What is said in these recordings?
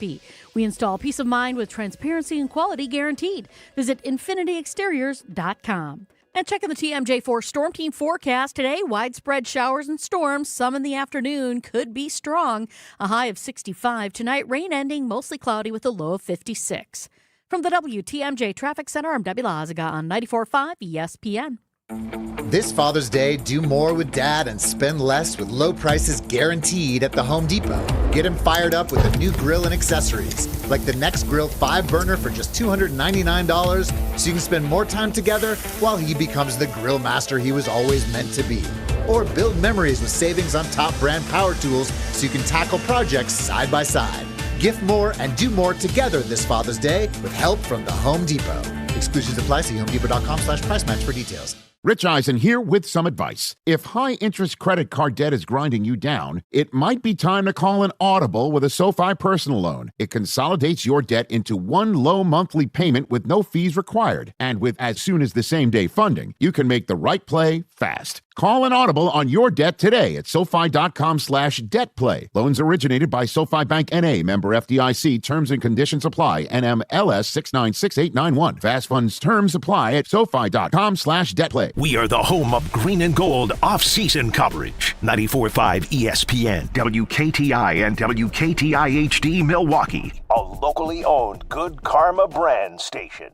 We install peace of mind with transparency and quality guaranteed. Visit infinityexteriors.com. And checking the TMJ4 Storm Team forecast today, widespread showers and storms, some in the afternoon, could be strong. A high of 65 tonight, rain ending mostly cloudy with a low of 56. From the WTMJ Traffic Center, I'm Debbie Lazaga on 94.5 ESPN. This Father's Day, do more with Dad and spend less with low prices guaranteed at the Home Depot. Get him fired up with a new grill and accessories, like the Next Grill 5-burner for just $299, so you can spend more time together while he becomes the grill master he was always meant to be. Or build memories with savings on top brand power tools so you can tackle projects side by side. Gift more and do more together this Father's Day with help from the Home Depot. Exclusions apply. See homedepot.com/price match for details. Rich Eisen here with some advice. If high-interest credit card debt is grinding you down, it might be time to call an audible with a SoFi personal loan. It consolidates your debt into one low monthly payment with no fees required. And with as soon as the same-day funding, you can make the right play fast. Call an audible on your debt today at SoFi.com/debtplay. Loans originated by SoFi Bank N.A., member FDIC. Terms and conditions apply. NMLS 696891. Fast funds terms apply at SoFi.com/debtplay. We are the home of green and gold off-season coverage. 94.5 ESPN, WKTI, and WKTI HD Milwaukee. A locally owned Good Karma brand station.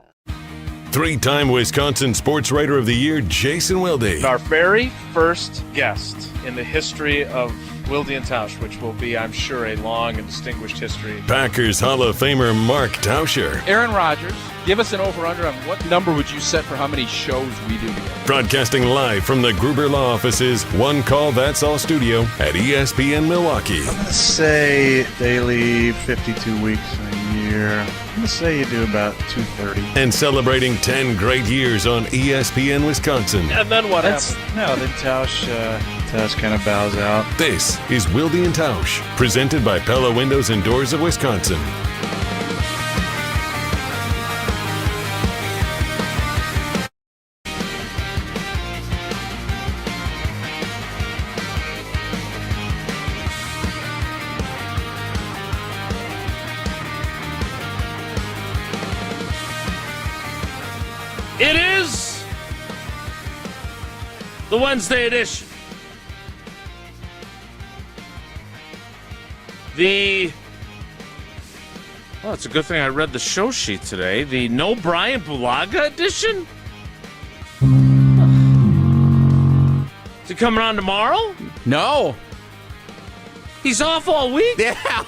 Three-time Wisconsin Sports Writer of the Year, Jason Wilde. Our very first guest in the history of Wilde Tausch, which will be, I'm sure, a long and distinguished history. Packers Hall of Famer Mark Tauscher. Aaron Rodgers, give us an over-under on what number would you set for how many shows we do together? Broadcasting live from the Gruber Law Office's One Call That's All studio at ESPN Milwaukee. I'm going to say daily 52 weeks a year. I'm going to say you do about 230. And celebrating 10 great years on ESPN Wisconsin. And then what happens? No, then Tausch kind of bows out. This is Wilde and Tausch, presented by Pella Windows and Doors of Wisconsin. It is the Wednesday edition. Well, it's a good thing I read the show sheet today. The No Brian Bulaga edition? Is he coming on tomorrow? No. He's off all week? Yeah.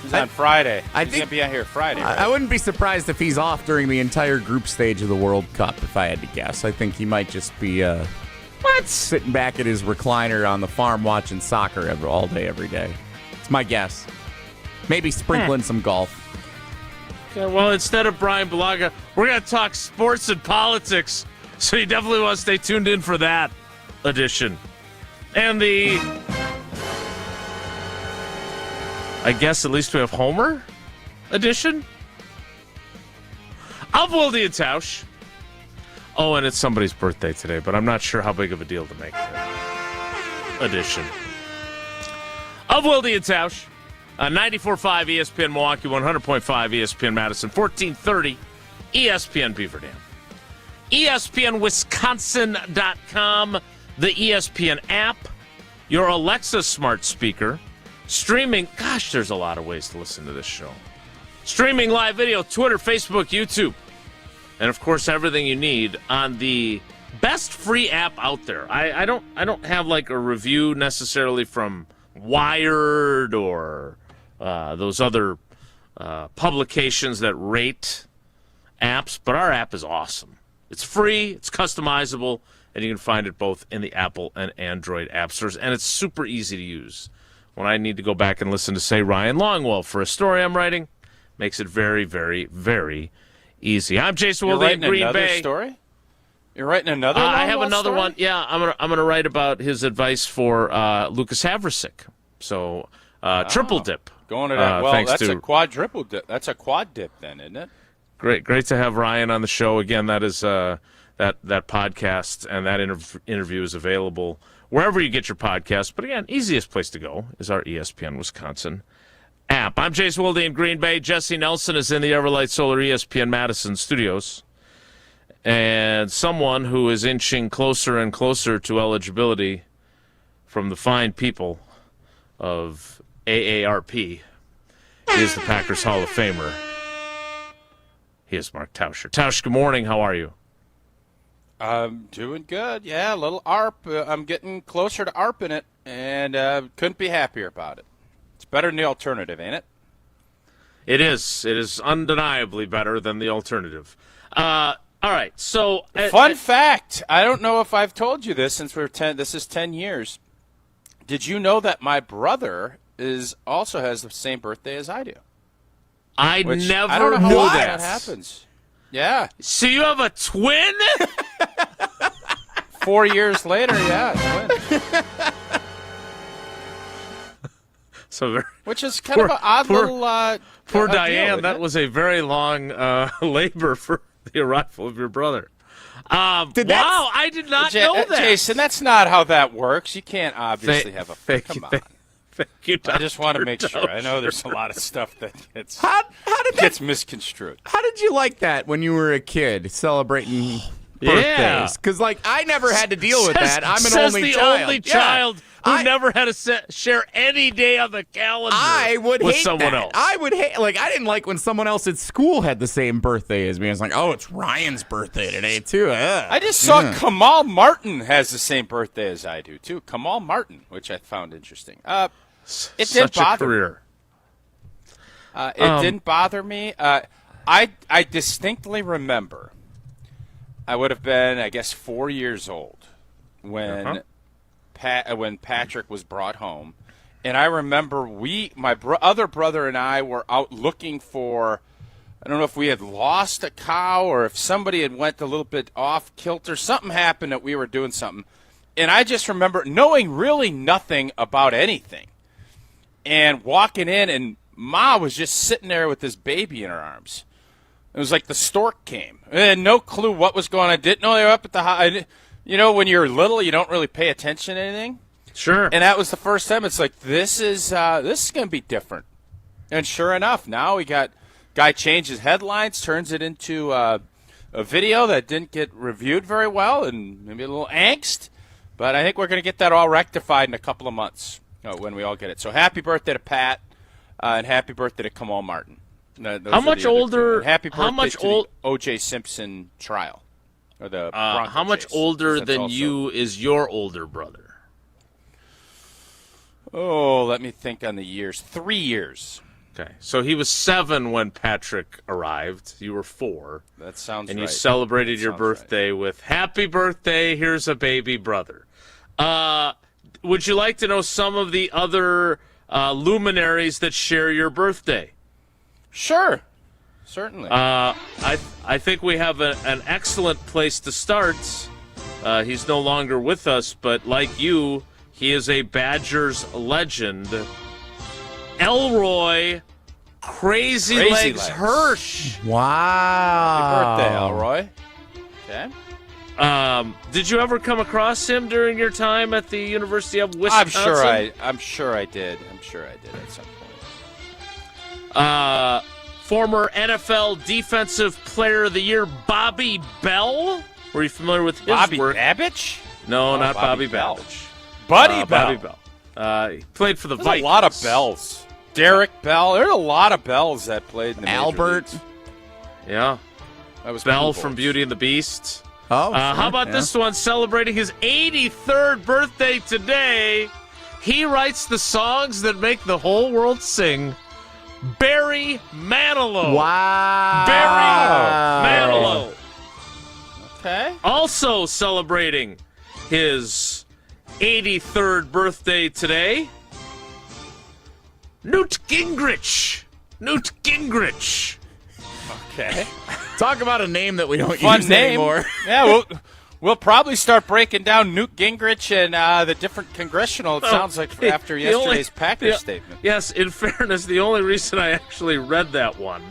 He's on Friday. He's going to be out here Friday. Right? I wouldn't be surprised if he's off during the entire group stage of the World Cup, if I had to guess. I think he might just be sitting back at his recliner on the farm watching soccer all day, every day. It's my guess. Maybe sprinkling some golf. Okay, well, instead of Brian Bulaga, we're going to talk sports and politics, so you definitely want to stay tuned in for that edition. And I guess at least we have Homer edition of Wilde and Tausch. Oh, and it's somebody's birthday today, but I'm not sure how big of a deal to make edition of Wilde and Tausch. 94.5 ESPN Milwaukee, 100.5 ESPN Madison, 1430 ESPN Beaver Dam. ESPNWisconsin.com, the ESPN app, your Alexa smart speaker, streaming. Gosh, there's a lot of ways to listen to this show. Streaming live video, Twitter, Facebook, YouTube, and of course everything you need on the best free app out there. I don't have like a review necessarily from Wired or those other publications that rate apps, but our app is awesome. It's free, it's customizable, and you can find it both in the Apple and Android app stores, and it's super easy to use. When I need to go back and listen to, say, Ryan Longwell for a story I'm writing, makes it very, very, very easy. I'm Jason Wilde in Green Bay. Story? You're writing another I have another story? one. Yeah, I'm gonna write about his advice for Lukas Havrisik. So triple dip. Going to that. Well, that's a quadruple dip. That's a quad dip then, isn't it? Great to have Ryan on the show again. That is that podcast and that interview is available wherever you get your podcast. But again, easiest place to go is our ESPN Wisconsin app. I'm Jace Wilde in Green Bay. Jesse Nelson is in the Everlight Solar ESPN Madison studios. And someone who is inching closer and closer to eligibility from the fine people of AARP is the Packers Hall of Famer. He is Mark Tauscher. Tausch, good morning. How are you? I'm doing good. Yeah, a little ARP. I'm getting closer to ARP in it, and couldn't be happier about it. It's better than the alternative, ain't it? It is. It is undeniably better than the alternative. All right. So, fun fact. I don't know if I've told you this since this is 10 years. Did you know that my brother also has the same birthday as I do? I never I don't know how knew that happens. Yeah. So you have a twin? 4 years later, yeah, twin. Which is kind of an odd little. Poor Diane. That was a very long labor for the arrival of your brother. I did not know that. Jason, that's not how that works. You can't obviously have a come on. Thank you, I just want to make sure. I know there's a lot of stuff that gets misconstrued. How did you like that when you were a kid celebrating birthdays? Because, I never had to deal with that. I'm an only child. Only child who never had to share any day on the calendar with someone else. I would hate, I didn't like when someone else at school had the same birthday as me. I was like, oh, it's Ryan's birthday today, too. I just saw Kamal Martin has the same birthday as I do, too. Kamal Martin, which I found interesting. It didn't bother me. It didn't bother me. I distinctly remember I would have been, I guess, 4 years old when Patrick was brought home. And I remember my other brother and I were out looking for, I don't know if we had lost a cow or if somebody had went a little bit off kilter. Something happened that we were doing something. And I just remember knowing really nothing about anything. And walking in, and Ma was just sitting there with this baby in her arms. It was like the stork came. I had no clue what was going on. I didn't know they were up at the house. You know, when you're little, you don't really pay attention to anything. Sure. And that was the first time. It's like, this is going to be different. And sure enough, now we got guy changes headlines, turns it into a video that didn't get reviewed very well, and maybe a little angst. But I think we're going to get that all rectified in a couple of months. When we all get it. So happy birthday to Pat, and happy birthday to Kamal Martin. How much older? Happy birthday to the O.J. Simpson trial. Or the how much older than you is your older brother? Oh, let me think on the years. 3 years. Okay, so he was 7 when Patrick arrived. You were 4. That sounds right. And you celebrated your birthday with happy birthday, here's a baby brother. Would you like to know some of the other luminaries that share your birthday? Sure. Certainly. I think we have an excellent place to start. He's no longer with us, but like you, he is a Badgers legend. Elroy Crazy Legs Hirsch. Wow. Happy birthday, Elroy. Okay. Did you ever come across him during your time at the University of Wisconsin? I'm sure I did at some point. Former NFL Defensive Player of the Year Bobby Bell. Were you familiar with his work? Bobby Babbage? No, not Bobby Babbage. Bobby Bell. He played for the Vikings. A lot of Bells. Derek Bell. There's a lot of Bells that played in the Albert. Yeah. That was Bell cool. from Beauty and the Beast. Oh, sure, how about this one, celebrating his 83rd birthday today? He writes the songs that make the whole world sing. Barry Manilow. Wow. Barry Manilow. Okay. Also celebrating his 83rd birthday today, Newt Gingrich. Okay. Talk about a name that we don't use anymore. Yeah, we'll probably start breaking down Newt Gingrich and the different congressional, it sounds like, after yesterday's Packers statement. Yes, in fairness, the only reason I actually read that one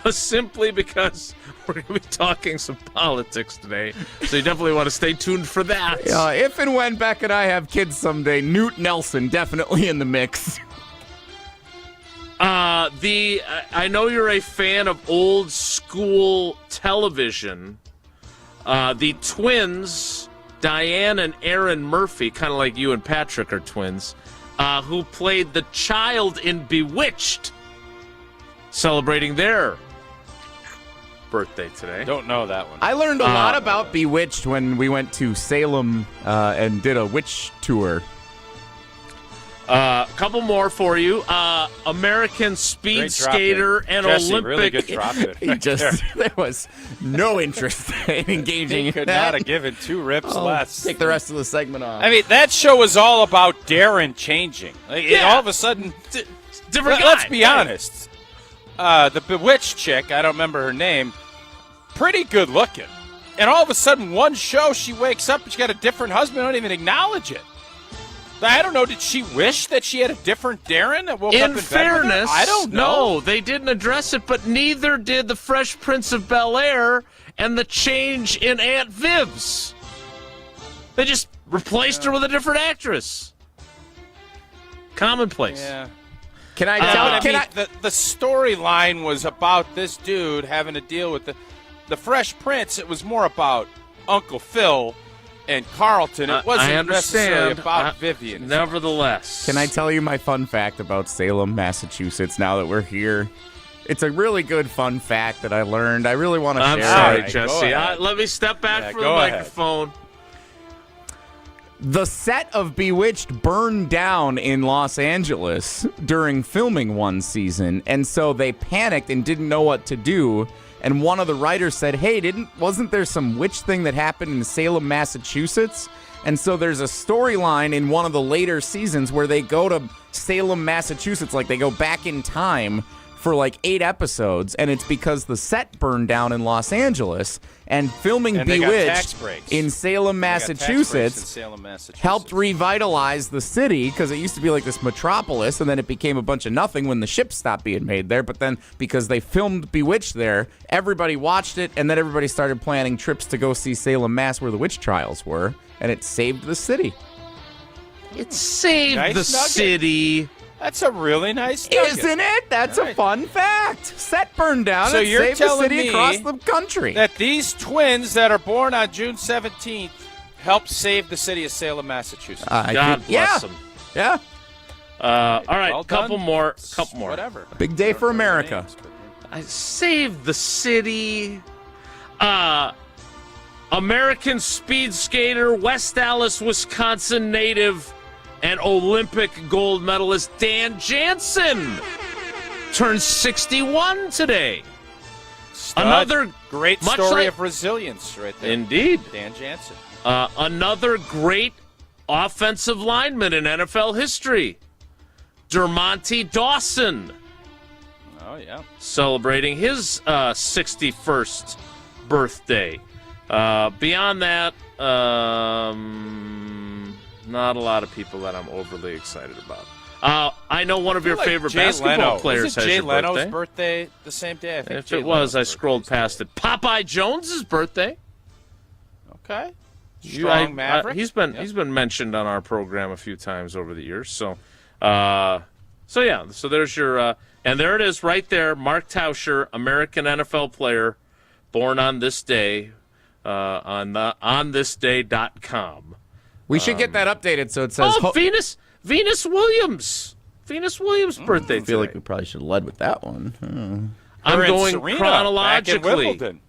was simply because we're going to be talking some politics today, so you definitely want to stay tuned for that. If and when Beck and I have kids someday, Newt Nelson definitely in the mix. I know you're a fan of old school television. The twins, Diane and Aaron Murphy, kind of like you and Patrick are twins, who played the child in Bewitched, celebrating their birthday today. Don't know that one. I learned a lot about Bewitched when we went to Salem and did a witch tour. A couple more for you. American speed skater and Jesse, Olympic. Really good drop in. There was no interest in engaging. He could not have given 2 rips less. Take the rest of the segment off. I mean, that show was all about Darren changing. All of a sudden, different guy. Let's be honest. The Bewitched chick, I don't remember her name, pretty good looking. And all of a sudden, one show, she wakes up and she got a different husband. Don't even acknowledge it. I don't know. Did she wish that she had a different Darren that woke up in fairness, I don't know. No, they didn't address it, but neither did the Fresh Prince of Bel-Air and the change in Aunt Viv's. They just replaced her with a different actress. Commonplace. Yeah. Can I tell? The storyline was about this dude having to deal with the Fresh Prince. It was more about Uncle Phil and Carlton. It wasn't necessarily about Vivian. Nevertheless. Can I tell you my fun fact about Salem, Massachusetts, now that we're here? It's a really good fun fact that I learned. I really want to share it. I'm sorry, Jesse. Let me step back from the microphone. The set of Bewitched burned down in Los Angeles during filming one season, and so they panicked and didn't know what to do. And one of the writers said, hey, wasn't there some witch thing that happened in Salem, Massachusetts? And so there's a storyline in one of the later seasons where they go to Salem, Massachusetts, like they go back in time for like 8 episodes, and it's because the set burned down in Los Angeles, and filming Bewitched in Salem, Massachusetts helped revitalize the city, because it used to be like this metropolis, and then it became a bunch of nothing when the ships stopped being made there. But then because they filmed Bewitched there, everybody watched it, and then everybody started planning trips to go see Salem, Mass, where the witch trials were, and it saved the city. It saved the city. That's a really nice nugget. Isn't it? That's a fun fact. Set burned down so and you're saved the telling city me across the country. That these twins that are born on June 17th helped save the city of Salem, Massachusetts. God bless them. Yeah. All right, well couple more. Whatever. Big day for America. I saved the city. American speed skater, West Allis, Wisconsin native, and Olympic gold medalist Dan Jansen turns 61 today. Another great story of resilience right there. Indeed. Dan Jansen. Another great offensive lineman in NFL history, Dermonte Dawson. Oh, yeah. Celebrating his 61st birthday. Beyond that, not a lot of people that I'm overly excited about. I know one of your favorite basketball players has Jay your Leno's birthday. The same day? I think If it was, I scrolled past it. Popeye Jones' birthday. Okay. Strong Maverick. He's been mentioned on our program a few times over the years. So there's your and there it is right there. Mark Tauscher, American NFL player, born on this day, on onthisday.com. We should get that updated so it says Venus Williams. Venus Williams' birthday. I feel like we probably should have led with that one. I'm going Serena, chronologically. back in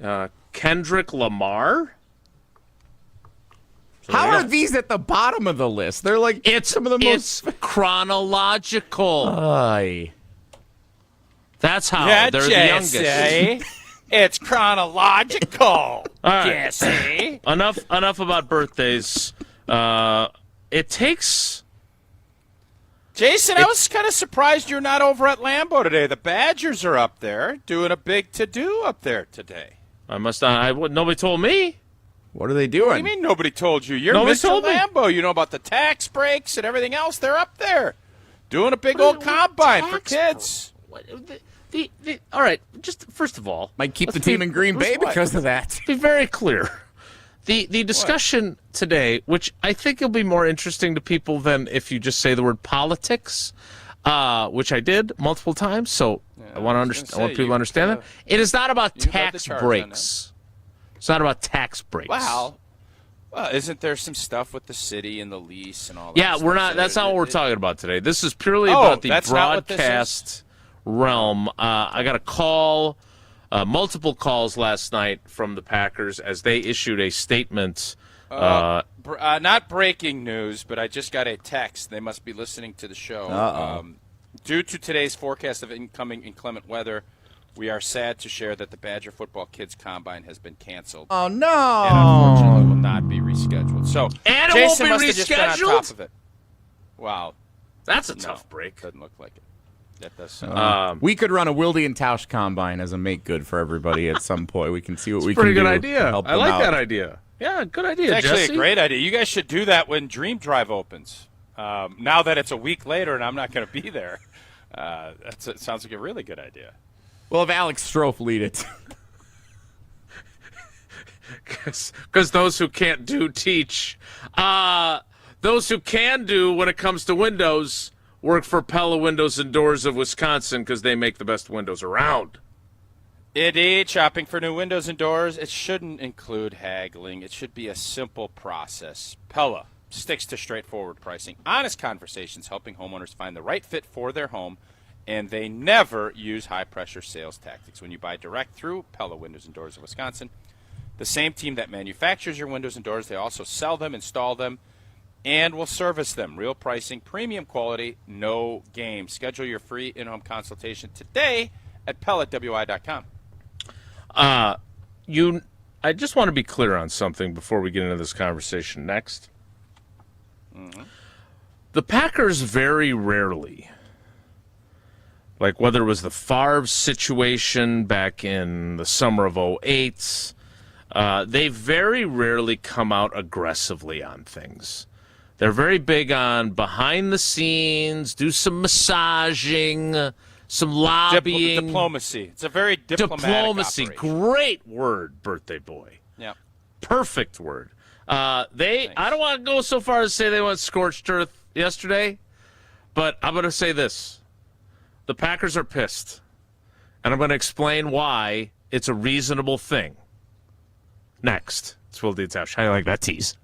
Wimbledon. Kendrick Lamar. How are these at the bottom of the list? They're like some of the most chronological. That's how they're the youngest. It's chronological. All right. Jesse. Enough about birthdays. It takes. Jason, I was kind of surprised you're not over at Lambeau today. The Badgers are up there doing a big to-do up there today. I must not. Nobody told me. What are they doing? What do you mean nobody told you? You're Nobody Mr. told me. Lambeau. You know about the tax breaks and everything else. They're up there doing a big old combine for kids. All right, just first of all, might keep the team in Green Bay because of that. Be very clear. The discussion today, which I think will be more interesting to people than if you just say the word politics, which I did multiple times. So I want people to understand that. It is not about tax breaks. It's not about tax breaks. Wow. Well, isn't there some stuff with the city and the lease and all that? Yeah, we're not. That's not what we're talking about today. This is purely about the broadcast realm. I got a call, multiple calls last night from the Packers as they issued a statement. Not breaking news, but I just got a text. They must be listening to the show. Due to today's forecast of incoming inclement weather, we are sad to share that the Badger Football Kids Combine has been canceled. Oh, no. And unfortunately will not be rescheduled. So and it Jason won't be must have just been on top rescheduled? of it. Wow. That's a tough break. Doesn't look like it. That does sound we could run a Wilde Tausch Combine as a make good for everybody at some point. We can see what we can do. Pretty good idea. Help I like them that out. idea. Yeah, good idea, It's actually Jesse. a great idea. You guys should do that when Dream Drive opens. Now that it's a week later and I'm not going to be there, it sounds like a really good idea. We'll have Alex Strofe lead it. Because those who can't do teach. Those who can do when it comes to windows work for Pella Windows and Doors of Wisconsin because they make the best windows around. Indeed, shopping for new windows and doors, it shouldn't include haggling. It should be a simple process. Pella sticks to straightforward pricing, honest conversations, helping homeowners find the right fit for their home, and they never use high-pressure sales tactics. When you buy direct through Pella Windows and Doors of Wisconsin, the same team that manufactures your windows and doors, they also sell them, install them, and will service them. Real pricing, premium quality, no game. Schedule your free in-home consultation today at PellaWI.com. I just want to be clear on something before we get into this conversation next. Mm-hmm. The Packers very rarely, like whether it was the Favre situation back in the summer of 2008, they very rarely come out aggressively on things. They're very big on behind the scenes, do some massaging, some lobbying. Diplomacy. It's a very diplomatic operation. Great word, birthday boy. Yeah. Perfect word. I don't want to go so far as to say they went scorched earth yesterday, but I'm going to say this. The Packers are pissed, and I'm going to explain why it's a reasonable thing. Next. It's Wilde Tausch. How do you like that tease?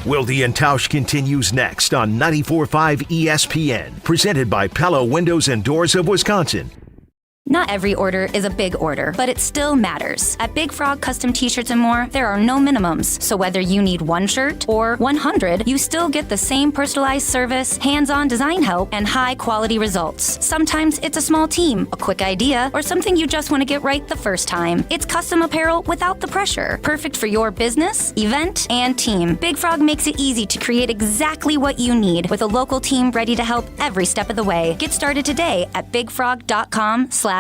Wilde and Tausch continues next on 94.5 ESPN, presented by Pella Windows and Doors of Wisconsin. Not every order is a big order, but it still matters. At Big Frog Custom T-Shirts and more, there are no minimums. So whether you need 1 shirt or 100, you still get the same personalized service, hands-on design help, and high-quality results. Sometimes it's a small team, a quick idea, or something you just want to get right the first time. It's custom apparel without the pressure. Perfect for your business, event, and team. Big Frog makes it easy to create exactly what you need with a local team ready to help every step of the way. Get started today at bigfrog.com/Mequon.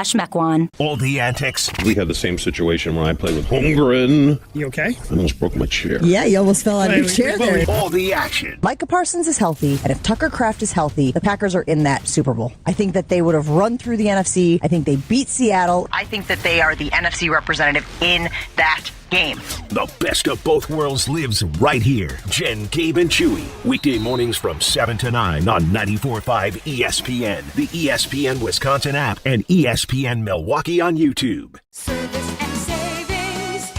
All the antics. We had the same situation where I played with Holmgren. You okay? I almost broke my chair. Yeah, you almost fell out of your chair there. All the action. Micah Parsons is healthy, and if Tucker Kraft is healthy, the Packers are in that Super Bowl. I think that they would have run through the NFC. I think they beat Seattle. I think that they are the NFC representative in that game. The best of both worlds lives right here. Jen, Gabe, and Chewy. Weekday mornings from 7 to 9 on 94.5 ESPN, the ESPN Wisconsin app, and ESPN Milwaukee on YouTube. Service and savings.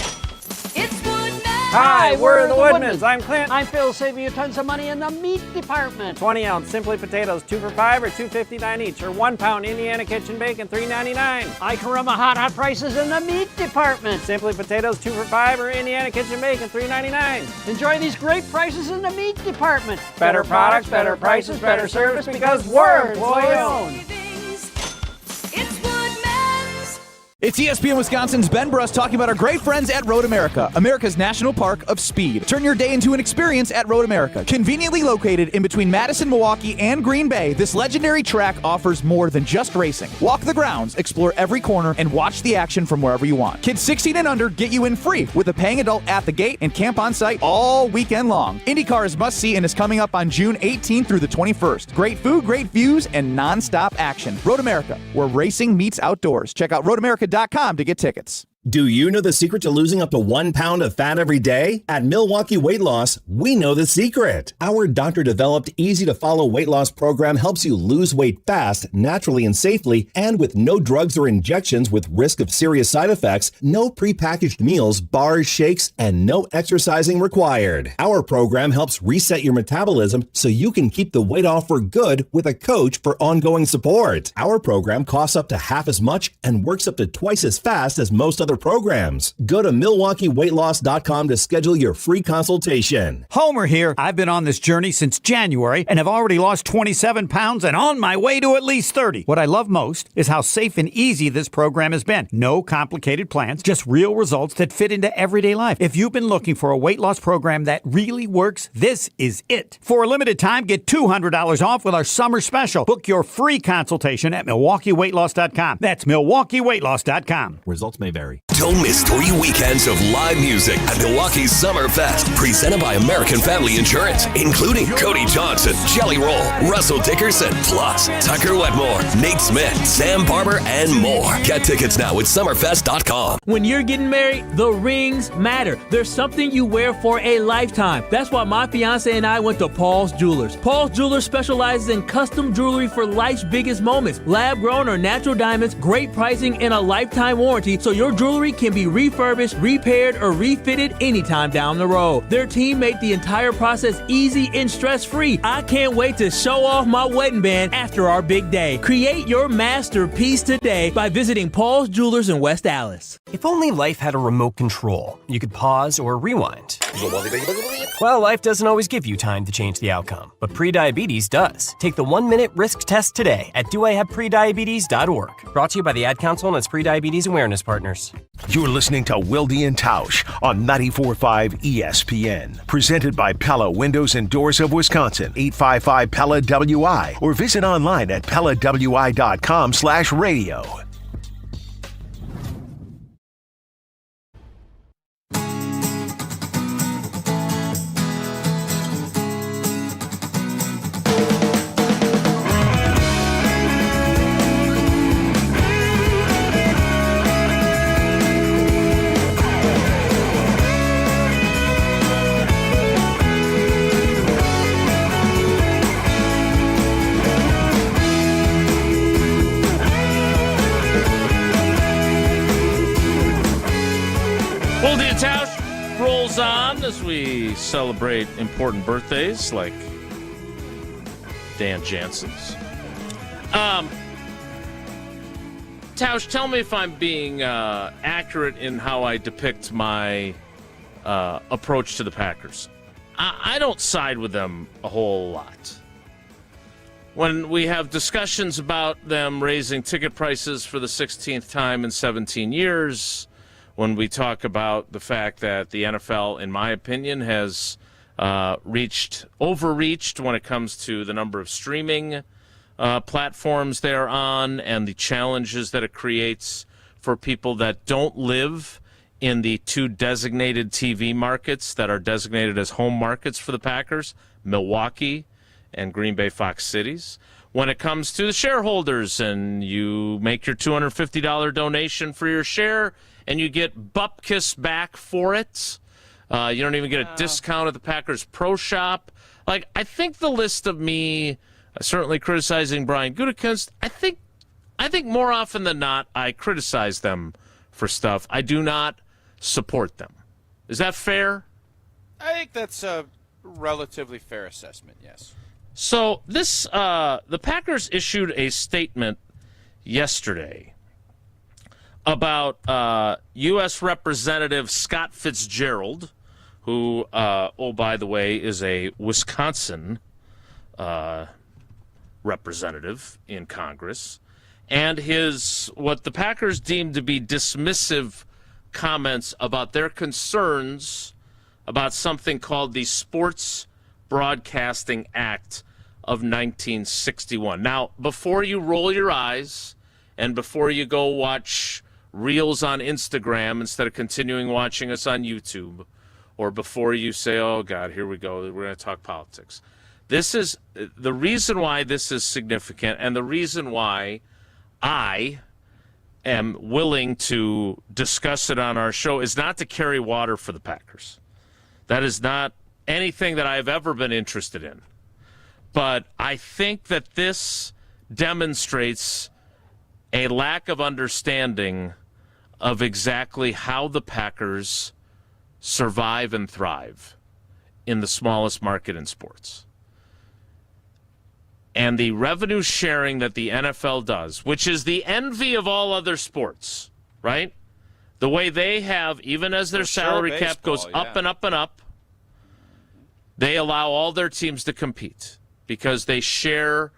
It's Woodman. Hi, we're the Woodmans. I'm Clint. I'm Phil, saving you tons of money in the meat department. 20-ounce Simply Potatoes, 2 for $5 or $2.59 each, or 1 pound Indiana Kitchen Bacon, $3.99. I can run my hot prices in the meat department. Simply Potatoes, 2 for $5 or Indiana Kitchen Bacon, $3.99. Enjoy these great prices in the meat department. Better products, better prices, better service, because we're employee-owned. It's ESPN Wisconsin's Ben Bruss talking about our great friends at Road America, America's National Park of Speed. Turn your day into an experience at Road America. Conveniently located in between Madison, Milwaukee, and Green Bay, this legendary track offers more than just racing. Walk the grounds, explore every corner, and watch the action from wherever you want. Kids 16 and under get you in free with a paying adult at the gate and camp on site all weekend long. IndyCar is must-see and is coming up on June 18th through the 21st. Great food, great views, and non-stop action. Road America, where racing meets outdoors. Check out roadamerica.com to get tickets. Do you know the secret to losing up to 1 pound of fat every day? At Milwaukee Weight Loss, we know the secret. Our doctor-developed, easy-to-follow weight loss program helps you lose weight fast, naturally and safely, and with no drugs or injections with risk of serious side effects, no prepackaged meals, bars, shakes, and no exercising required. Our program helps reset your metabolism so you can keep the weight off for good with a coach for ongoing support. Our program costs up to half as much and works up to twice as fast as most other programs. Go to MilwaukeeWeightLoss.com to schedule your free consultation. Homer here. I've been on this journey since January and have already lost 27 pounds and on my way to at least 30. What I love most is how safe and easy this program has been. No complicated plans, just real results that fit into everyday life. If you've been looking for a weight loss program that really works, this is it. For a limited time, get $200 off with our summer special. Book your free consultation at MilwaukeeWeightLoss.com. That's MilwaukeeWeightLoss.com. Results may vary. Don't miss 3 weekends of live music at Milwaukee's Summer Fest, presented by American Family Insurance, including Cody Johnson, Jelly Roll, Russell Dickerson, plus Tucker Wetmore, Nate Smith, Sam Barber, and more. Get tickets now at summerfest.com. When you're getting married, the rings matter. There's something you wear for a lifetime. That's why my fiance and I went to Paul's Jewelers. Paul's Jewelers specializes in custom jewelry for life's biggest moments. Lab-grown or natural diamonds, great pricing, and a lifetime warranty, so your jewelry can be refurbished, repaired, or refitted anytime down the road. Their team made the entire process easy and stress-free. I can't wait to show off my wedding band after our big day. Create your masterpiece today by visiting Paul's Jewelers in West Allis. If only life had a remote control, you could pause or rewind. Well, life doesn't always give you time to change the outcome, but prediabetes does. Take the 1-minute risk test today at doihaveprediabetes.org. Brought to you by the Ad Council and its prediabetes awareness partners. You're listening to Wilde Tausch on 94.5 ESPN. Presented by Pella Windows and Doors of Wisconsin, 855 Pella WI, or visit online at PellaWI.com/radio. On as we celebrate important birthdays like Dan Jansen's. Tausch, tell me if I'm being accurate in how I depict my approach to the Packers. I don't side with them a whole lot. When we have discussions about them raising ticket prices for the 16th time in 17 years, when we talk about the fact that the NFL, in my opinion, has overreached when it comes to the number of streaming platforms they're on and the challenges that it creates for people that don't live in the 2 designated TV markets that are designated as home markets for the Packers, Milwaukee and Green Bay Fox Cities. When it comes to the shareholders and you make your $250 donation for your share and you get bupkis back for it. You don't even get a discount at the Packers Pro Shop. Like, I think the list of me certainly criticizing Brian Gutekunst, I think more often than not I criticize them for stuff. I do not support them. Is that fair? I think that's a relatively fair assessment, yes. So this, the Packers issued a statement yesterday about U.S. Representative Scott Fitzgerald, who, oh, by the way, is a Wisconsin representative in Congress, and his, what the Packers deemed to be dismissive comments about their concerns about something called the Sports Broadcasting Act of 1961. Now, before you roll your eyes and before you go watch Reels on Instagram instead of continuing watching us on YouTube, or before you say, oh, God, here we go, we're going to talk politics. This is the reason why this is significant, and the reason why I am willing to discuss it on our show is not to carry water for the Packers. That is not anything that I've ever been interested in. But I think that this demonstrates a lack of understanding of exactly how the Packers survive and thrive in the smallest market in sports. And the revenue sharing that the NFL does, which is the envy of all other sports, right? The way they have, even as their salary cap goes up and up and up, they allow all their teams to compete because they share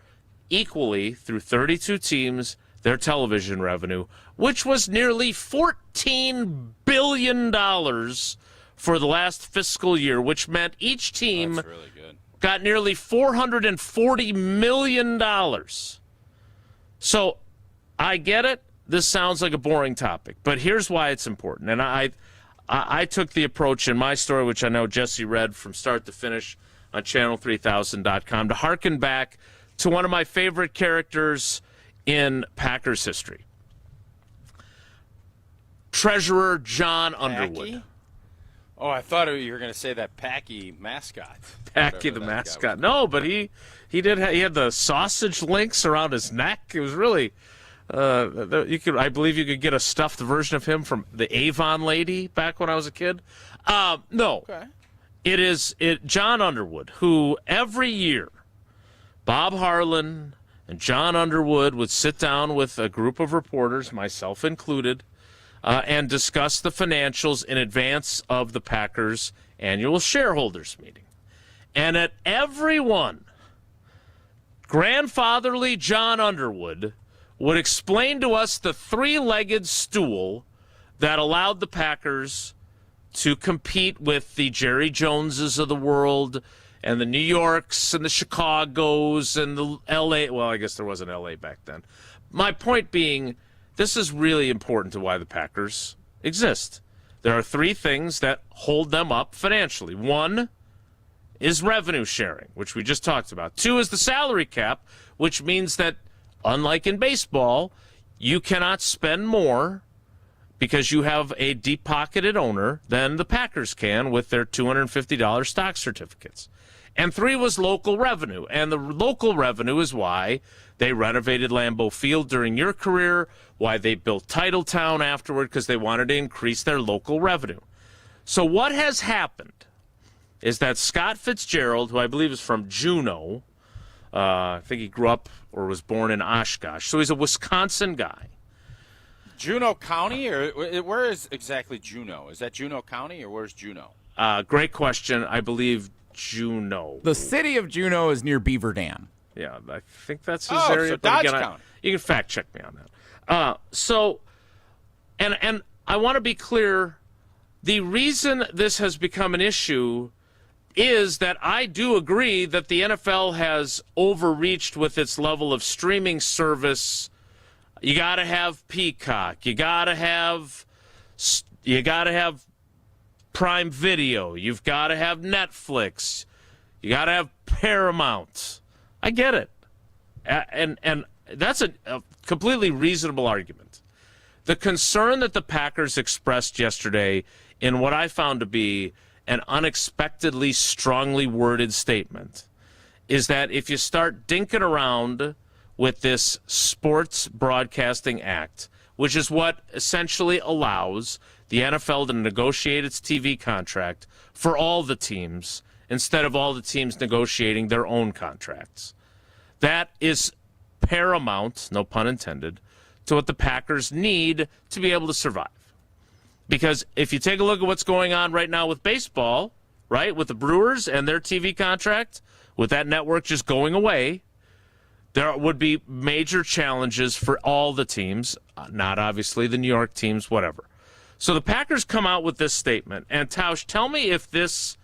equally through 32 teams their television revenue, which was nearly $14 billion for the last fiscal year, which meant each team got nearly $440 million. So I get it. This sounds like a boring topic, but here's why it's important. And I took the approach in my story, which I know Jesse read from start to finish on channel3000.com, to hearken back to one of my favorite characters in Packers history. Treasurer John Underwood. Oh, I thought you were going to say that Packy mascot. Packy the mascot. No, but he had the sausage links around his neck. It was really I believe you could get a stuffed version of him from the Avon lady back when I was a kid. No. Okay. It is John Underwood, who every year Bob Harlan and John Underwood would sit down with a group of reporters, myself included, and discuss the financials in advance of the Packers' annual shareholders meeting. And at every one, grandfatherly John Underwood would explain to us the three-legged stool that allowed the Packers to compete with the Jerry Joneses of the world and the New Yorks and the Chicagos and the L.A. Well, I guess there wasn't L.A. back then. My point being, this is really important to why the Packers exist. There are three things that hold them up financially. One is revenue sharing, which we just talked about. Two is the salary cap, which means that, unlike in baseball, you cannot spend more because you have a deep-pocketed owner than the Packers can with their $250 stock certificates. And three was local revenue. And the local revenue is why they renovated Lambeau Field during your career, why they built Titletown afterward, because they wanted to increase their local revenue. So what has happened is that Scott Fitzgerald, who I believe is from Juneau, I think he grew up or was born in Oshkosh, so he's a Wisconsin guy. Juneau County, or where is exactly Juneau? Is that Juneau County, or where's Juneau? Great question. I believe Juneau. The city of Juneau is near Beaver Dam. Yeah, I think that's his area. So Dodge County. You can fact check me on that. And I want to be clear. The reason this has become an issue is that I do agree that the NFL has overreached with its level of streaming service. You got to have Peacock. You got to have Prime Video. You've got to have Netflix. You got to have Paramount. I get it. And that's a completely reasonable argument. The concern that the Packers expressed yesterday in what I found to be an unexpectedly strongly worded statement is that if you start dinking around with this Sports Broadcasting Act, which is what essentially allows the NFL to negotiate its TV contract for all the teams instead of all the teams negotiating their own contracts. That is paramount, no pun intended, to what the Packers need to be able to survive. Because if you take a look at what's going on right now with baseball, right, with the Brewers and their TV contract, with that network just going away, there would be major challenges for all the teams, not obviously the New York teams, whatever. So the Packers come out with this statement. And Tausch, tell me if this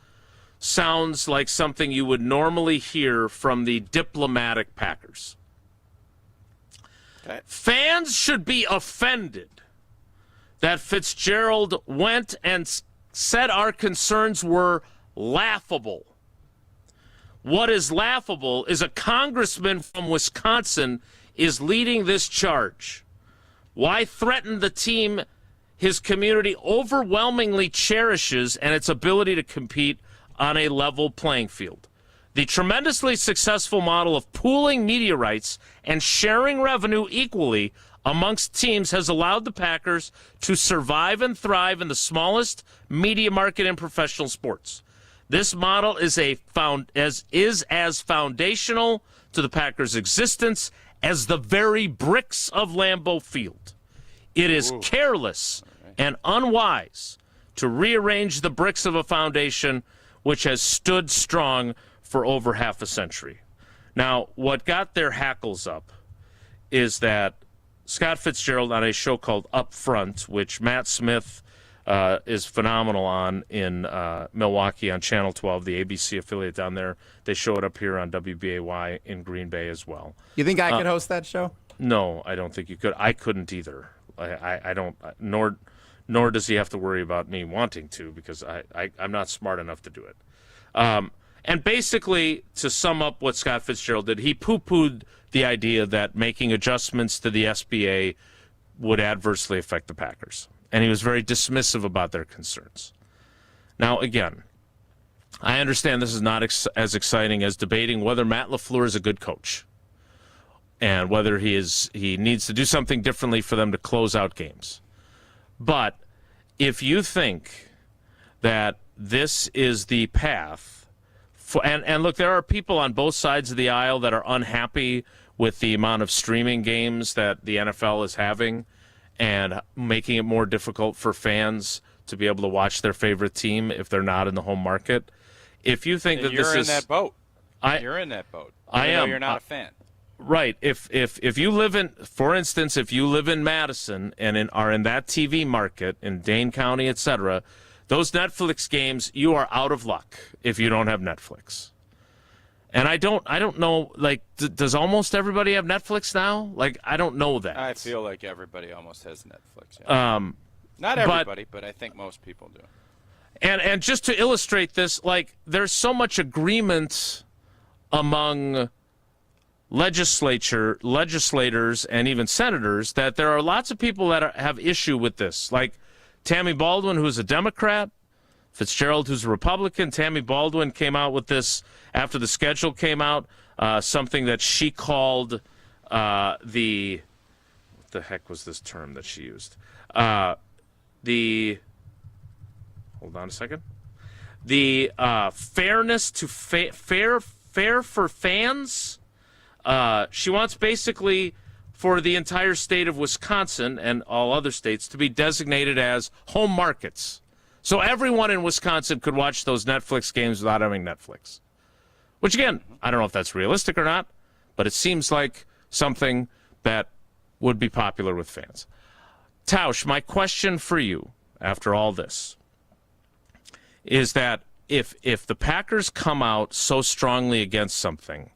sounds like something you would normally hear from the diplomatic Packers. Okay. Fans should be offended that Fitzgerald went and said our concerns were laughable. What is laughable is a congressman from Wisconsin is leading this charge. Why threaten the team his community overwhelmingly cherishes and its ability to compete on a level playing field? The tremendously successful model of pooling media rights and sharing revenue equally amongst teams has allowed the Packers to survive and thrive in the smallest media market in professional sports. This model is as foundational to the Packers' existence as the very bricks of Lambeau Field. It is careless and unwise to rearrange the bricks of a foundation which has stood strong for over half a century. Now, what got their hackles up is that Scott Fitzgerald on a show called Up Front, which Matt Smith is phenomenal on in Milwaukee on Channel 12, the ABC affiliate down there. They show it up here on WBAY in Green Bay as well. You think I could host that show? No, I don't think you could. I couldn't either. I don't, nor does he have to worry about me wanting to, because I'm not smart enough to do it. And basically, to sum up what Scott Fitzgerald did, he poo-pooed the idea that making adjustments to the SBA would adversely affect the Packers. And he was very dismissive about their concerns. Now, again, I understand this is not as exciting as debating whether Matt LaFleur is a good coach and whether he needs to do something differently for them to close out games. But if you think that this is the path, and look, there are people on both sides of the aisle that are unhappy with the amount of streaming games that the NFL is having and making it more difficult for fans to be able to watch their favorite team if they're not in the home market. If you think that this is... You're in that boat. You're in that boat. I am. You're not a fan. Right. If you live in, for instance, if you live in Madison and are in that TV market in Dane County, etc., those Netflix games, you are out of luck if you don't have Netflix. And I don't know, like, does almost everybody have Netflix now? Like, I don't know that. I feel like everybody almost has Netflix. Yeah. Not everybody, but I think most people do. And just to illustrate this, like, there's so much agreement among legislators and even senators that there are lots of people that have issue with this. Like Tammy Baldwin, who's a Democrat, Fitzgerald, who's a Republican. Tammy Baldwin came out with this after the schedule came out, something that she called what the heck was this term that she used? Hold on a second. The fairness to fair for fans. She wants basically for the entire state of Wisconsin and all other states to be designated as home markets. So everyone in Wisconsin could watch those Netflix games without having Netflix. Which, again, I don't know if that's realistic or not, but it seems like something that would be popular with fans. Tausch, my question for you after all this is that if the Packers come out so strongly against something,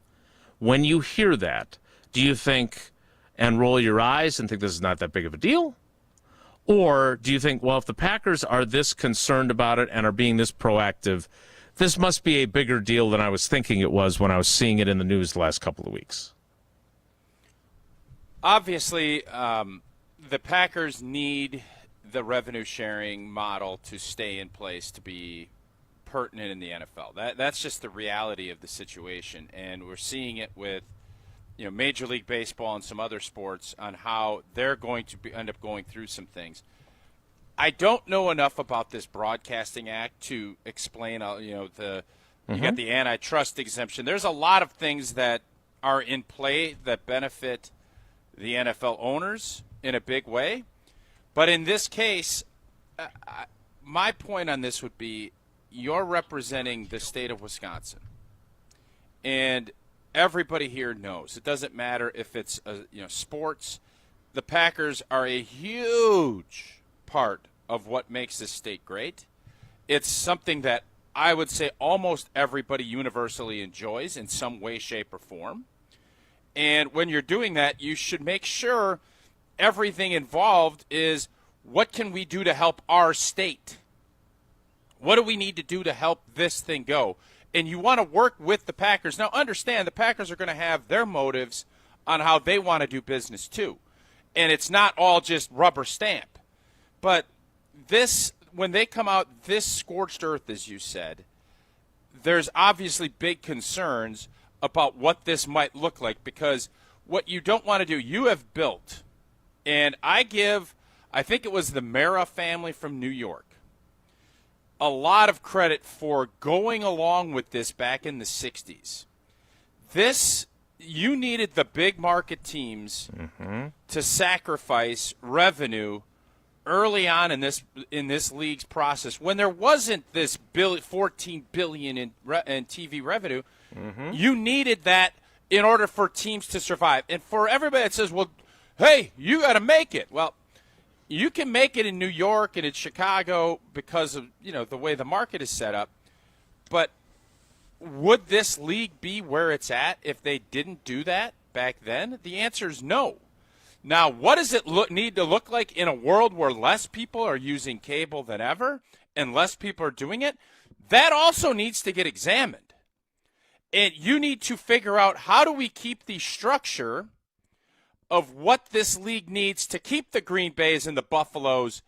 when you hear that, do you think and roll your eyes and think this is not that big of a deal? Or do you think, well, if the Packers are this concerned about it and are being this proactive, this must be a bigger deal than I was thinking it was when I was seeing it in the news the last couple of weeks? Obviously, the Packers need the revenue-sharing model to stay in place to be pertinent in the NFL. That's just the reality of the situation, and we're seeing it with Major League Baseball and some other sports on how they're going to end up going through some things. I don't know enough about this Broadcasting Act to explain. You got the antitrust exemption. There's a lot of things that are in play that benefit the NFL owners in a big way, but in this case, my point on this would be you're representing the state of Wisconsin, and everybody here knows it doesn't matter if it's sports. The Packers are a huge part of what makes this state great. It's something that I would say almost everybody universally enjoys in some way, shape, or form. And when you're doing that, you should make sure everything involved is what can we do to help our state? What do we need to do to help this thing go? And you want to work with the Packers. Now, understand the Packers are going to have their motives on how they want to do business, too. and it's not all just rubber stamp. But this, when they come out this scorched earth, as you said, there's obviously big concerns about what this might look like, because what you don't want to do, you have built, and I think it was the Mara family from New York, a lot of credit for going along with this back in the 60s. You needed the big market teams to sacrifice revenue early on in this league's process, when there wasn't this $14 billion in TV revenue. You needed that in order for teams to survive. And for everybody that says, well, hey, you got to make it. Well, you can make it in New York and in Chicago because of, the way the market is set up. But would this league be where it's at if they didn't do that back then? The answer is no. Now, what does it need to look like in a world where less people are using cable than ever and less people are doing it? That also needs to get examined. And you need to figure out, how do we keep the structure of what this league needs to keep the Green Bays and the Buffaloes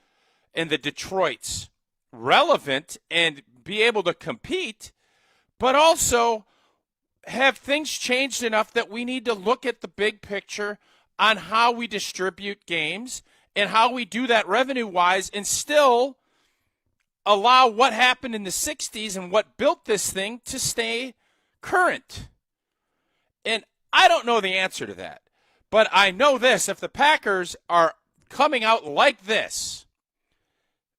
and the Detroits relevant and be able to compete, but also have things changed enough that we need to look at the big picture on how we distribute games and how we do that revenue-wise, and still allow what happened in the 60s and what built this thing to stay current. And I don't know the answer to that. But I know this: if the Packers are coming out like this,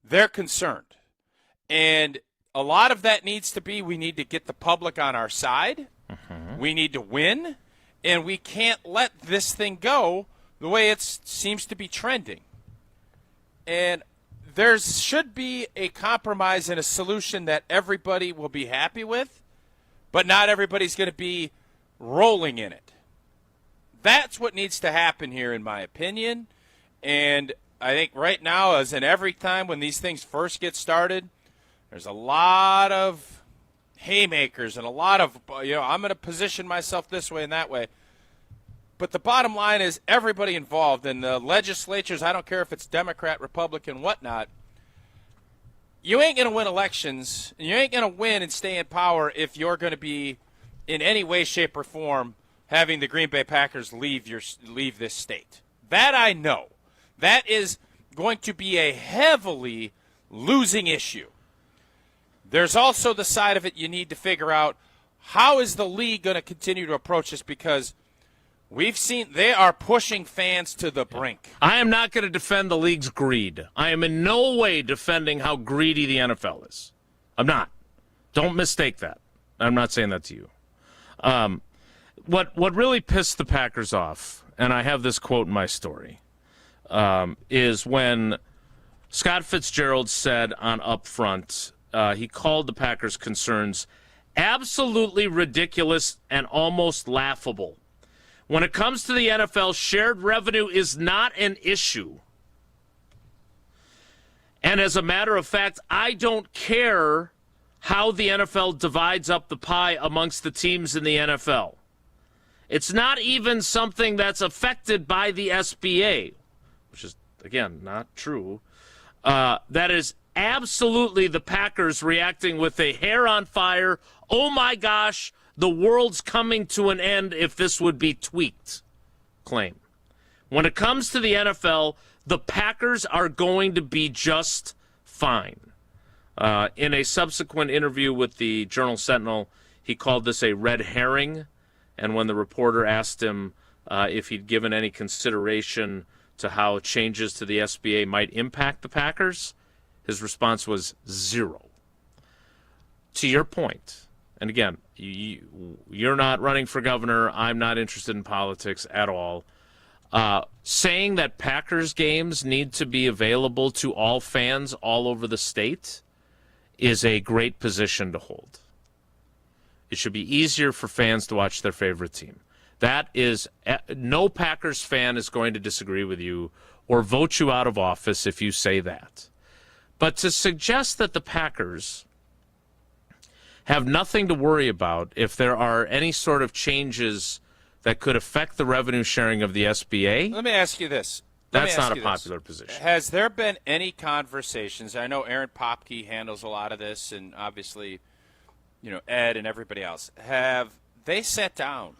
they're concerned. And a lot of that needs to be, we need to get the public on our side. We need to win. And we can't let this thing go the way it seems to be trending. And there should be a compromise and a solution that everybody will be happy with, but not everybody's going to be rolling in it. That's what needs to happen here, in my opinion. And I think right now, as in every time when these things first get started, there's a lot of haymakers and a lot of, I'm going to position myself this way and that way. But the bottom line is, everybody involved in the legislatures, I don't care if it's Democrat, Republican, whatnot, you ain't going to win elections, and you ain't going to win and stay in power if you're going to be, in any way, shape, or form, having the Green Bay Packers leave this state. That I know. That is going to be a heavily losing issue. There's also the side of it you need to figure out, how is the league going to continue to approach this, because we've seen they are pushing fans to the brink. I am not going to defend the league's greed. I am in no way defending how greedy the NFL is. I'm not. Don't mistake that. I'm not saying that to you. What really pissed the Packers off, and I have this quote in my story, is when Scott Fitzgerald said on Upfront, he called the Packers' concerns absolutely ridiculous and almost laughable. When it comes to the NFL, shared revenue is not an issue. And as a matter of fact, I don't care how the NFL divides up the pie amongst the teams in the NFL. It's not even something that's affected by the SBA, which is, again, not true. That is absolutely the Packers reacting with a hair on fire. Oh, my gosh, the world's coming to an end if this would be tweaked claim. When it comes to the NFL, the Packers are going to be just fine. In a subsequent interview with the Journal-Sentinel, he called this a red herring. And when the reporter asked him if he'd given any consideration to how changes to the SBA might impact the Packers, his response was zero. To your point, and again, you're not running for governor. I'm not interested in politics at all. Saying that Packers games need to be available to all fans all over the state is a great position to hold. It should be easier for fans to watch their favorite team. That is, no Packers fan is going to disagree with you or vote you out of office if you say that. But to suggest that the Packers have nothing to worry about if there are any sort of changes that could affect the revenue sharing of the SBA. Let me ask you this. That's not a popular position. Has there been any conversations? I know Aaron Popke handles a lot of this, and obviously, Ed and everybody else. Have they sat down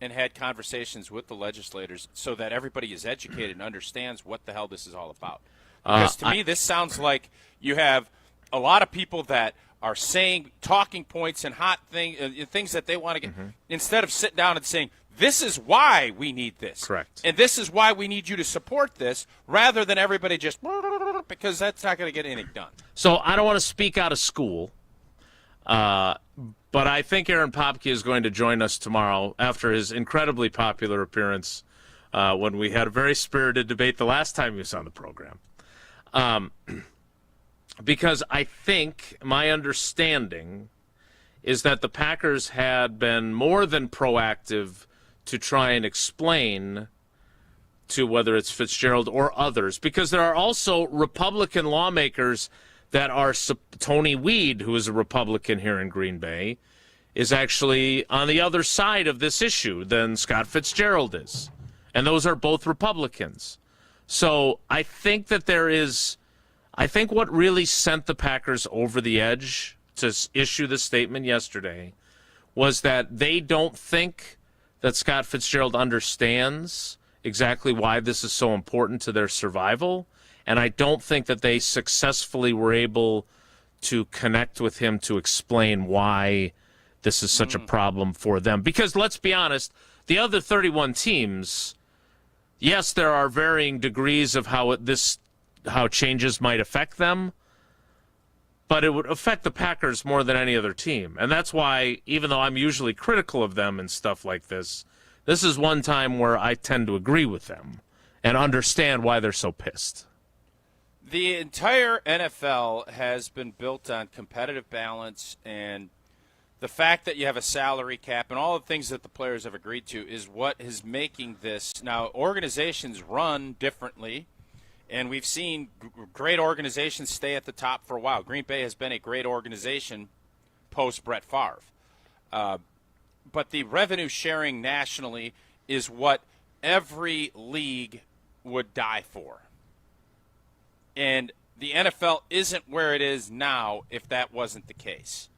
and had conversations with the legislators so that everybody is educated and understands what the hell this is all about? Because to me, this sounds like you have a lot of people that are saying talking points and hot things that they want to get, instead of sitting down and saying, this is why we need this. Correct. And this is why we need you to support this, rather than everybody just, because that's not going to get anything done. So I don't want to speak out of school, but I think Aaron Popke is going to join us tomorrow after his incredibly popular appearance when we had a very spirited debate the last time he was on the program. Because I think my understanding is that the Packers had been more than proactive to try and explain to whether it's Fitzgerald or others, because there are also Republican lawmakers that are Tony Weed, who is a Republican here in Green Bay, is actually on the other side of this issue than Scott Fitzgerald is. And those are both Republicans. So I think that I think what really sent the Packers over the edge to issue the statement yesterday was that they don't think that Scott Fitzgerald understands exactly why this is so important to their survival, and I don't think that they successfully were able to connect with him to explain why this is such a problem for them. Because let's be honest, the other 31 teams, yes, there are varying degrees of how changes might affect them, but it would affect the Packers more than any other team. And that's why, even though I'm usually critical of them and stuff like this is one time where I tend to agree with them and understand why they're so pissed. The entire NFL has been built on competitive balance, and the fact that you have a salary cap and all the things that the players have agreed to is what is making this. Now, organizations run differently, and we've seen great organizations stay at the top for a while. Green Bay has been a great organization post-Brett Favre. But the revenue sharing nationally is what every league would die for. And the NFL isn't where it is now if that wasn't the case.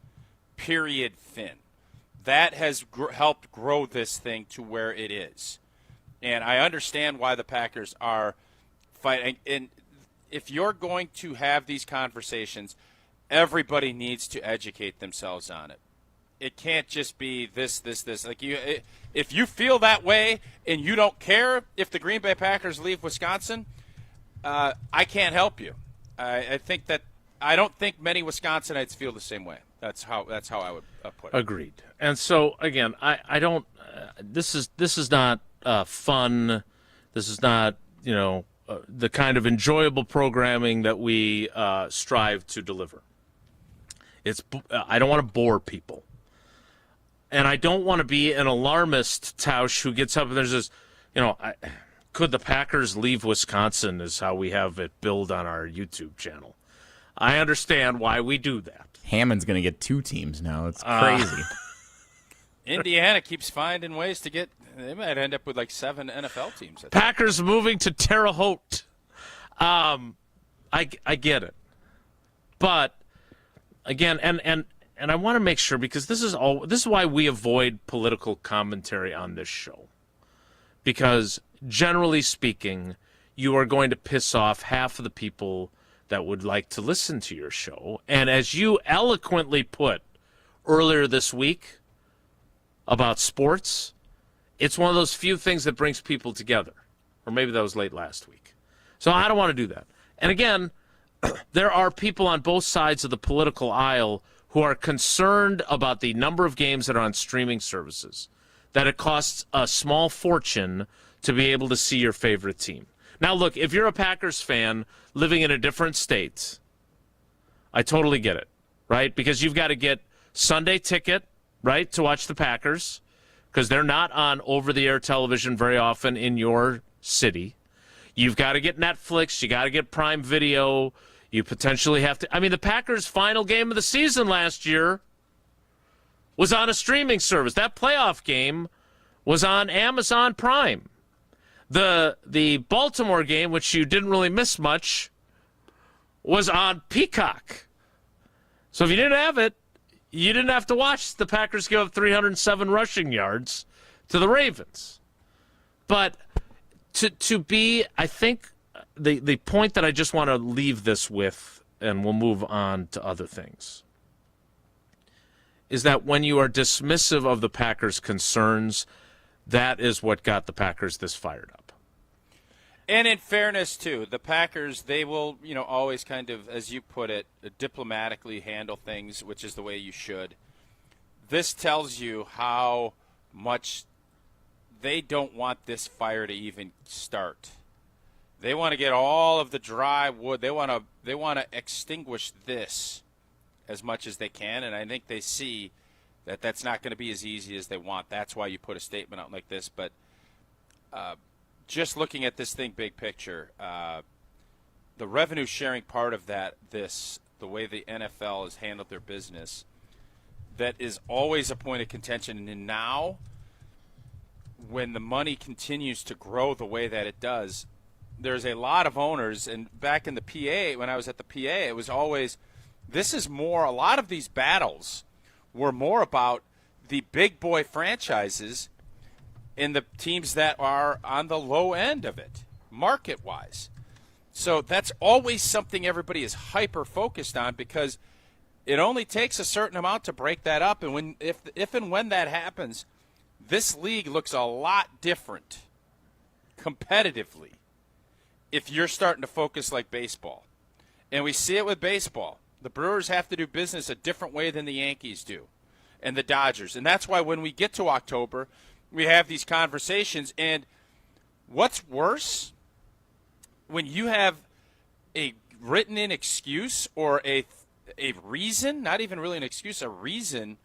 Period, fin. That has helped grow this thing to where it is. And I understand why the Packers are fighting. And if you're going to have these conversations, everybody needs to educate themselves on it. It can't just be this. Like if you feel that way and you don't care if the Green Bay Packers leave Wisconsin, I can't help you. I don't think many Wisconsinites feel the same way. That's how I would put it. Agreed. And so again, I don't. This is not fun. This is not the kind of enjoyable programming that we strive to deliver. I don't want to bore people. And I don't want to be an alarmist, Tausch, who gets up and there's this, could the Packers leave Wisconsin is how we have it billed on our YouTube channel. I understand why we do that. Hammond's going to get 2 teams now. It's crazy. Indiana keeps finding ways to get – they might end up with like 7 NFL teams. Packers moving to Terre Haute. I get it. But, again, and I want to make sure, because this is why we avoid political commentary on this show. Because generally speaking, you are going to piss off half of the people that would like to listen to your show. And as you eloquently put earlier this week about sports, it's one of those few things that brings people together. Or maybe that was late last week. So I don't want to do that. And again, there are people on both sides of the political aisle who are concerned about the number of games that are on streaming services, that it costs a small fortune to be able to see your favorite team. Now, look, if you're a Packers fan living in a different state, I totally get it, right? Because you've got to get Sunday ticket, right, to watch the Packers, because they're not on over-the-air television very often in your city. You've got to get Netflix. You got to get Prime Video. You potentially have to. I mean, the Packers' final game of the season last year was on a streaming service. That playoff game was on Amazon Prime. The Baltimore game, which you didn't really miss much, was on Peacock. So if you didn't have it, you didn't have to watch the Packers give up 307 rushing yards to the Ravens. But to be, I think, the point that I just want to leave this with, and we'll move on to other things, is that when you are dismissive of the Packers' concerns, that is what got the Packers this fired up. And in fairness, too, the Packers, they will, always kind of, as you put it, diplomatically handle things, which is the way you should. This tells you how much they don't want this fire to even start. They want to get all of the dry wood. They want to extinguish this as much as they can, and I think they see that that's not going to be as easy as they want. That's why you put a statement out like this. But just looking at this thing big picture, the revenue sharing part of the way the NFL has handled their business, that is always a point of contention. And now, when the money continues to grow the way that it does, there's a lot of owners, and back in the PA, when I was at the PA, it was always, this is more, a lot of these battles were more about the big boy franchises and the teams that are on the low end of it, market-wise. So that's always something everybody is hyper-focused on, because it only takes a certain amount to break that up. And if and when that happens, this league looks a lot different competitively if you're starting to focus like baseball. And we see it with baseball. The Brewers have to do business a different way than the Yankees do, and the Dodgers. And that's why when we get to October, we have these conversations. And what's worse, when you have a written-in excuse or a reason, not even really an excuse, a reason,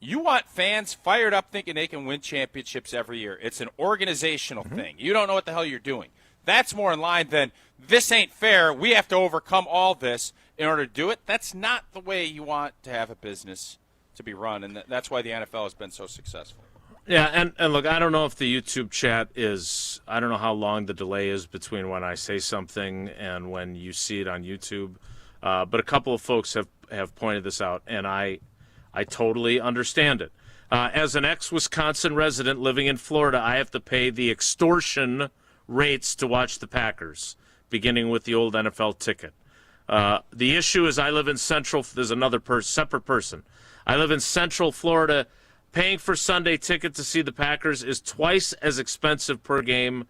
you want fans fired up thinking they can win championships every year. It's an organizational thing. You don't know what the hell you're doing. That's more in line than, this ain't fair, we have to overcome all this in order to do it. That's not the way you want to have a business to be run, and that's why the NFL has been so successful. Yeah, and look, I don't know if the YouTube chat is, I don't know how long the delay is between when I say something and when you see it on YouTube, but a couple of folks have pointed this out, and I totally understand it. As an ex-Wisconsin resident living in Florida, I have to pay the extortion rates to watch the Packers, beginning with the old NFL ticket. The issue is I live in Central, there's another separate person. I live in Central Florida. Paying for Sunday ticket to see the Packers is twice as expensive per game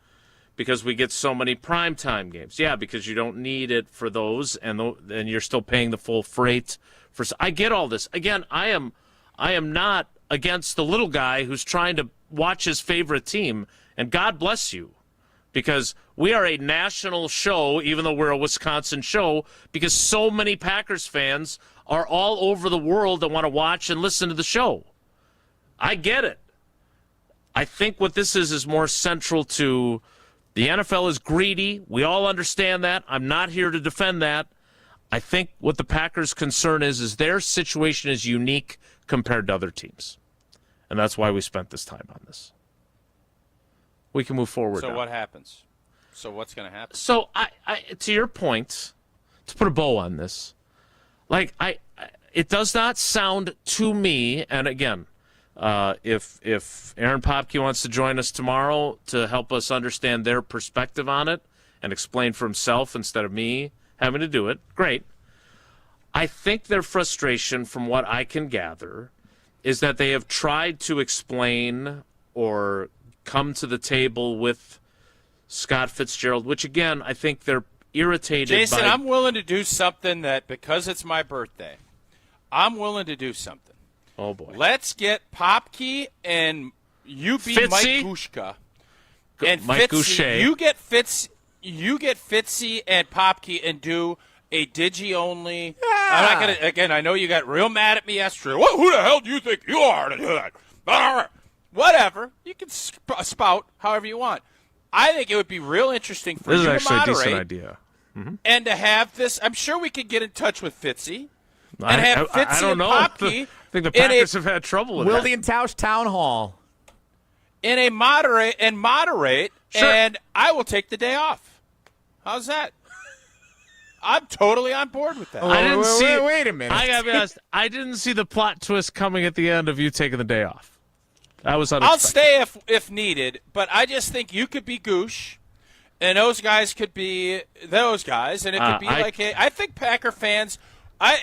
because we get so many primetime games. Yeah, because you don't need it for those, and you're still paying the full freight. I get all this. Again, I am not against the little guy who's trying to watch his favorite team, and God bless you, because we are a national show, even though we're a Wisconsin show, because so many Packers fans are all over the world and want to watch and listen to the show. I get it. I think what this is more central to the NFL is greedy. We all understand that. I'm not here to defend that. I think what the Packers' concern is their situation is unique compared to other teams. And that's why we spent this time on this. We can move forward So now. What happens? So what's going to happen? So I to your point, to put a bow on this, it does not sound to me, and again, if Aaron Popke wants to join us tomorrow to help us understand their perspective on it and explain for himself instead of me having to do it, great. I think their frustration, from what I can gather, is that they have tried to explain or come to the table with Scott Fitzgerald, which, again, I think they're irritated Jason, by. I'm willing to do something that, because it's my birthday, I'm willing to do something. Oh, boy. Let's get Popke and you be Fitzy? Mike Gushka. And Mike Fitzy, you get Fitzy and Popke and do a digi-only. I'm not going to, again, I know you got real mad at me yesterday. Who the hell do you think you are to do that? Whatever. You can spout however you want. I think it would be real interesting for you to moderate. This is actually a decent idea. Mm-hmm. And to have this, I'm sure we could get in touch with Fitzy. And have Fitzy I don't and know. Popke. I think the Packers have had trouble with Wilde Tausch Town Hall. In a moderate Sure. And I will take the day off. How's that? I'm totally on board with that. I didn't see. Wait a minute. I gotta be honest. I didn't see the plot twist coming at the end of you taking the day off. That was unexpected. I'll stay if needed, but I just think you could be Goosh, and those guys could be those guys, and it could be I think Packer fans.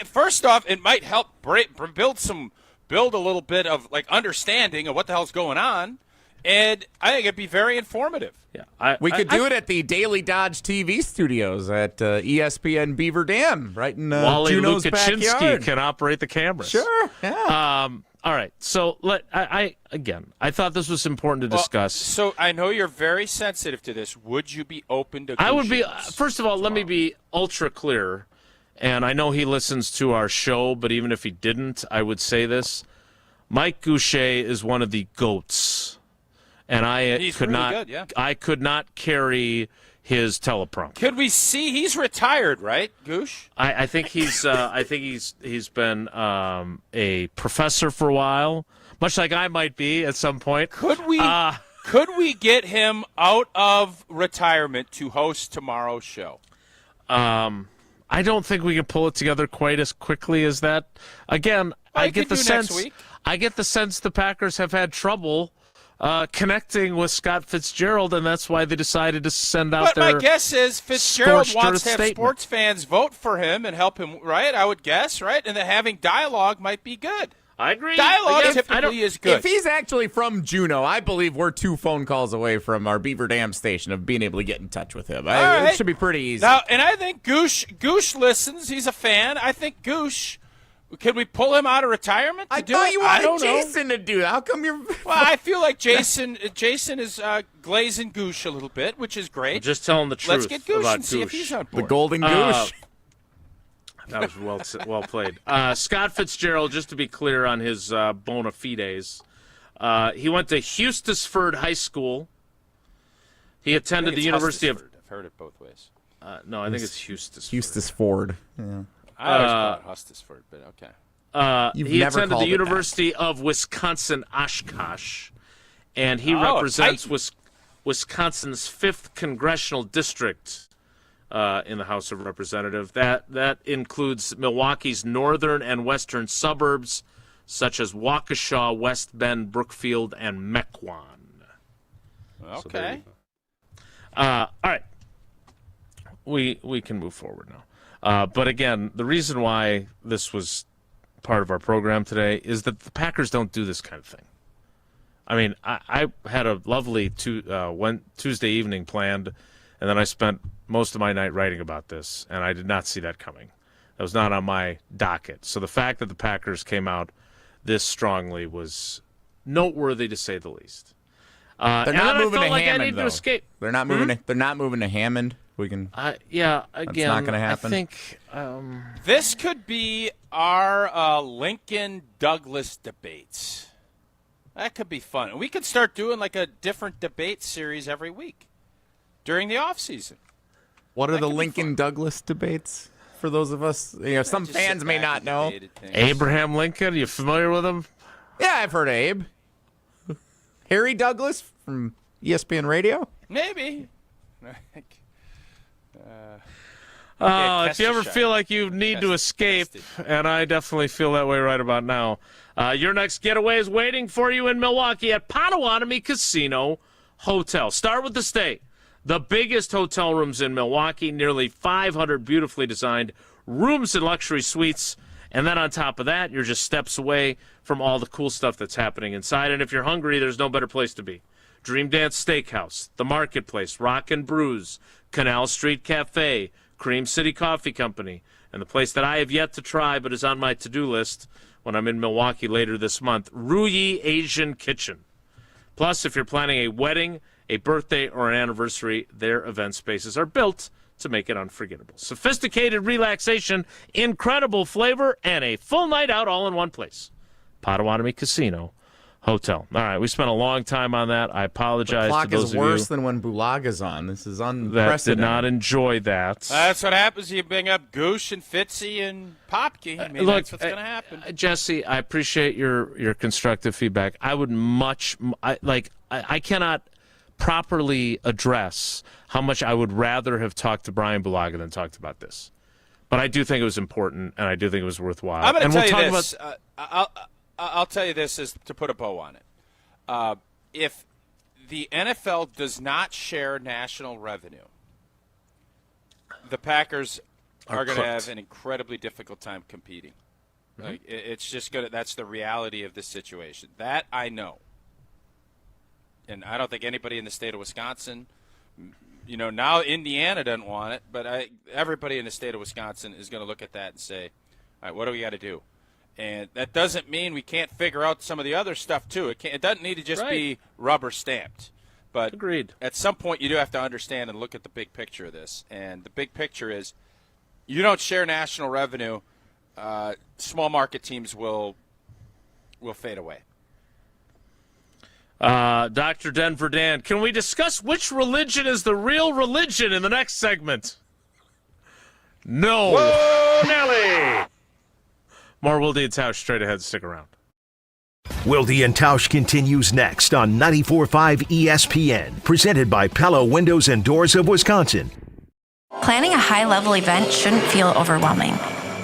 First off, it might help build a little bit of like understanding of what the hell's going on, and I think it'd be very informative. Yeah, we could do it at the Daily Dodge TV studios at ESPN Beaver Dam, right in Wally Juneau's Lukaczynski backyard. can operate the cameras. Sure. Yeah. All right. So I thought this was important to discuss. So I know you're very sensitive to this. Would you be open to? I would be. First of all, let me be ultra clear. And I know he listens to our show, but even if he didn't, I would say this: Mike Goucher is one of the GOATs. And I could not carry his teleprompter. Could we see he's retired, right, Goosh? I think he's been a professor for a while, much like I might be at some point. Could we get him out of retirement to host tomorrow's show? I don't think we can pull it together quite as quickly as that. Again, I get the sense the Packers have had trouble connecting with Scott Fitzgerald, and that's why they decided to send out their. But my guess is Fitzgerald wants to have statement. Sports fans vote for him and help him, right? I would guess, right? And then having dialogue might be good. I agree. Dialogue typically is good. If he's actually from Juneau, I believe we're 2 phone calls away from our Beaver Dam station of being able to get in touch with him. It should be pretty easy. Now, and I think Goosh listens. He's a fan. I think Goosh. Can we pull him out of retirement? I thought you wanted Jason to do that. How come you're? Well, I feel like Jason is glazing Goosh a little bit, which is great. I'm just telling the truth. Let's get Goosh about and see if Goosh. he's on board. The golden Goosh. That was well played. Scott Fitzgerald, just to be clear on his bona fides, he went to Hustisford High School. He attended the University of. I've heard it both ways. No, I think it's Hustisford. Hustisford. Yeah. I always call it Hustisford, but okay. He attended the University of Wisconsin-Oshkosh, and he represents Wisconsin's 5th congressional district in the House of Representatives. That includes Milwaukee's northern and western suburbs, such as Waukesha, West Bend, Brookfield, and Mequon. Okay. All right. We can move forward now. But again, the reason why this was part of our program today is that the Packers don't do this kind of thing. I mean, I had a lovely Tuesday evening planned, and then I spent most of my night writing about this, and I did not see that coming. That was not on my docket. So the fact that the Packers came out this strongly was noteworthy, to say the least. They're not moving to Hammond, though. Escape. They're not moving. They're not moving to Hammond. We can. Yeah. Again, that's not going to happen. I think this could be our Lincoln Douglas debates. That could be fun. We could start doing like a different debate series every week during the off season. What are the Lincoln Douglas debates? For those of us, some fans may not know. Abraham Lincoln. Are you familiar with him? Yeah, I've heard of Abe. Harry Douglas from ESPN Radio? Maybe. If you ever feel like you need to escape, and I definitely feel that way right about now, your next getaway is waiting for you in Milwaukee at Potawatomi Casino Hotel. Start with the stay. The biggest hotel rooms in Milwaukee, nearly 500 beautifully designed rooms and luxury suites. And then on top of that, you're just steps away from all the cool stuff that's happening inside. And if you're hungry, there's no better place to be. Dream Dance Steakhouse, The Marketplace, Rock and Brews, Canal Street Cafe, Cream City Coffee Company, and the place that I have yet to try but is on my to-do list when I'm in Milwaukee later this month, Ruyi Asian Kitchen. Plus, if you're planning a wedding, a birthday, or an anniversary, their event spaces are built to make it unforgettable. Sophisticated relaxation, incredible flavor, and a full night out all in one place. Potawatomi Casino Hotel. All right, we spent a long time on that. I apologize to those of you. The clock is worse than when Bulaga's on. This is unprecedented. That did not enjoy that. That's what happens. You bring up Goosh and Fitzy and Popke. I mean, look, that's what's going to happen. Jesse, I appreciate your constructive feedback. I would I cannot properly address how much I would rather have talked to Brian Bulaga than talked about this. But I do think it was important, and I do think it was worthwhile. I'm going to tell you this. I'll tell you this is to put a bow on it. If the NFL does not share national revenue, the Packers are going to have an incredibly difficult time competing. Mm-hmm. Like, it's just going to. That's the reality of this situation. That I know, and I don't think anybody in the state of Wisconsin. Now Indiana doesn't want it, but everybody in the state of Wisconsin is going to look at that and say, all right, what do we got to do? And that doesn't mean we can't figure out some of the other stuff, too. It doesn't need to just be rubber stamped. But agreed. At some point, you do have to understand and look at the big picture of this. And the big picture is you don't share national revenue, small market teams will fade away. Dr. Denver Dan, can we discuss which religion is the real religion in the next segment? No. Whoa, Nelly! More Wilde Tausch straight ahead. Stick around. Wilde and Tausch continues next on 94.5 ESPN, presented by Pella Windows and Doors of Wisconsin. Planning a high-level event shouldn't feel overwhelming.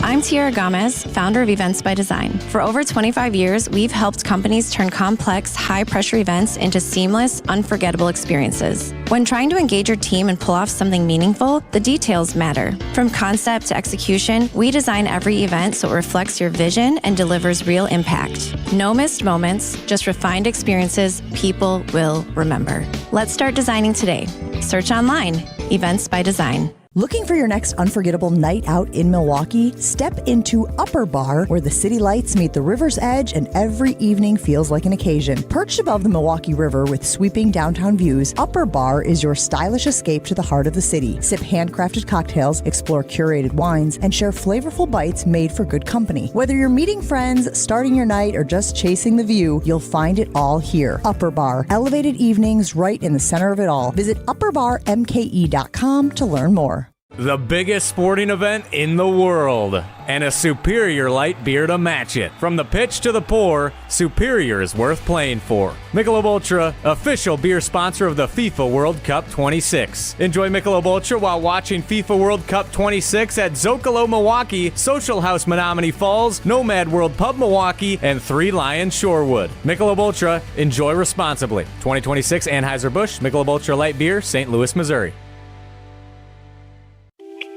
I'm Tiara Gomez, founder of Events by Design. For over 25 years, we've helped companies turn complex, high-pressure events into seamless, unforgettable experiences. When trying to engage your team and pull off something meaningful, the details matter. From concept to execution, we design every event so it reflects your vision and delivers real impact. No missed moments, just refined experiences people will remember. Let's start designing today. Search online, Events by Design. Looking for your next unforgettable night out in Milwaukee? Step into Upper Bar, where the city lights meet the river's edge and every evening feels like an occasion. Perched above the Milwaukee River with sweeping downtown views, Upper Bar is your stylish escape to the heart of the city. Sip handcrafted cocktails, explore curated wines, and share flavorful bites made for good company. Whether you're meeting friends, starting your night, or just chasing the view, you'll find it all here. Upper Bar, elevated evenings right in the center of it all. Visit upperbarmke.com to learn more. The biggest sporting event in the world, and a superior light beer to match it. From the pitch to the pour, Superior is worth playing for. Michelob Ultra, official beer sponsor of the FIFA World Cup 26. Enjoy Michelob Ultra while watching FIFA World Cup 26 at Zocalo Milwaukee, Social House Menominee Falls, Nomad World Pub Milwaukee, and Three Lions Shorewood. Michelob Ultra, enjoy responsibly. 2026 Anheuser-Busch Michelob Ultra Light Beer, St. Louis, Missouri.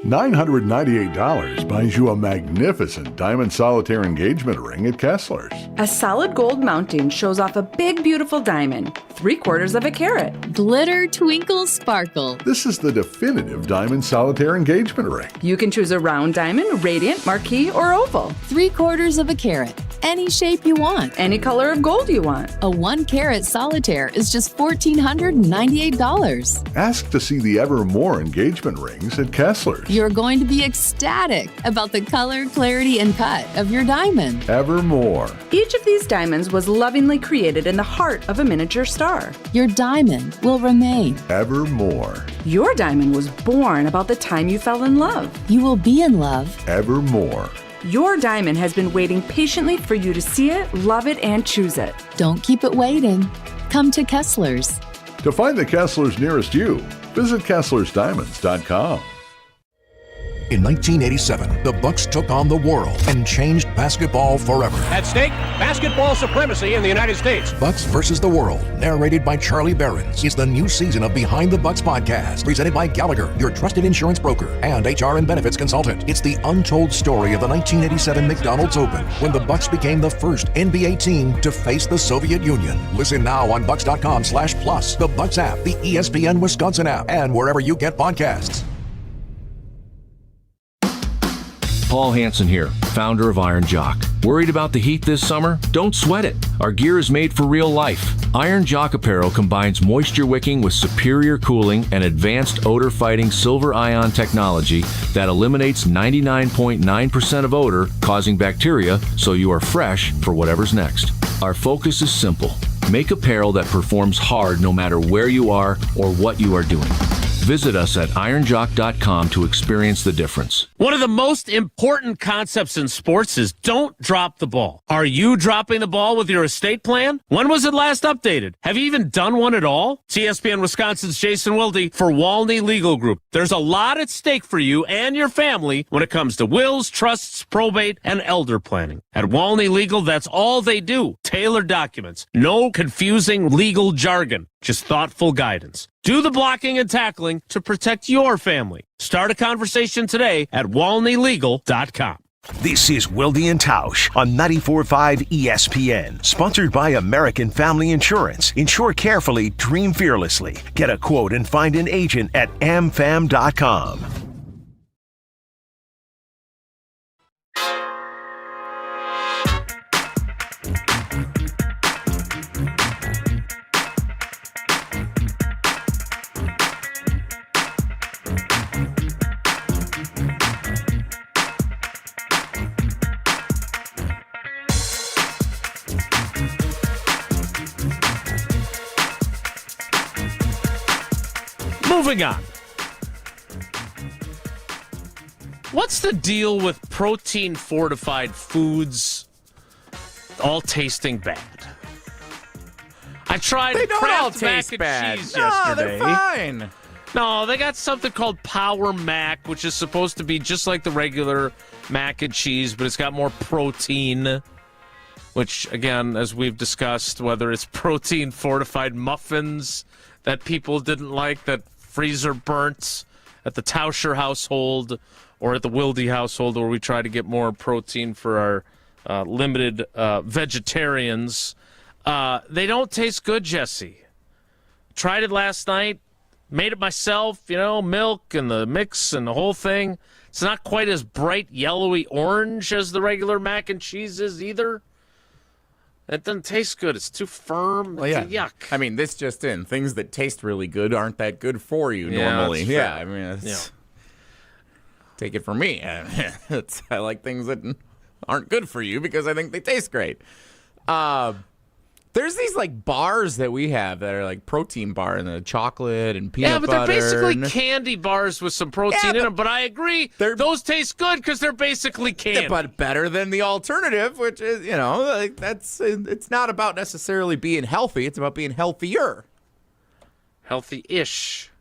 $998 buys you a magnificent diamond solitaire engagement ring at Kessler's. A solid gold mounting shows off a big, beautiful diamond, 3/4 of a carat. Glitter, twinkle, sparkle. This is the definitive diamond solitaire engagement ring. You can choose a round diamond, radiant, marquise, or oval. 3/4 of a carat. Any shape you want. Any color of gold you want. A 1-carat solitaire is just $1,498. Ask to see the Evermore engagement rings at Kessler's. You're going to be ecstatic about the color, clarity, and cut of your diamond. Evermore. Each of these diamonds was lovingly created in the heart of a miniature star. Your diamond will remain. Evermore. Your diamond was born about the time you fell in love. You will be in love. Evermore. Your diamond has been waiting patiently for you to see it, love it, and choose it. Don't keep it waiting. Come to Kessler's. To find the Kessler's nearest you, visit KesslersDiamonds.com. In 1987, the Bucks took on the world and changed basketball forever. At stake, basketball supremacy in the United States. Bucks versus the World, narrated by Charlie Behrens, is the new season of Behind the Bucks podcast, presented by Gallagher, your trusted insurance broker and HR and benefits consultant. It's the untold story of the 1987 McDonald's Open, when the Bucks became the first NBA team to face the Soviet Union. Listen now on Bucks.com/plus, the Bucks app, the ESPN Wisconsin app, and wherever you get podcasts. Paul Hansen here, founder of Iron Jock. Worried about the heat this summer? Don't sweat it. Our gear is made for real life. Iron Jock apparel combines moisture wicking with superior cooling and advanced odor-fighting silver ion technology that eliminates 99.9% of odor causing bacteria, so you are fresh for whatever's next. Our focus is simple. Make apparel that performs hard no matter where you are or what you are doing. Visit us at ironjock.com to experience the difference. One of the most important concepts in sports is don't drop the ball. Are you dropping the ball with your estate plan? When was it last updated? Have you even done one at all? It's ESPN Wisconsin's Jason Wilde for Walney Legal Group. There's a lot at stake for you and your family when it comes to wills, trusts, probate, and elder planning. At Walney Legal, that's all they do. Tailored documents. No confusing legal jargon. Just thoughtful guidance. Do the blocking and tackling to protect your family. Start a conversation today at walneylegal.com. This is Wilde Tausch on 94.5 ESPN, sponsored by American Family Insurance. Insure carefully, dream fearlessly. Get a quote and find an agent at amfam.com. Moving on. What's the deal with protein-fortified foods all tasting bad? I tried Kraft mac and cheese yesterday. They're fine. No, they got something called Power Mac, which is supposed to be just like the regular mac and cheese, but it's got more protein. Which, again, as we've discussed, whether it's protein-fortified muffins that people didn't like, that freezer burnt at the Tauscher household or at the Wilde household, where we try to get more protein for our limited vegetarians. They don't taste good, Jesse. Tried it last night, made it myself, milk and the mix and the whole thing. It's not quite as bright yellowy orange as the regular mac and cheese is either. It doesn't taste good. It's too firm. Well, yeah. Yuck. I mean, this just in. Things that taste really good aren't that good for you normally. Yeah, I mean, take it from me. I like things that aren't good for you because I think they taste great. There's these bars that we have that are like protein bar and the chocolate and peanut butter. Yeah, but they're basically candy bars with some protein in them. But I agree, those taste good because they're basically candy. Yeah, but better than the alternative, which is, it's not about necessarily being healthy. It's about being healthier. Healthy-ish.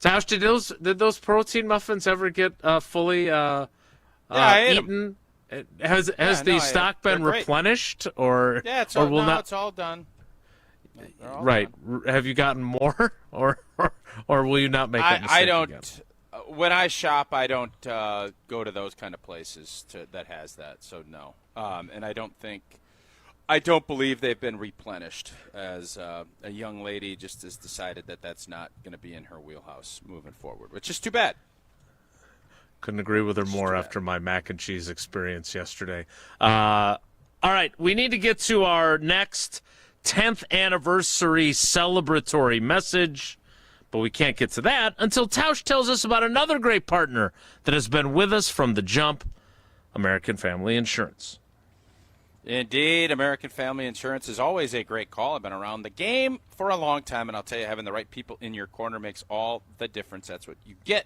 Tausch, did those protein muffins ever get fully eaten? Has the stock been replenished, or it's or will not? It's all done. Right? Done. Have you gotten more, or will you not make that mistake I don't. Again? When I shop, I don't go to those kind of places that has that. So no, and I don't believe they've been replenished. As a young lady just has decided that that's not going to be in her wheelhouse moving forward, which is too bad. Couldn't agree with her more after my mac and cheese experience yesterday. All right, we need to get to our next 10th anniversary celebratory message, but we can't get to that until Tausch tells us about another great partner that has been with us from the jump, American Family Insurance. Indeed, American Family Insurance is always a great call. I've been around the game for a long time, and I'll tell you, having the right people in your corner makes all the difference. That's what you get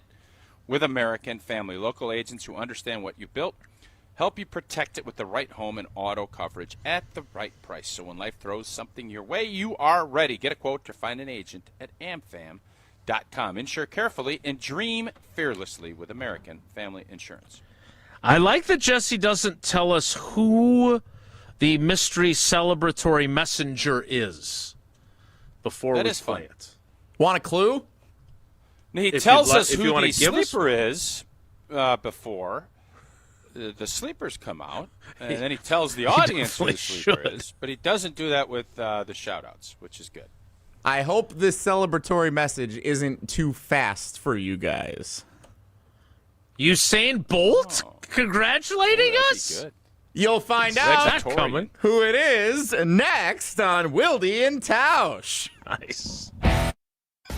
with American Family. Local agents who understand what you built help you protect it with the right home and auto coverage at the right price. So when life throws something your way, you are ready. Get a quote or find an agent at amfam.com. Insure carefully and dream fearlessly with American Family Insurance. I like that Jesse doesn't tell us who the mystery celebratory messenger is before we play it. Want a clue? He tells us who the sleeper is before the sleepers come out, and then he tells the audience who the sleeper is, but he doesn't do that with the shout-outs, which is good. I hope this celebratory message isn't too fast for you guys. Usain Bolt congratulating us? Good. You'll find out who it is next on Wilde Tausch. Nice.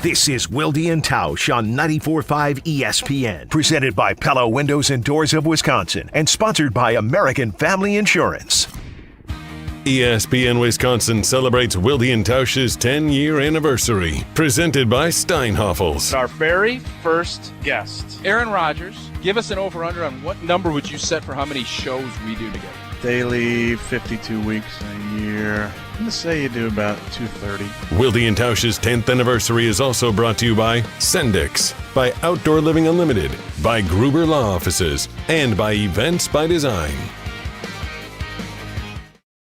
This is Wilde Tausch on 94.5 ESPN, presented by Pella Windows and Doors of Wisconsin, and sponsored by American Family Insurance. ESPN Wisconsin celebrates Wilde Tausch's 10-year anniversary. Presented by Steinhoffels. Our very first guest, Aaron Rodgers. Give us an over-under on what number would you set for how many shows we do together? Daily, 52 weeks a year. I'm going to say you do about 230. Wilde Tausch's 10th anniversary is also brought to you by Sendix, by Outdoor Living Unlimited, by Gruber Law Offices, and by Events by Design.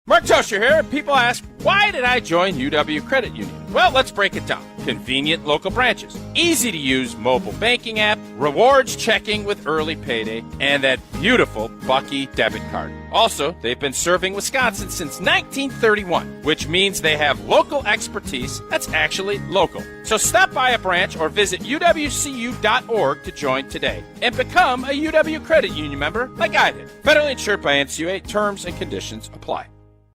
Mark Toscher here. People ask, why did I join UW Credit Union? Well, let's break it down. Convenient local branches, easy to use mobile banking app, rewards checking with early payday, and that beautiful Bucky debit card. Also, they've been serving Wisconsin since 1931, which means they have local expertise that's actually local. So stop by a branch or visit uwcu.org to join today and become a UW Credit Union member like I did. Federally insured by NCUA. Terms and conditions apply.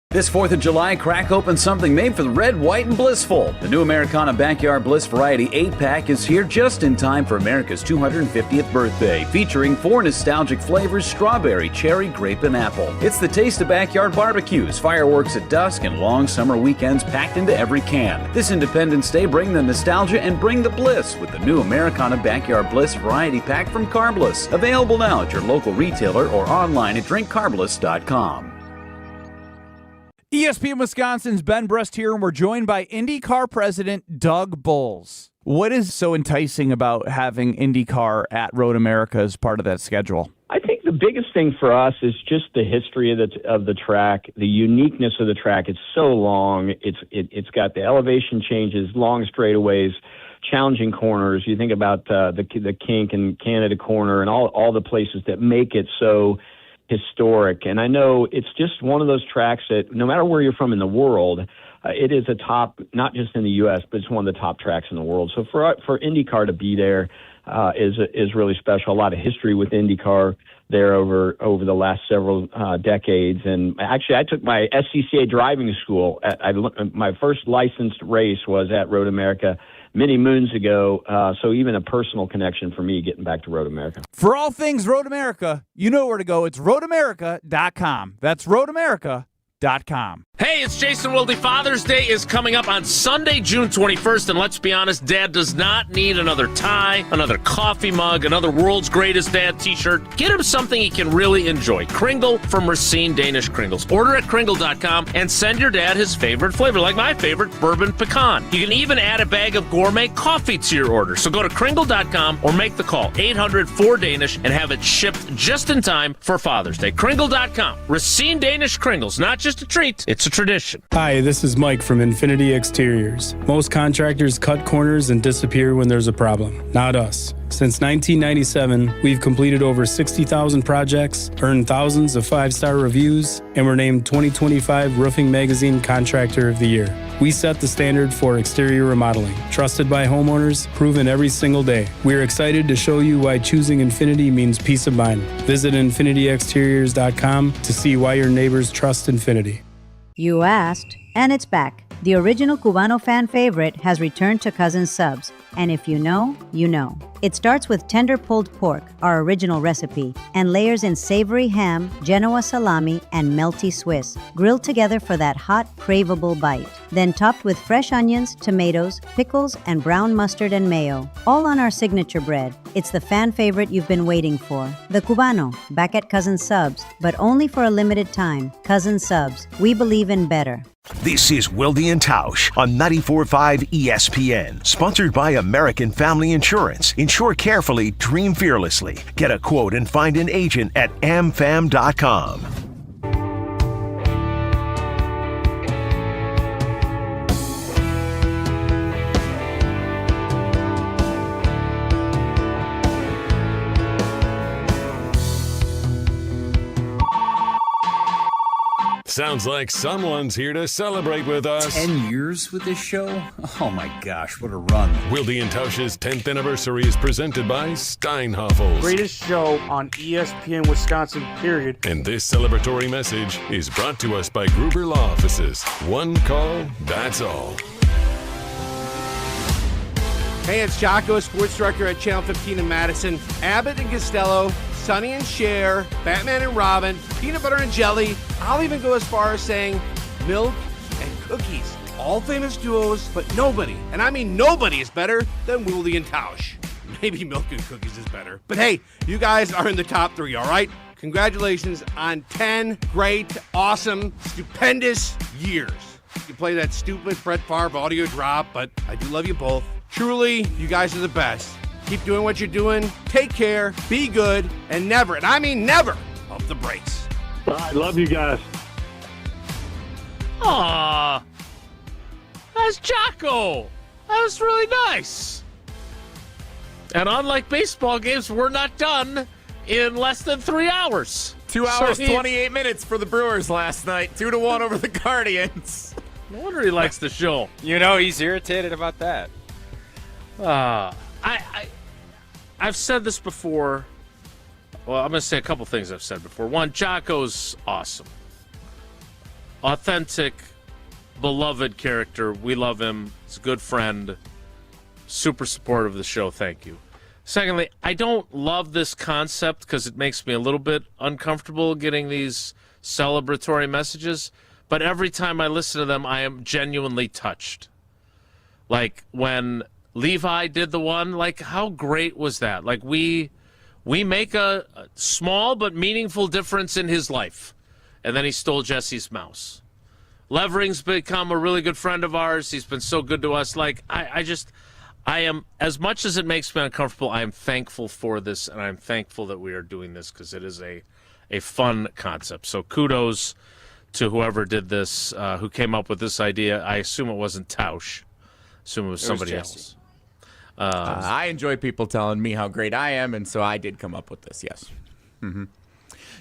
This 4th of July, crack open something made for the red, white, and blissful. The new Americana Backyard Bliss Variety 8-pack is here just in time for America's 250th birthday, featuring 4 nostalgic flavors: strawberry, cherry, grape, and apple. It's the taste of backyard barbecues, fireworks at dusk, and long summer weekends packed into every can. This Independence Day, bring the nostalgia and bring the bliss with the new Americana Backyard Bliss Variety Pack from Carbliss. Available now at your local retailer or online at drinkcarbliss.com. ESPN Wisconsin's Ben Brust here, and we're joined by IndyCar president Doug Boles. What is so enticing about having IndyCar at Road America as part of that schedule? I think the biggest thing for us is just the history of the track, the uniqueness of the track. It's so long. It's got the elevation changes, long straightaways, challenging corners. You think about the kink and Canada corner and all the places that make it so historic. And I know it's just one of those tracks that no matter where you're from in the world, it is a top, not just in the U.S., but it's one of the top tracks in the world. So for IndyCar to be there is really special. A lot of history with IndyCar there over the last several decades. And actually, I took my SCCA driving school. My first licensed race was at Road America many moons ago, so even a personal connection for me getting back to Road America. For all things Road America, you know where to go. It's roadamerica.com. That's roadamerica.com. Hey, it's Jason Wilde. Father's Day is coming up on Sunday, June 21st, and let's be honest, Dad does not need another tie, another coffee mug, another World's Greatest Dad t-shirt. Get him something he can really enjoy. Kringle from Racine Danish Kringles. Order at Kringle.com and send your dad his favorite flavor, like my favorite, bourbon pecan. You can even add a bag of gourmet coffee to your order. So go to Kringle.com or make the call, 800-4DANISH, and have it shipped just in time for Father's Day. Kringle.com. Racine Danish Kringles. Not just a treat, it's a tradition. Hi, this is Mike from Infinity Exteriors. Most contractors cut corners and disappear when there's a problem. Not us. Since 1997, we've completed over 60,000 projects, earned thousands of 5-star reviews, and were named 2025 Roofing Magazine Contractor of the Year. We set the standard for exterior remodeling, trusted by homeowners, proven every single day. We're excited to show you why choosing Infinity means peace of mind. Visit infinityexteriors.com to see why your neighbors trust Infinity. You asked, and it's back. The original Cubano fan favorite has returned to Cousin Subs. And if you know, you know. It starts with tender pulled pork, our original recipe, and layers in savory ham, Genoa salami, and melty Swiss, grilled together for that hot, craveable bite. Then topped with fresh onions, tomatoes, pickles, and brown mustard and mayo, all on our signature bread. It's the fan favorite you've been waiting for. The Cubano, back at Cousin Subs, but only for a limited time. Cousin Subs, we believe in better. This is Wilde Tausch on 94.5 ESPN, sponsored by American Family Insurance. Insure carefully, dream fearlessly. Get a quote and find an agent at amfam.com. Sounds like someone's here to celebrate with us. 10 years with this show? Oh my gosh, what a run. Wilde Tausch's 10th anniversary is presented by Steinhoffels. Greatest show on ESPN Wisconsin, period. And this celebratory message is brought to us by Gruber Law Offices. One call, that's all. Hey, it's Jocko, sports director at Channel 15 in Madison. Abbott and Costello, Sonny and Cher, Batman and Robin, Peanut Butter and Jelly. I'll even go as far as saying milk, and cookies. All famous duos, but nobody, and I mean nobody, is better than Wilde Tausch. Maybe milk and cookies is better. But hey, you guys are in the top 3, all right? Congratulations on 10 great, awesome, stupendous years. You play that stupid Brett Favre audio drop, but I do love you both. Truly, you guys are the best. Keep doing what you're doing. Take care, be good, and never, and I mean never, pump the brakes. I love you guys. Aww. That's Jocko. That was really nice. And unlike baseball games, we're not done in less than 3 hours. 2 hours, 28 minutes for the Brewers last night. 2-1 over the Guardians. No wonder he likes the show. You know he's irritated about that. I've said this before. Well, I'm going to say a couple things I've said before. One, Jocko's awesome. Authentic, beloved character. We love him. He's a good friend. Super supportive of the show. Thank you. Secondly, I don't love this concept because it makes me a little bit uncomfortable getting these celebratory messages. But every time I listen to them, I am genuinely touched. Like when Levi did the one, like how great was that? Like we make a small but meaningful difference in his life. And then he stole Jesse's mouse. Levering's become a really good friend of ours. He's been so good to us. Like I am, as much as it makes me uncomfortable, I am thankful for this, and I'm thankful that we are doing this because it is a fun concept. So kudos to whoever did this, who came up with this idea. I assume it wasn't Tausch. I assume it was somebody else. I enjoy people telling me how great I am, and so I did come up with this, yes. Mm-hmm.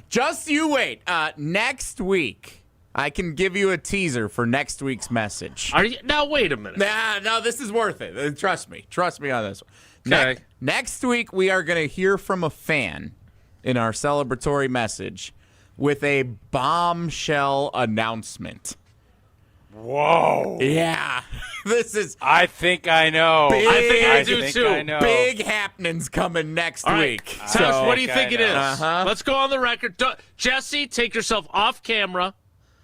Just you wait. Next week, I can give you a teaser for next week's message. Now, wait a minute. No, this is worth it. Trust me. Trust me on this one. Okay. Next week, we are going to hear from a fan in our celebratory message with a bombshell announcement. Whoa. Yeah. This is... I think I know. I think I do, too. I know. Big happenings coming next week. Tausch, what do you think it is? Let's go on the record. Jesse, take yourself off camera.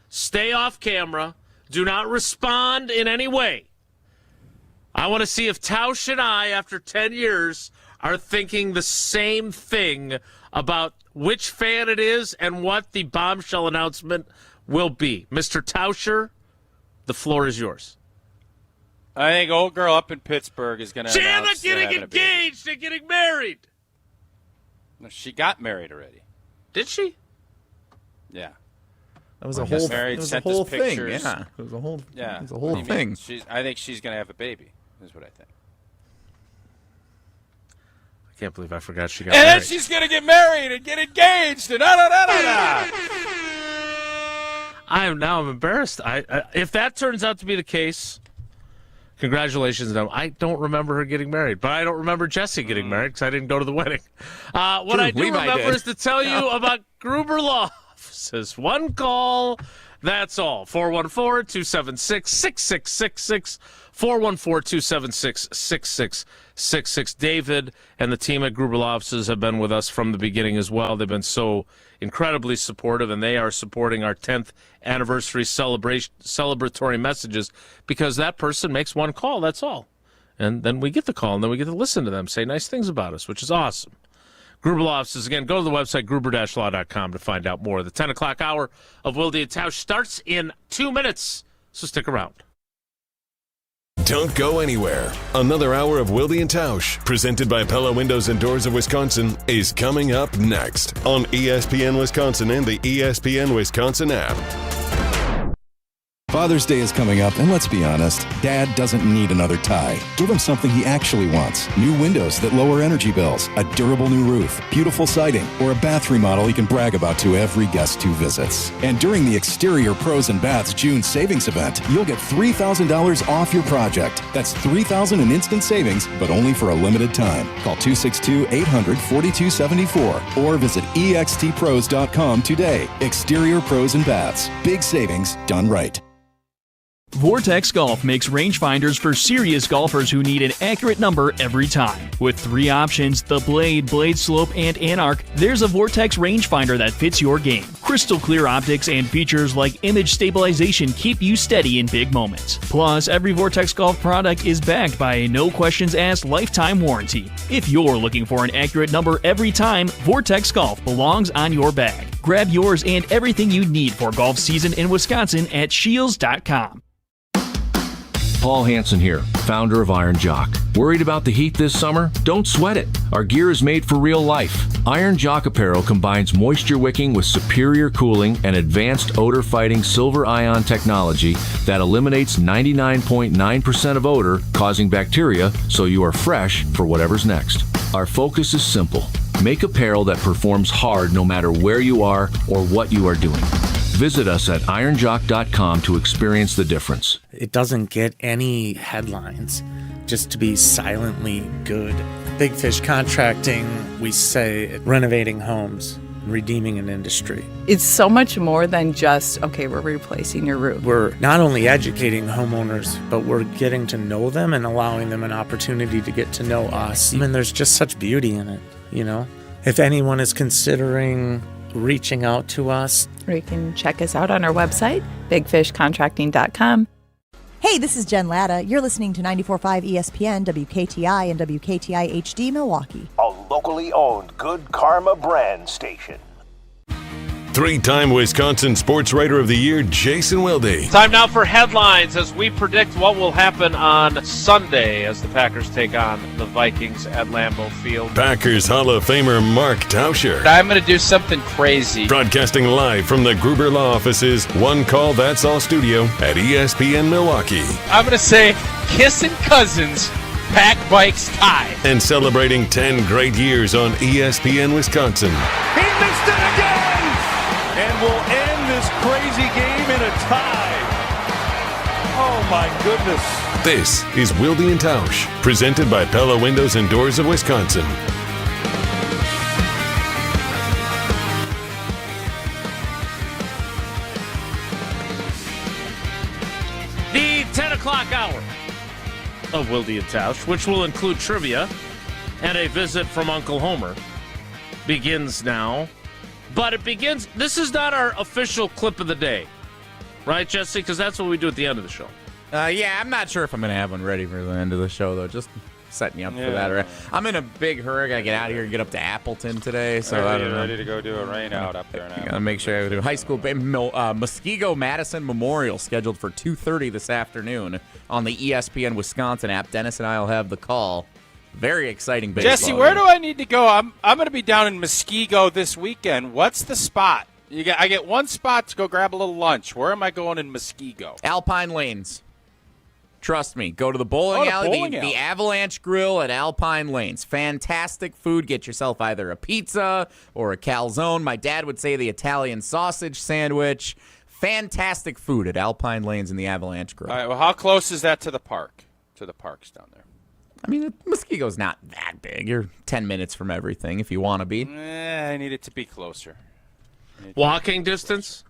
Stay off camera. Do not respond in any way. I want to see if Tausch and I, after 10 years, are thinking the same thing about which fan it is and what the bombshell announcement will be. Mr. Tauscher, the floor is yours. I think old girl up in Pittsburgh is going to announce getting engaged and getting married. No, she got married already. Did she? Yeah. That was a whole thing. Pictures. Yeah, it was a whole. Yeah, it was a whole thing. I think she's going to have a baby. Is what I think. I can't believe I forgot she got married. And then she's going to get married and get engaged and I'm embarrassed. If that turns out to be the case, congratulations. I don't remember her getting married, but I don't remember Jesse getting married because I didn't go to the wedding. What I do remember is to tell you about Gruber Law Offices. One call, that's all. 414-276-6666. 414-276-6666. David and the team at Gruber Law Offices have been with us from the beginning as well. They've been so incredibly supportive, and they are supporting our 10th anniversary celebratory messages because that person makes one call, that's all. And then we get the call, and then we get to listen to them say nice things about us, which is awesome. Gruber Law Offices, again, go to the website, gruber-law.com to find out more. The 10 o'clock hour of Wilde Tausch starts in 2 minutes, so stick around. Don't go anywhere. Another hour of Wilde and Tausch, presented by Pella Windows and Doors of Wisconsin, is coming up next on ESPN Wisconsin and the ESPN Wisconsin app. Father's Day is coming up, and let's be honest, Dad doesn't need another tie. Give him something he actually wants. New windows that lower energy bills, a durable new roof, beautiful siding, or a bath remodel he can brag about to every guest who visits. And during the Exterior Pros and Baths June savings event, you'll get $3,000 off your project. That's $3,000 in instant savings, but only for a limited time. Call 262-800-4274 or visit extpros.com today. Exterior Pros and Baths. Big savings done right. Vortex Golf makes rangefinders for serious golfers who need an accurate number every time. With 3 options, the Blade, Blade Slope, and Anarch, there's a Vortex rangefinder that fits your game. Crystal clear optics and features like image stabilization keep you steady in big moments. Plus, every Vortex Golf product is backed by a no-questions-asked lifetime warranty. If you're looking for an accurate number every time, Vortex Golf belongs on your bag. Grab yours and everything you need for golf season in Wisconsin at Shields.com. Paul Hansen here, founder of Iron Jock. Worried about the heat this summer? Don't sweat it. Our gear is made for real life. Iron Jock apparel combines moisture wicking with superior cooling and advanced odor-fighting silver ion technology that eliminates 99.9% of odor causing bacteria, so you are fresh for whatever's next. Our focus is simple. Make apparel that performs hard no matter where you are or what you are doing. Visit us at ironjock.com to experience the difference. It doesn't get any headlines just to be silently good. Big Fish Contracting, we say renovating homes, redeeming an industry. It's so much more than just, okay, we're replacing your roof. We're not only educating homeowners, but we're getting to know them and allowing them an opportunity to get to know us. And there's just such beauty in it, you know? If anyone is considering reaching out to us, or you can check us out on our website, bigfishcontracting.com. Hey, this is Jen Latta. You're listening to 94.5 ESPN, WKTI, and WKTI HD Milwaukee. A locally owned Good Karma brand station. 3-time Wisconsin Sports Writer of the Year, Jason Wilde. Time now for headlines as we predict what will happen on Sunday as the Packers take on the Vikings at Lambeau Field. Packers Hall of Famer Mark Tauscher. I'm going to do something crazy. Broadcasting live from the Gruber Law Office's One Call That's All studio at ESPN Milwaukee. I'm going to say Kissing Cousins, Pack Bikes tie. And celebrating 10 great years on ESPN Wisconsin. He missed it again! And we'll end this crazy game in a tie. Oh, my goodness. This is Wilde Tausch, presented by Pella Windows and Doors of Wisconsin. The 10 o'clock hour of Wilde Tausch, which will include trivia and a visit from Uncle Homer, begins now. But it begins, this is not our official clip of the day. Right, Jesse? Because that's what we do at the end of the show. Yeah, I'm not sure if I'm going to have one ready for the end of the show, though. Just setting you up for that. I'm in a big hurry. I got to get out of here and get up to Appleton today. So I don't know. Ready to go do a rain out up there now. Got to make sure I do high school. Muskego-Madison Memorial scheduled for 2:30 this afternoon on the ESPN Wisconsin app. Dennis and I will have the call. Very exciting baseball. Jesse, where do I need to go? I'm going to be down in Muskego this weekend. What's the spot? I get one spot to go grab a little lunch. Where am I going in Muskego? Alpine Lanes. Trust me. Go to the bowling alley, the Avalanche Grill at Alpine Lanes. Fantastic food. Get yourself either a pizza or a calzone. My dad would say the Italian sausage sandwich. Fantastic food at Alpine Lanes in the Avalanche Grill. All right, well, how close is that to the park? To the parks down there? I mean, Muskego's not that big. You're 10 minutes from everything if you want to be. I need it to be closer. Walking distance?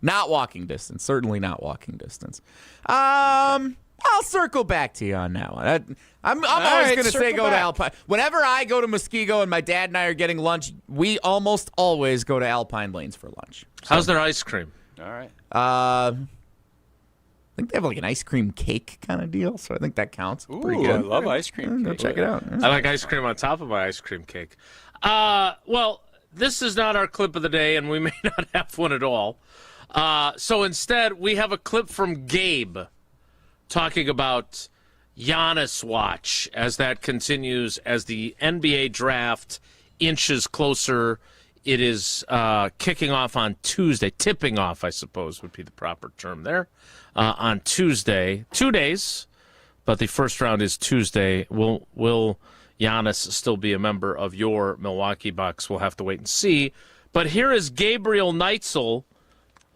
Not walking distance. Certainly not walking distance. I'll circle back to you on that one. I'm always going to say go to Alpine. Whenever I go to Muskego and my dad and I are getting lunch, we almost always go to Alpine Lanes for lunch. So, how's their ice cream? All right. I think they have like an ice cream cake kind of deal, so I think that counts. Ooh, pretty good. I love ice cream cake. Go check it out. I like ice cream on top of my ice cream cake. Well, this is not our clip of the day, and we may not have one at all. So instead, we have a clip from Gabe talking about Giannis Watch as that continues, as the NBA draft inches closer. It is kicking off on Tuesday. Tipping off, I suppose, would be the proper term there. On Tuesday. 2 days, but the first round is Tuesday. Will Giannis still be a member of your Milwaukee Bucks? We'll have to wait and see. But here is Gabriel Neitzel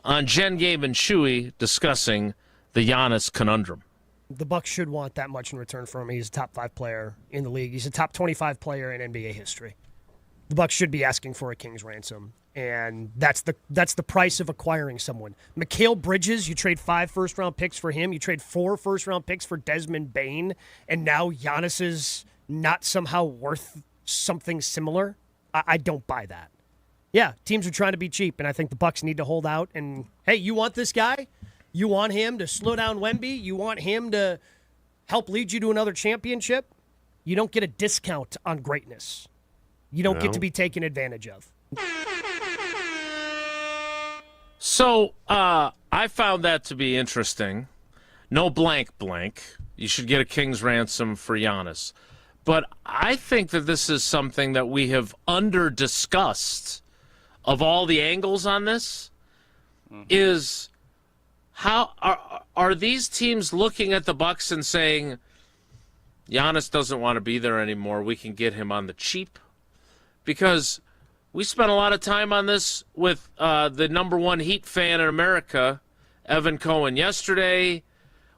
on Jen, Gabe, and Chewy discussing the Giannis conundrum. The Bucks should want that much in return for him. He's a top 5 player in the league. He's a top 25 player in NBA history. the Bucks should be asking for a king's ransom. And that's the price of acquiring someone. Mikal Bridges, you trade 5 first-round picks for him. You trade 4 first-round picks for Desmond Bane. And now Giannis is not somehow worth something similar. I don't buy that. Yeah, teams are trying to be cheap, and I think the Bucks need to hold out. And, hey, you want this guy? You want him to slow down Wemby? You want him to help lead you to another championship? You don't get a discount on greatness. You don't get to be taken advantage of. So I found that to be interesting. No blank. You should get a king's ransom for Giannis. But I think that this is something that we have under-discussed of all the angles on this, is how are these teams looking at the Bucks and saying, Giannis doesn't want to be there anymore, we can get him on the cheap? Because we spent a lot of time on this with the number one Heat fan in America, Evan Cohen, yesterday.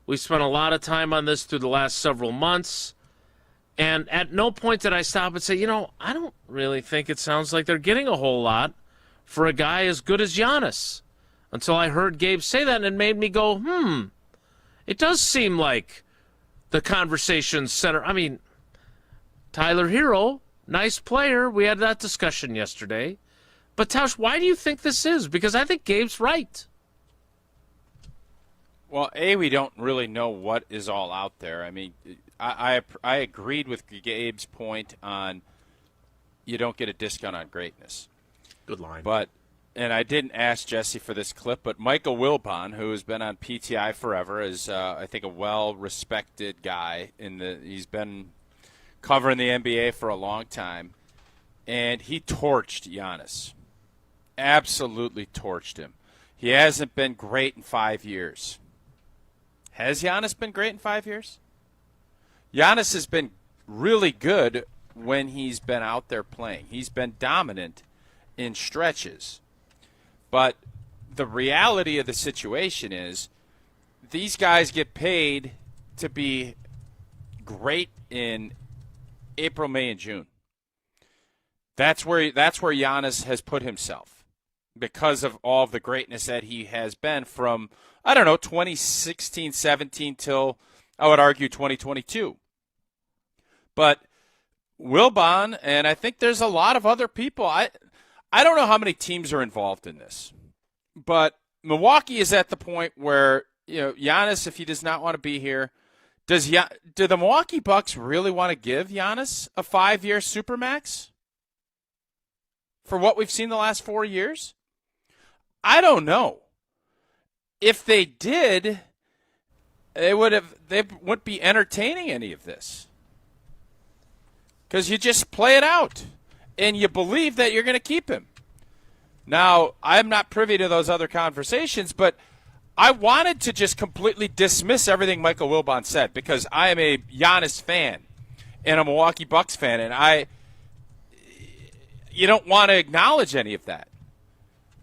We spent a lot of time on this through the last several months. And at no point did I stop and say, I don't really think it sounds like they're getting a whole lot for a guy as good as Giannis. Until I heard Gabe say that, and it made me go, it does seem like the conversation's center. I mean, Tyler Hero, nice player. We had that discussion yesterday. But, Tausch, why do you think this is? Because I think Gabe's right. Well, we don't really know what is all out there. I mean, I agreed with Gabe's point on you don't get a discount on greatness. Good line. And I didn't ask Jesse for this clip, but Michael Wilbon, who has been on PTI forever, is I think a well-respected guy. He's been covering the NBA for a long time, and he torched Giannis. Absolutely torched him. He hasn't been great in 5 years. Has Giannis been great in 5 years? Giannis has been really good when he's been out there playing. He's been dominant in stretches. But the reality of the situation is these guys get paid to be great in April, May, and June. That's where Giannis has put himself because of all of the greatness that he has been from, 2016, 17 till, I would argue, 2022. But Wilbon, and I think there's a lot of other people, I don't know how many teams are involved in this, but Milwaukee is at the point where, Giannis, if he does not want to be here, do the Milwaukee Bucks really want to give Giannis a 5-year supermax for what we've seen the last 4 years? I don't know. If they did, they wouldn't be entertaining any of this. Because you just play it out, and you believe that you're going to keep him. Now, I'm not privy to those other conversations, but I wanted to just completely dismiss everything Michael Wilbon said because I am a Giannis fan and a Milwaukee Bucks fan, and you don't want to acknowledge any of that.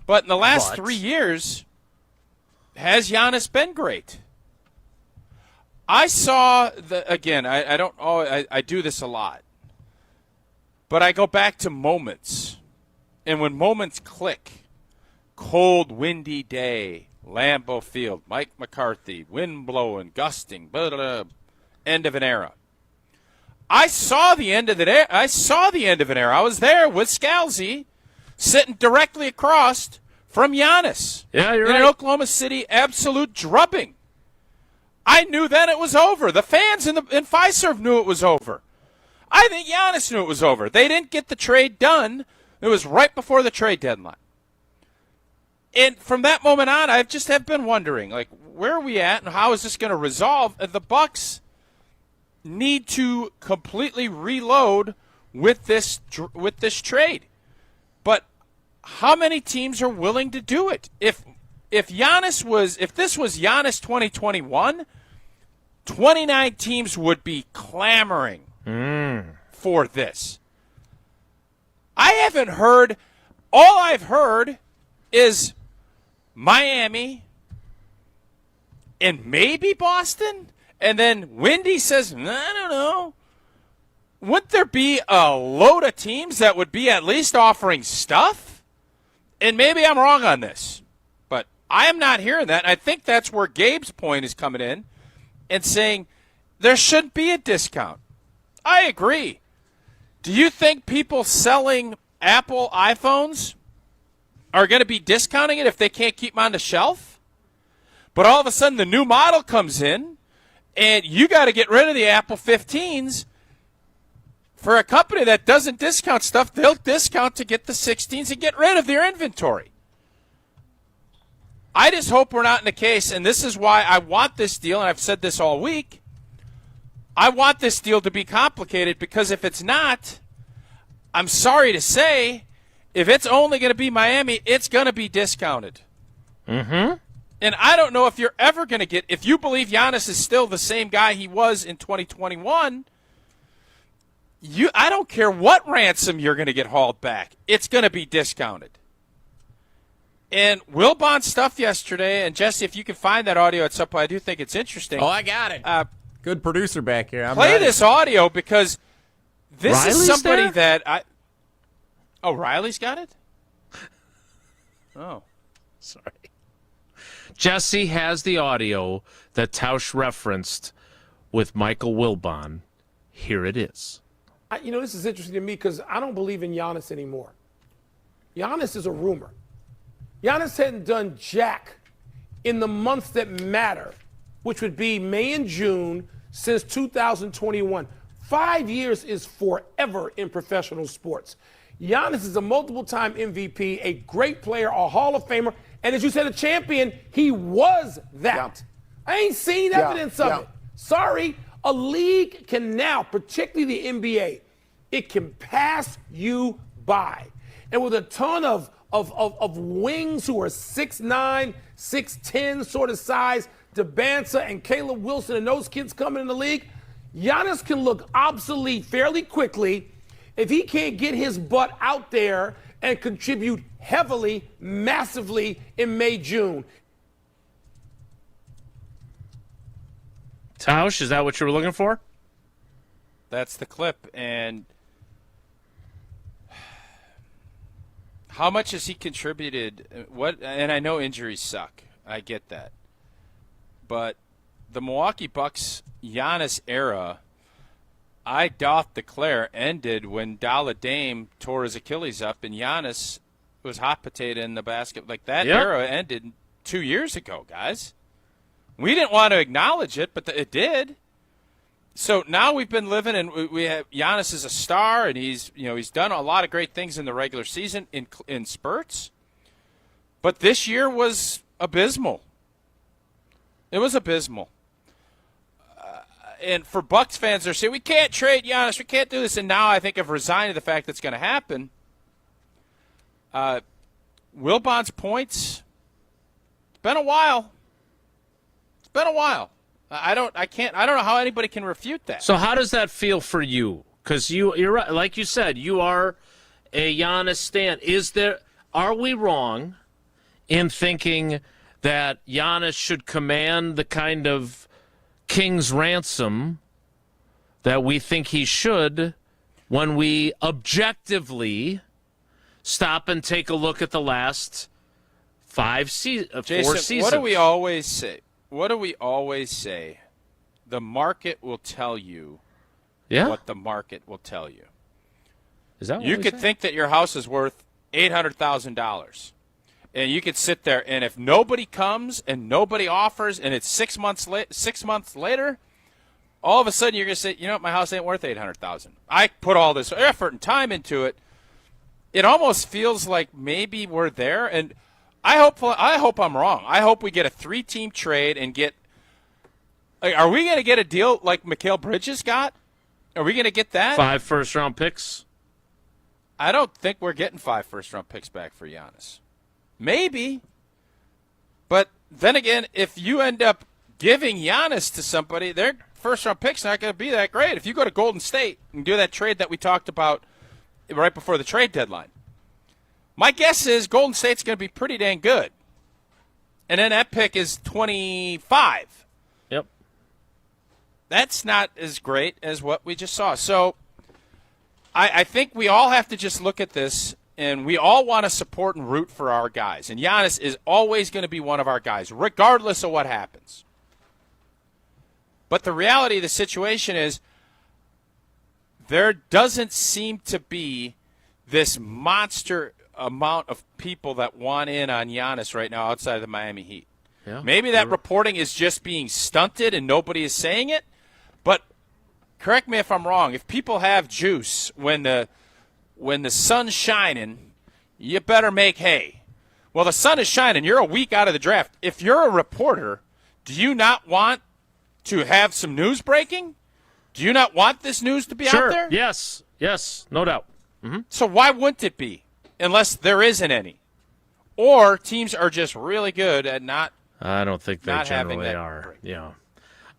But in the last 3 years, has Giannis been great? I saw I do this a lot. But I go back to moments. And when moments click, cold, windy day, Lambeau Field, Mike McCarthy, wind blowing, gusting, end of an era. I saw the end of an era. I was there with Scalzi, sitting directly across from Giannis. Yeah, you're right. In an Oklahoma City absolute drubbing. I knew then it was over. The fans in Fiserv knew it was over. I think Giannis knew it was over. They didn't get the trade done. It was right before the trade deadline. And from that moment on, I just have been wondering, where are we at and how is this going to resolve? The Bucks need to completely reload with this trade. But how many teams are willing to do it? If this was Giannis 2021, 29 teams would be clamoring for this. I haven't heard. All I've heard is Miami and maybe Boston. And then Wendy says, I don't know. wouldn't there be a load of teams that would be at least offering stuff? And maybe I'm wrong on this, but I am not hearing that. I think that's where Gabe's point is coming in and saying there shouldn't be a discount. I agree. Do you think people selling Apple iPhones are going to be discounting it if they can't keep them on the shelf? But all of a sudden the new model comes in, and you got to get rid of the Apple 15s. For a company that doesn't discount stuff, they'll discount to get the 16s and get rid of their inventory. I just hope we're not in the case, and this is why I want this deal, and I've said this all week. I want this deal to be complicated, because if it's not, I'm sorry to say, if it's only going to be Miami, it's going to be discounted. Mm-hmm. And I don't know if you're ever going to get, if you believe Giannis is still the same guy he was in 2021, I don't care what ransom you're going to get hauled back. It's going to be discounted. And Wilbon's stuff yesterday, and Jesse, if you can find that audio at some point, I do think it's interesting. Oh, I got it. Good producer back here. Play this audio, because this is somebody that I... Oh, Riley's got it? Oh. Sorry. Jesse has the audio that Tausch referenced with Michael Wilbon. Here it is. This is interesting to me because I don't believe in Giannis anymore. Giannis is a rumor. Giannis hadn't done jack in the months that matter, which would be May and June, since 2021. 5 years is forever in professional sports. Giannis is a multiple-time MVP, a great player, a Hall of Famer, and as you said, a champion. He was that. Yeah. I ain't seen evidence of it. Sorry. A league can now, particularly the NBA, it can pass you by. And with a ton of wings who are 6'9", 6'10", sort of size, DeBanza and Caleb Wilson and those kids coming in the league, Giannis can look obsolete fairly quickly if he can't get his butt out there and contribute heavily, massively in May, June. Tausch, is that what you were looking for? That's the clip. And how much has he contributed? And I know injuries suck. I get that. But the Milwaukee Bucks Giannis era, I doth declare, ended when Dalla Dame tore his Achilles up and Giannis was hot potato in the basket. Like, that era ended 2 years ago, guys. We didn't want to acknowledge it, but it did. So now we've been living, and we have Giannis is a star, and he's done a lot of great things in the regular season in spurts. But this year was abysmal. It was abysmal. And for Bucks fans, they're saying, we can't trade Giannis, we can't do this. And now I think I've resigned to the fact that's going to happen. Wilbon's points, it's been a while. It's been a while. I don't know how anybody can refute that. So how does that feel for you? Because you're right. Like you said, you are a Giannis stan. Are we wrong in thinking that Giannis should command the kind of king's ransom that we think he should when we objectively stop and take a look at the last 4 seasons? What do we always say? The market will tell you what the market will tell you. Is that what you could think that your house is worth $800,000, and you could sit there, and if nobody comes and nobody offers, and it's 6 months later, all of a sudden you're going to say, my house ain't worth $800,000. I put all this effort and time into it. It almost feels like maybe we're there, and I hope I'm wrong. I hope we get a 3-team trade and get. Are we going to get a deal like Mikal Bridges got? Are we going to get that? 5 first-round picks? I don't think we're getting 5 first-round picks back for Giannis. Maybe. But then again, if you end up giving Giannis to somebody, their first-round pick's not going to be that great. If you go to Golden State and do that trade that we talked about right before the trade deadline, my guess is Golden State's going to be pretty dang good. And then that pick is 25. Yep. That's not as great as what we just saw. So I think we all have to just look at this, and we all want to support and root for our guys. And Giannis is always going to be one of our guys, regardless of what happens. But the reality of the situation is there doesn't seem to be this monster amount of people that want in on Giannis right now outside of the Miami Heat. Yeah, maybe that reporting is just being stunted and nobody is saying it, but correct me if I'm wrong. If people have juice when the sun's shining, you better make hay. Well, the sun is shining. You're a week out of the draft. If you're a reporter, do you not want to have some news breaking? Do you not want this news to be out there? Yes, no doubt. Mm-hmm. So why wouldn't it be, unless there isn't any? Or teams are just really good at not. I don't think they generally are. Yeah.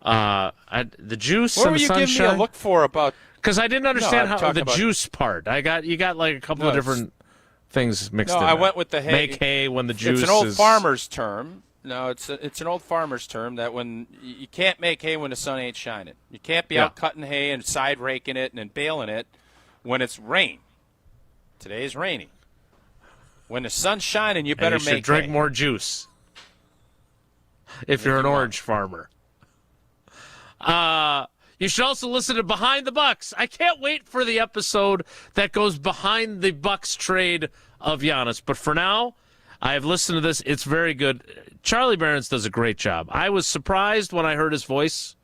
The juice. What and were the you sunshine? giving me a look for about? Because I didn't understand how the juice part. You got like a couple of different things mixed in. No, I went with the hay. Make hay when the juice. It's an old farmer's term. No, it's an old farmer's term that when you can't make hay when the sun ain't shining. You can't be out cutting hay and side raking it and then baling it when it's rain. Today is raining. When the sun's shining, you better and you should drink hay. more juice. If you're an orange farmer. You should also listen to Behind the Bucks. I can't wait for the episode that goes behind the Bucks trade of Giannis. But for now, I have listened to this. It's very good. Charlie Berens does a great job. I was surprised when I heard his voice,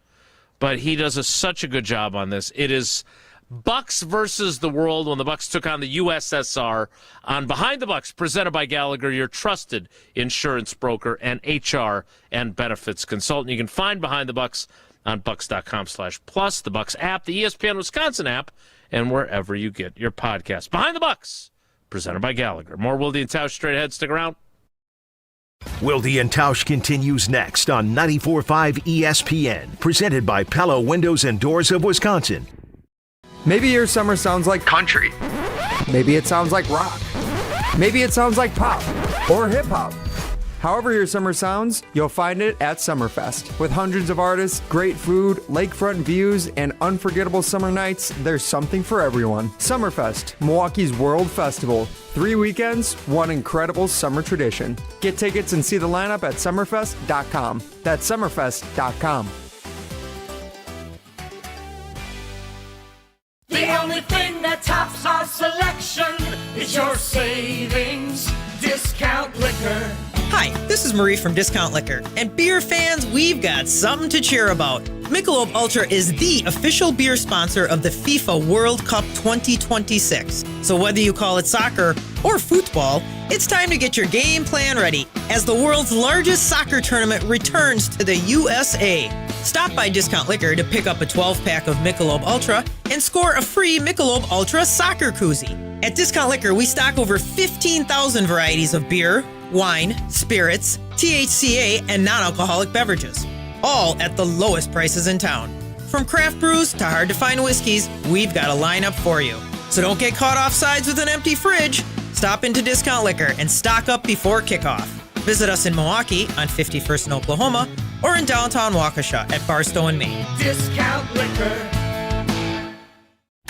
but he does such a good job on this. It is Bucks versus the world when the Bucks took on the USSR on Behind the Bucks, presented by Gallagher, your trusted insurance broker and HR and benefits consultant. You can find Behind the Bucks on bucks.com/plus, the Bucks app, the ESPN Wisconsin app, and wherever you get your podcast. Behind the Bucks, presented by Gallagher. More Wilde and Tausch straight ahead. Stick around. Wilde and Tausch continues next on 94.5 ESPN, presented by Pella Windows and Doors of Wisconsin. Maybe your summer sounds like country. Maybe it sounds like rock. Maybe it sounds like pop or hip hop. However your summer sounds, you'll find it at Summerfest. With hundreds of artists, great food, lakefront views, and unforgettable summer nights, there's something for everyone. Summerfest, Milwaukee's World Festival. 3 weekends, one incredible summer tradition. Get tickets and see the lineup at summerfest.com. That's summerfest.com. The only thing that tops our selection is your savings discount liquor. Hi, this is Marie from Discount Liquor, and beer fans, we've got something to cheer about. Michelob Ultra is the official beer sponsor of the FIFA World Cup 2026. So whether you call it soccer or football, it's time to get your game plan ready as the world's largest soccer tournament returns to the USA. Stop by Discount Liquor to pick up a 12-pack of Michelob Ultra and score a free Michelob Ultra soccer koozie. At Discount Liquor, we stock over 15,000 varieties of beer, wine, spirits, THCA, and non-alcoholic beverages, all at the lowest prices in town. From craft brews to hard-to-find whiskeys, we've got a lineup for you. So don't get caught off sides with an empty fridge. Stop into Discount Liquor and stock up before kickoff. Visit us in Milwaukee on 51st and Oklahoma or in downtown Waukesha at Barstow and Maine. Discount Liquor.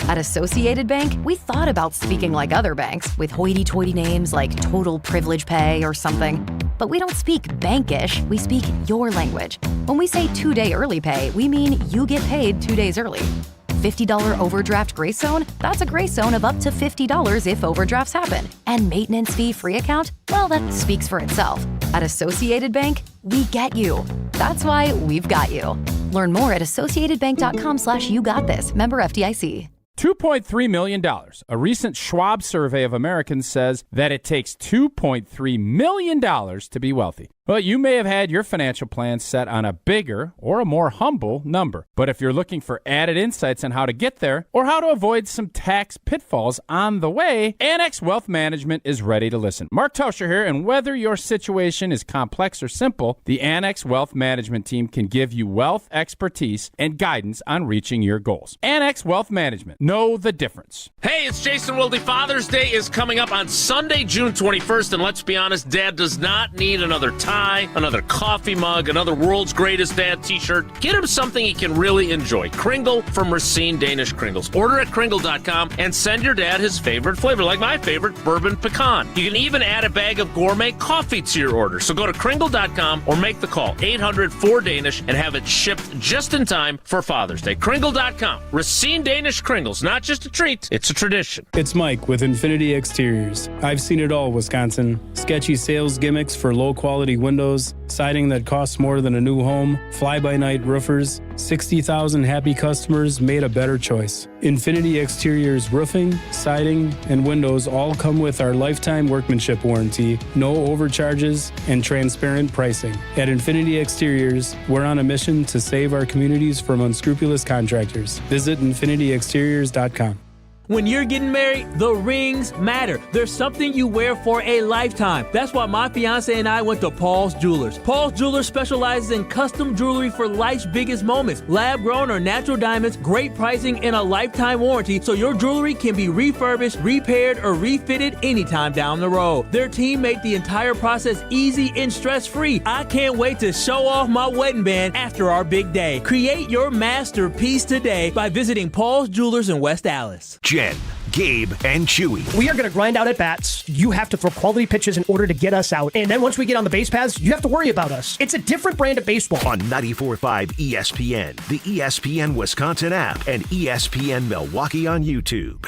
At Associated Bank, we thought about speaking like other banks with hoity-toity names like Total Privilege Pay or something. But we don't speak bankish, we speak your language. When we say 2-day early pay, we mean you get paid 2 days early. $50 overdraft grace zone? That's a grace zone of up to $50 if overdrafts happen. And maintenance fee free account? Well, that speaks for itself. At Associated Bank, we get you. That's why we've got you. Learn more at associatedbank.com/YouGotThis. Member FDIC. $2.3 million. A recent Schwab survey of Americans says that it takes $2.3 million to be wealthy. Well, you may have had your financial plan set on a bigger or a more humble number. But if you're looking for added insights on how to get there or how to avoid some tax pitfalls on the way, Annex Wealth Management is ready to listen. Mark Tauscher here, and whether your situation is complex or simple, the Annex Wealth Management team can give you wealth expertise and guidance on reaching your goals. Annex Wealth Management. Know the difference. Hey, it's Jason Wilde. Father's Day is coming up on Sunday, June 21st, and let's be honest, Dad does not need another tie. tie, another coffee mug, another World's Greatest Dad t-shirt. Get him something he can really enjoy. Kringle from Racine Danish Kringles. Order at Kringle.com and send your dad his favorite flavor, like my favorite, bourbon pecan. You can even add a bag of gourmet coffee to your order. So go to Kringle.com or make the call, 800-4DANISH, and have it shipped just in time for Father's Day. Kringle.com. Racine Danish Kringles. Not just a treat, it's a tradition. It's Mike with Infinity Exteriors. I've seen it all, Wisconsin. Sketchy sales gimmicks for low-quality windows, siding that costs more than a new home, fly-by-night roofers. 60,000 happy customers made a better choice. Infinity Exteriors roofing, siding, and windows all come with our lifetime workmanship warranty, no overcharges, and transparent pricing. At Infinity Exteriors, we're on a mission to save our communities from unscrupulous contractors. Visit infinityexteriors.com. When you're getting married, the rings matter. There's something you wear for a lifetime. That's why my fiance and I went to Paul's Jewelers. Paul's Jewelers specializes in custom jewelry for life's biggest moments. Lab-grown or natural diamonds, great pricing, and a lifetime warranty, so your jewelry can be refurbished, repaired, or refitted anytime down the road. Their team made the entire process easy and stress-free. I can't wait to show off my wedding band after our big day. Create your masterpiece today by visiting Paul's Jewelers in West Allis. Jen, Gabe, and Chewy. We are going to grind out at bats. You have to throw quality pitches in order to get us out. And then once we get on the base paths, you have to worry about us. It's a different brand of baseball. On 94.5 ESPN, the ESPN Wisconsin app, and ESPN Milwaukee on YouTube.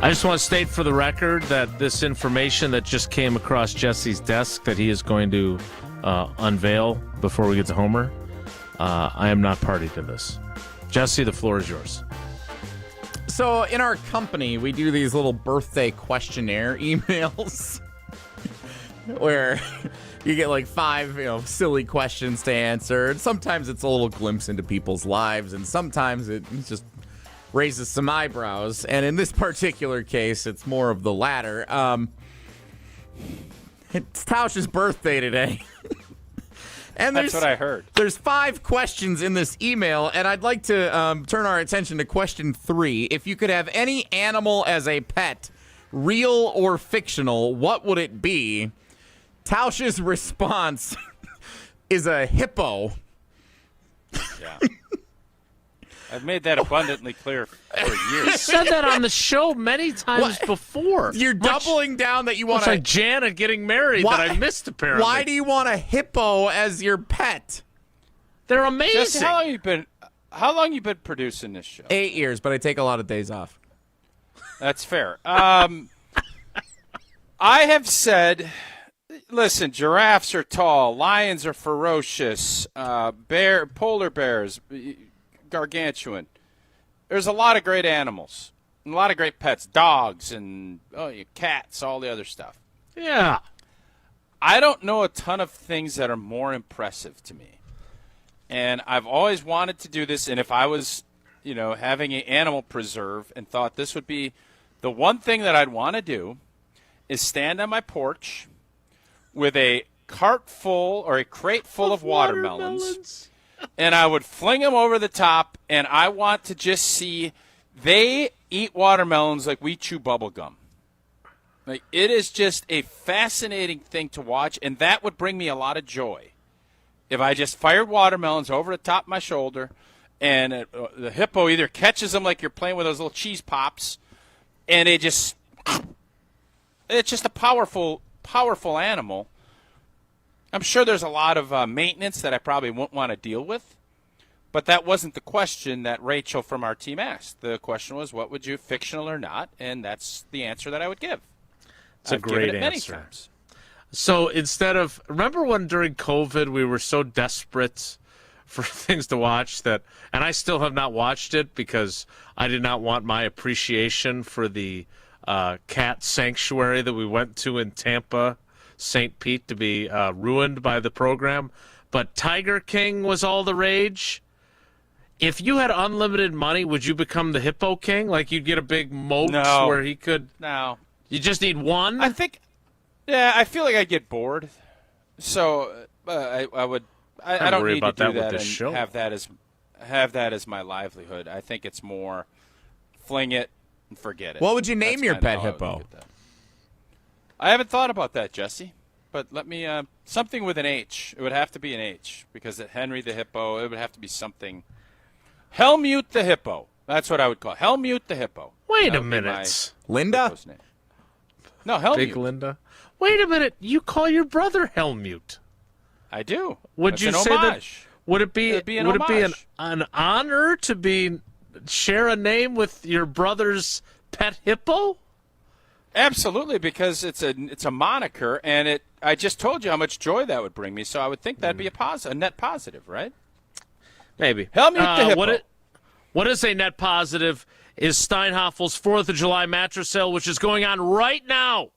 I just want to state for the record that this information that just came across Jesse's desk that he is going to unveil before we get to Homer, I am not party to this. Jesse, the floor is yours. So in our company, we do these little birthday questionnaire emails where you get like 5, silly questions to answer. And sometimes it's a little glimpse into people's lives, and sometimes it just raises some eyebrows. And in this particular case, it's more of the latter. It's Tausch's birthday today. And that's what I heard. There's 5 questions in this email, and I'd like to turn our attention to question 3. If you could have any animal as a pet, real or fictional, what would it be? Tausch's response is a hippo. Yeah. I've made that abundantly clear for years. You said that on the show many times before. You're doubling down that you want like Janet getting married that I missed, apparently. Why do you want a hippo as your pet? They're amazing. Jesse, how long you been producing this show? 8 years, but I take a lot of days off. That's fair. I have said, listen, giraffes are tall, lions are ferocious, polar bears, gargantuan. There's a lot of great animals, and a lot of great pets, dogs and cats, all the other stuff. Yeah. I don't know a ton of things that are more impressive to me. And I've always wanted to do this, and if I was, having an animal preserve and thought this would be the one thing that I'd want to do is stand on my porch with a cart full or a crate full of watermelons. And I would fling them over the top, and I want to just see they eat watermelons like we chew bubble gum. Like, it is just a fascinating thing to watch, and that would bring me a lot of joy. If I just fired watermelons over the top of my shoulder, and the hippo either catches them like you're playing with those little cheese pops, and it's just a powerful, powerful animal. I'm sure there's a lot of maintenance that I probably won't want to deal with, but that wasn't the question that Rachel from our team asked. The question was, what would you, fictional or not? And that's the answer that I would give. It's a great answer. Many times. So instead of, remember when during COVID we were so desperate for things to watch and I still have not watched it because I did not want my appreciation for the cat sanctuary that we went to in Tampa, St. Pete, to be ruined by the program. But Tiger King was all the rage. If you had unlimited money, would you become the Hippo King? Like you'd get a big moat where he could... No. You just need one? I feel like I'd get bored. So I would I don't worry need about to do that with that this and show. have that as my livelihood. I think it's more fling it and forget it. What would you name That's your kinda pet how I would hippo? look at that. I haven't thought about that, Jesse. But let me something with an H. It would have to be an H because at Henry the hippo, it would have to be something. Helmute the hippo. That's what I would call it. Helmute the hippo. Wait That a would be minute. my Linda? hippo's name. No, Helmute. Big Linda. Wait a minute. You call your brother Helmute. I do. Would It's you an say homage. that? Would it be? It'd be an would it be homage. an honor to share a name with your brother's pet hippo? Absolutely, because it's a moniker, and I just told you how much joy that would bring me. So I would think that'd be a net positive, right? Maybe. Helmute the hippo. What is a net positive is Steinhoffel's 4th of July mattress sale, which is going on right now.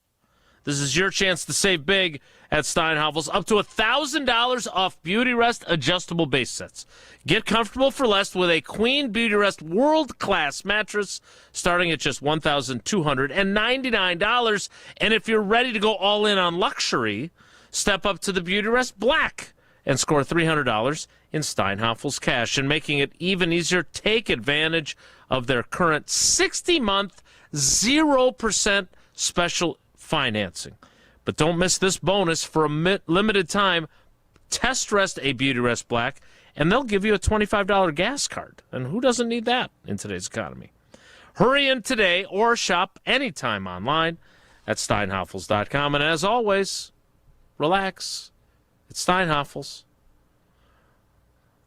This is your chance to save big at Steinhoffel's. Up to $1,000 off Beautyrest adjustable base sets. Get comfortable for less with a Queen Beautyrest world-class mattress starting at just $1,299. And if you're ready to go all in on luxury, step up to the Beautyrest Black and score $300 in Steinhoffel's cash. And making it even easier, take advantage of their current 60-month 0% special financing. But don't miss this bonus for a limited time. Test rest a Beautyrest Black, and they'll give you a $25 gas card. And who doesn't need that in today's economy? Hurry in today or shop anytime online at steinhoffels.com. And as always, relax. It's Steinhofels.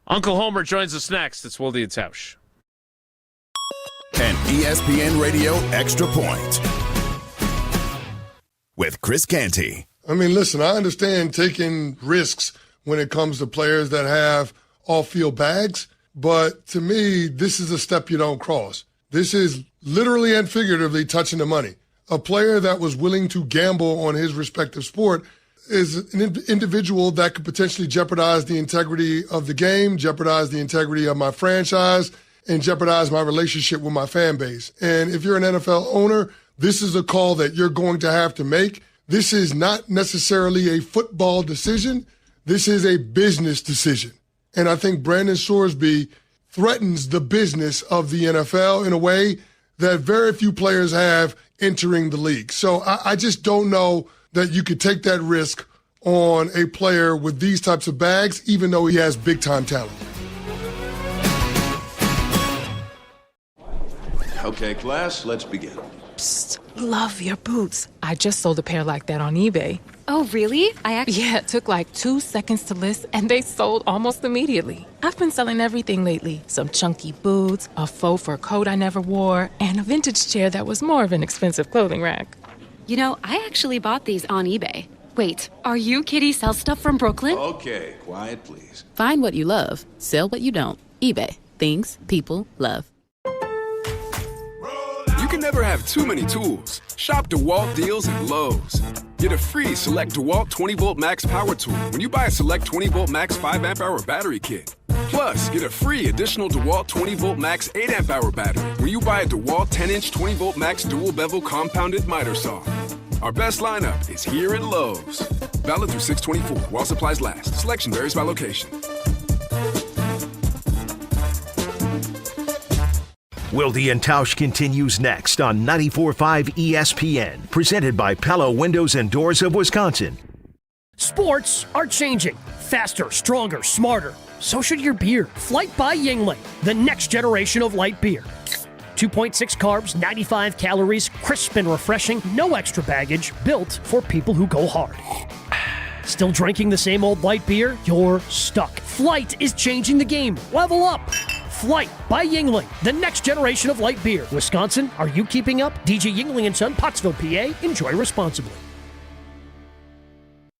Uncle Homer joins us next. It's Wilde Tausch. An ESPN Radio Extra Point with Chris Canty. I mean, listen, I understand taking risks when it comes to players that have off-field bags, but to me, this is a step you don't cross. This is literally and figuratively touching the money. A player that was willing to gamble on his respective sport is an individual that could potentially jeopardize the integrity of the game, jeopardize the integrity of my franchise, and jeopardize my relationship with my fan base. And if you're an NFL owner, this is a call that you're going to have to make. This is not necessarily a football decision. This is a business decision. And I think Brandon Sorsby threatens the business of the NFL in a way that very few players have entering the league. So I just don't know that you could take that risk on a player with these types of bags, even though he has big-time talent. Okay, class, let's begin. Psst, love your boots. I just sold a pair like that on eBay. Oh, really? Yeah, it took like 2 seconds to list, and they sold almost immediately. I've been selling everything lately. Some chunky boots, a faux fur coat I never wore, and a vintage chair that was more of an expensive clothing rack. You know, I actually bought these on eBay. Wait, are you Kitty Sell Stuff from Brooklyn? Okay, quiet, please. Find what you love. Sell what you don't. eBay. Things people love. You can never have too many tools. Shop DeWalt deals at Lowe's. Get a free Select DeWalt 20-volt max power tool when you buy a Select 20-volt max 5-amp-hour battery kit. Plus, get a free additional DeWalt 20-volt max 8-amp-hour battery when you buy a DeWalt 10-inch 20-volt max dual-bevel compounded miter saw. Our best lineup is here at Lowe's. Valid through 6/24 while supplies last. Selection varies by location. Wilde and Tausch continues next on 94.5 ESPN, presented by Pella Windows and Doors of Wisconsin. Sports are changing. Faster, stronger, smarter. So should your beer. Flight by Yuengling, the next generation of light beer. 2.6 carbs, 95 calories, crisp and refreshing, no extra baggage, built for people who go hard. Still drinking the same old light beer? You're stuck. Flight is changing the game. Level up. Flight by Yuengling, the next generation of light beer. Wisconsin, are you keeping up? DJ Yuengling & Son, Pottsville, PA. Enjoy responsibly.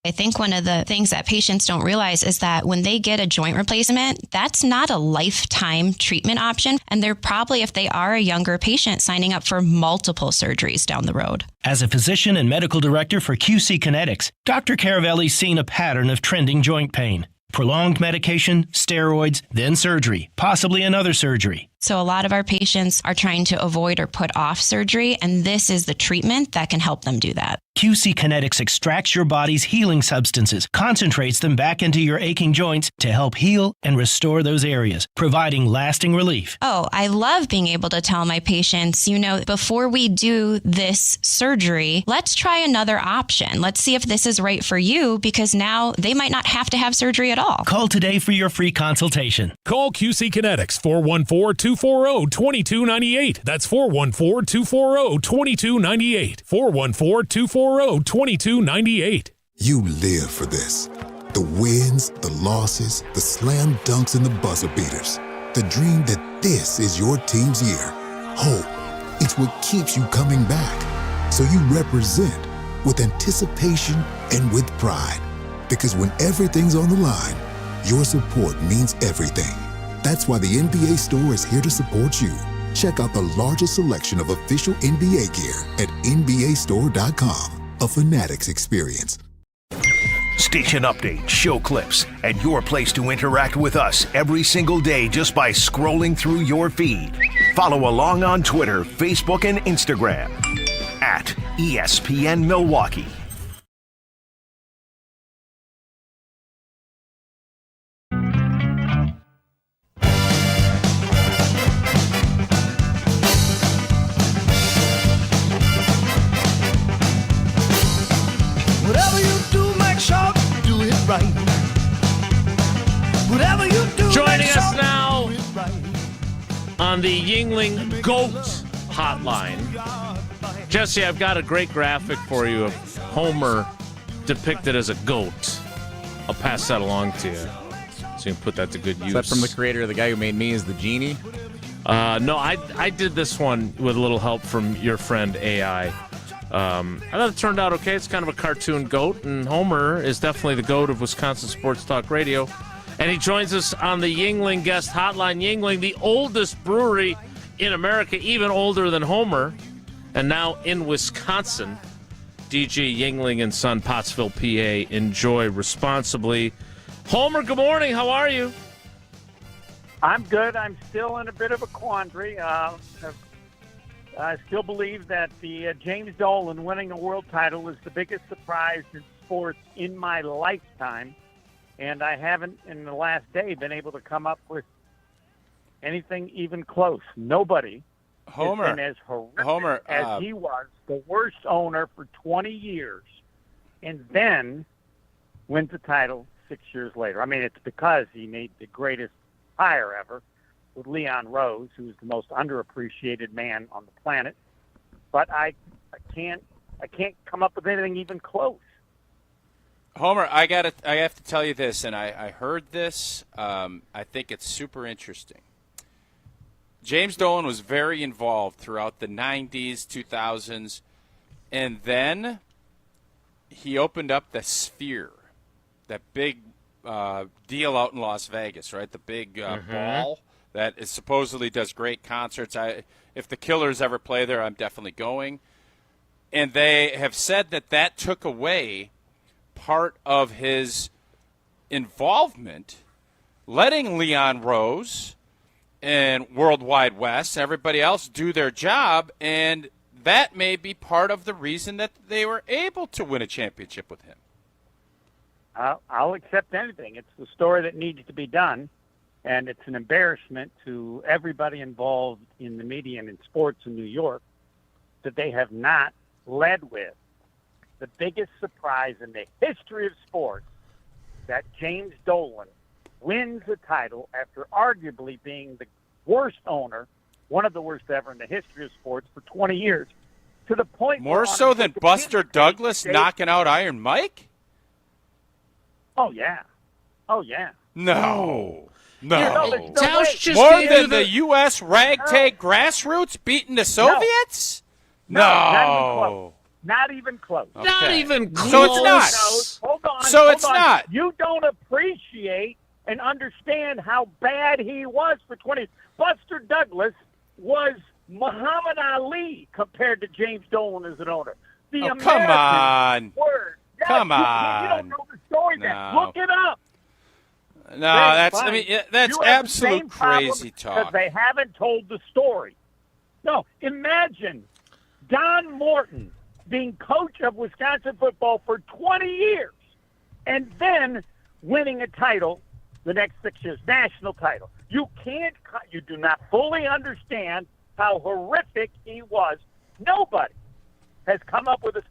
I think one of the things that patients don't realize is that when they get a joint replacement, that's not a lifetime treatment option. And they're probably, if they are a younger patient, signing up for multiple surgeries down the road. As a physician and medical director for QC Kinetics, Dr. Caravelli's seen a pattern of trending joint pain. Prolonged medication, steroids, then surgery, possibly another surgery. So a lot of our patients are trying to avoid or put off surgery, and this is the treatment that can help them do that. QC Kinetics extracts your body's healing substances, concentrates them back into your aching joints to help heal and restore those areas, providing lasting relief. Oh, I love being able to tell my patients, before we do this surgery, let's try another option. Let's see if this is right for you, because now they might not have to have surgery at all. Call today for your free consultation. Call QC Kinetics, 414-240-2298. That's 414-240-2298. 414-240-2298. You live for this. The wins, the losses, the slam dunks, and the buzzer beaters. The dream that this is your team's year. Hope. It's what keeps you coming back. So you represent with anticipation and with pride. Because when everything's on the line, your support means everything. That's why the NBA Store is here to support you. Check out the largest selection of official NBA gear at NBAstore.com. A Fanatics experience. Station updates, show clips, and your place to interact with us every single day just by scrolling through your feed. Follow along on Twitter, Facebook, and Instagram at ESPN Milwaukee. Whatever you do, make sure you do it right. Whatever you do, Joining us now on the Yingling GOAT hotline. Jesse, I've got a great graphic for you of Homer depicted as a goat. I'll pass that along to you so you can put that to good use. Is that from the creator of The Guy Who Made Me as the Genie? No, I did this one with a little help from your friend AI. I thought it turned out okay. It's kind of a cartoon goat, and Homer is definitely the goat of Wisconsin Sports Talk Radio. And he joins us on the Yingling guest hotline. Yingling, the oldest brewery in America, even older than Homer, and now in Wisconsin. DG Yingling and Son, Pottsville, PA. Enjoy responsibly. Homer, good morning. How are you? I'm good. I'm still in a bit of a quandary. I still believe that the James Dolan winning a world title was the biggest surprise in sports in my lifetime, and I haven't, in the last day, been able to come up with anything even close. Nobody has been as horrific as he was, the worst owner for 20 years, and then wins the title 6 years later. I mean, it's because he made the greatest hire ever with Leon Rose, who's the most underappreciated man on the planet. But I can't come up with anything even close. Homer, I have to tell you this, and I heard this. I think it's super interesting. James Dolan was very involved throughout the 90s, 2000s, and then he opened up the Sphere, that big deal out in Las Vegas, right? The big ball that is supposedly does great concerts. If the Killers ever play there, I'm definitely going. And they have said that took away part of his involvement, letting Leon Rose and World Wide West and everybody else do their job, and that may be part of the reason that they were able to win a championship with him. I'll accept anything. It's the story that needs to be done, and it's an embarrassment to everybody involved in the media and in sports in New York that they have not led with the biggest surprise in the history of sports, that James Dolan wins the title after arguably being the worst owner, one of the worst ever in the history of sports for 20 years, to the point more so than Buster Douglas knocking out Iron Mike? Oh, yeah. Oh, yeah. No. Tausch just more than the U.S. ragtag grassroots beating the Soviets? No. Not even close. Okay. Not even close. So it's not. Hold on. So it's not. You don't appreciate and understand how bad he was for 20. Buster Douglas was Muhammad Ali compared to James Dolan as an owner. Come on. Word. Come You on. don't know the story then. No. Look it up. that's You have absolute the same problem crazy talk. because they haven't told the story. No, imagine Don Morton being coach of Wisconsin football for 20 years and then winning a title the next 6 years, national title. You do not fully understand how horrific he was. Nobody has come up with this.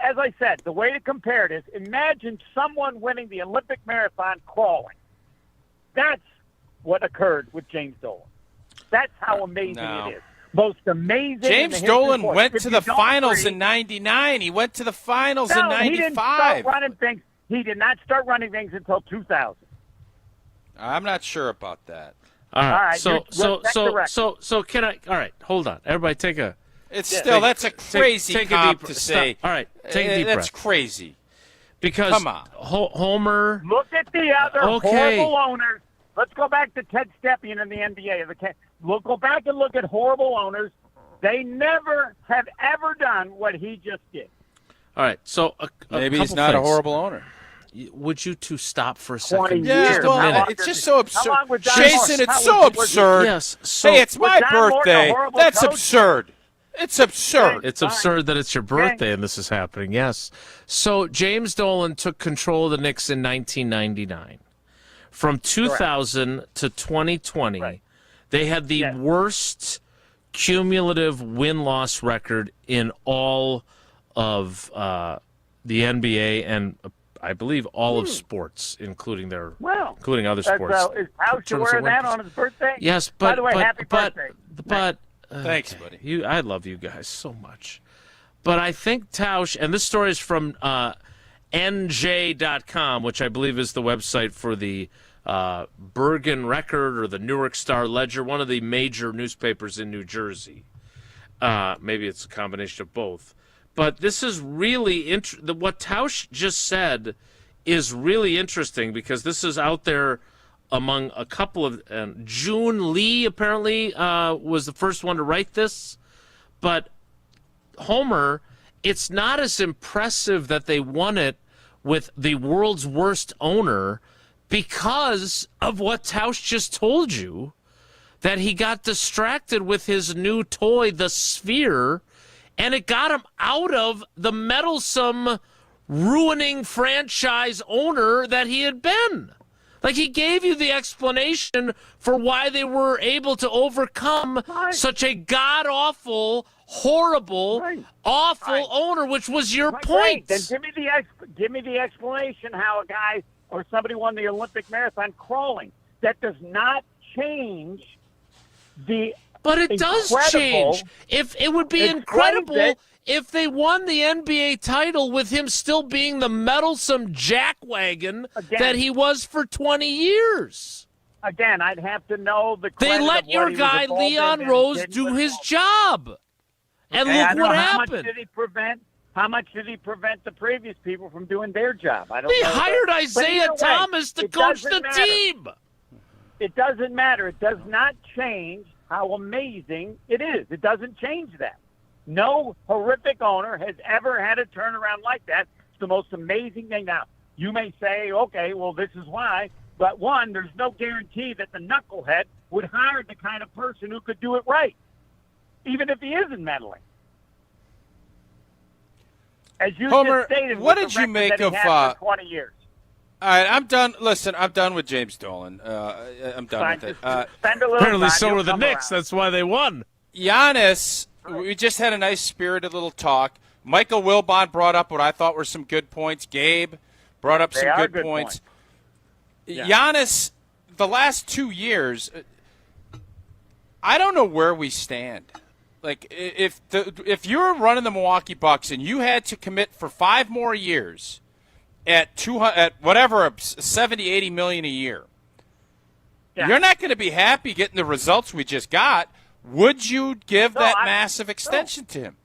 As I said, the way to compare it is imagine someone winning the Olympic marathon crawling. That's what occurred with James Dolan. That's how amazing it is. Most amazing. James Dolan went to the finals in '99. He went to the finals in '95. He didn't start running things. He did not start running things until 2000. I'm not sure about that. All right. So can I? All right. Hold on. Everybody, take a. That's a crazy take comp a deep, to say. Stop. All right. Take a deep breath. That's crazy. Because come on, Homer. Look at the other horrible owners. Let's go back to Ted Stepien in the NBA. Go back and look at horrible owners. They never have ever done what he just did. All right, so maybe he's not a horrible owner. Would you two stop for a second? Yeah, it's just so absurd. Jason, it's so absurd. Yes. Hey, it's my birthday. That's absurd. It's absurd. It's absurd that it's your birthday and this is happening, yes. So James Dolan took control of the Knicks in 1999. From 2000 to 2020, they had the worst cumulative win-loss record in all of the NBA and I believe all of sports, including other sports. Is Tausch wearing that on his birthday? Yes, but by the way, happy birthday. But thanks, buddy. I love you guys so much. But I think Tausch, and this story is from NJ.com, which I believe is the website for the Bergen Record or the Newark Star Ledger, one of the major newspapers in New Jersey. Maybe it's a combination of both. But this is really what Tausch just said is really interesting because this is out there among a couple of June Lee apparently was the first one to write this. But Homer, it's not as impressive that they won it with the world's worst owner because of what Tausch just told you, that he got distracted with his new toy, the Sphere, and it got him out of the meddlesome, ruining franchise owner that he had been. Like, he gave you the explanation for why they were able to overcome such a god-awful, horrible, awful owner, which was your point. Then give me the explanation how a guy or somebody won the Olympic marathon crawling. That does not change the. But it does change. If it would be incredible if they won the NBA title with him still being the meddlesome jackwagon that he was for 20 years. Again, I'd have to know the. They let your guy Leon Rose do his job, and look what happened. How much did he prevent the previous people from doing their job? I don't. They know hired Isaiah Thomas to coach the team. It doesn't matter. It does not change how amazing it is. It doesn't change that. No horrific owner has ever had a turnaround like that. It's the most amazing thing. Now, you may say, okay, well, this is why. But one, there's no guarantee that the knucklehead would hire the kind of person who could do it right, even if he isn't meddling. As you Homer, just stated, what did you make of 20 years? All right, I'm done. Listen, I'm done with James Dolan. I'm done with it. Apparently, so were the Knicks. That's why they won. Giannis, we just had a nice spirited little talk. Michael Wilbon brought up what I thought were some good points. Gabe brought up some good points. Yeah. Giannis, the last 2 years, I don't know where we stand. Like, if you were running the Milwaukee Bucks and you had to commit for 5 more years at whatever 70, 80 million a year, you're not going to be happy getting the results we just got. Would you give that massive extension to him?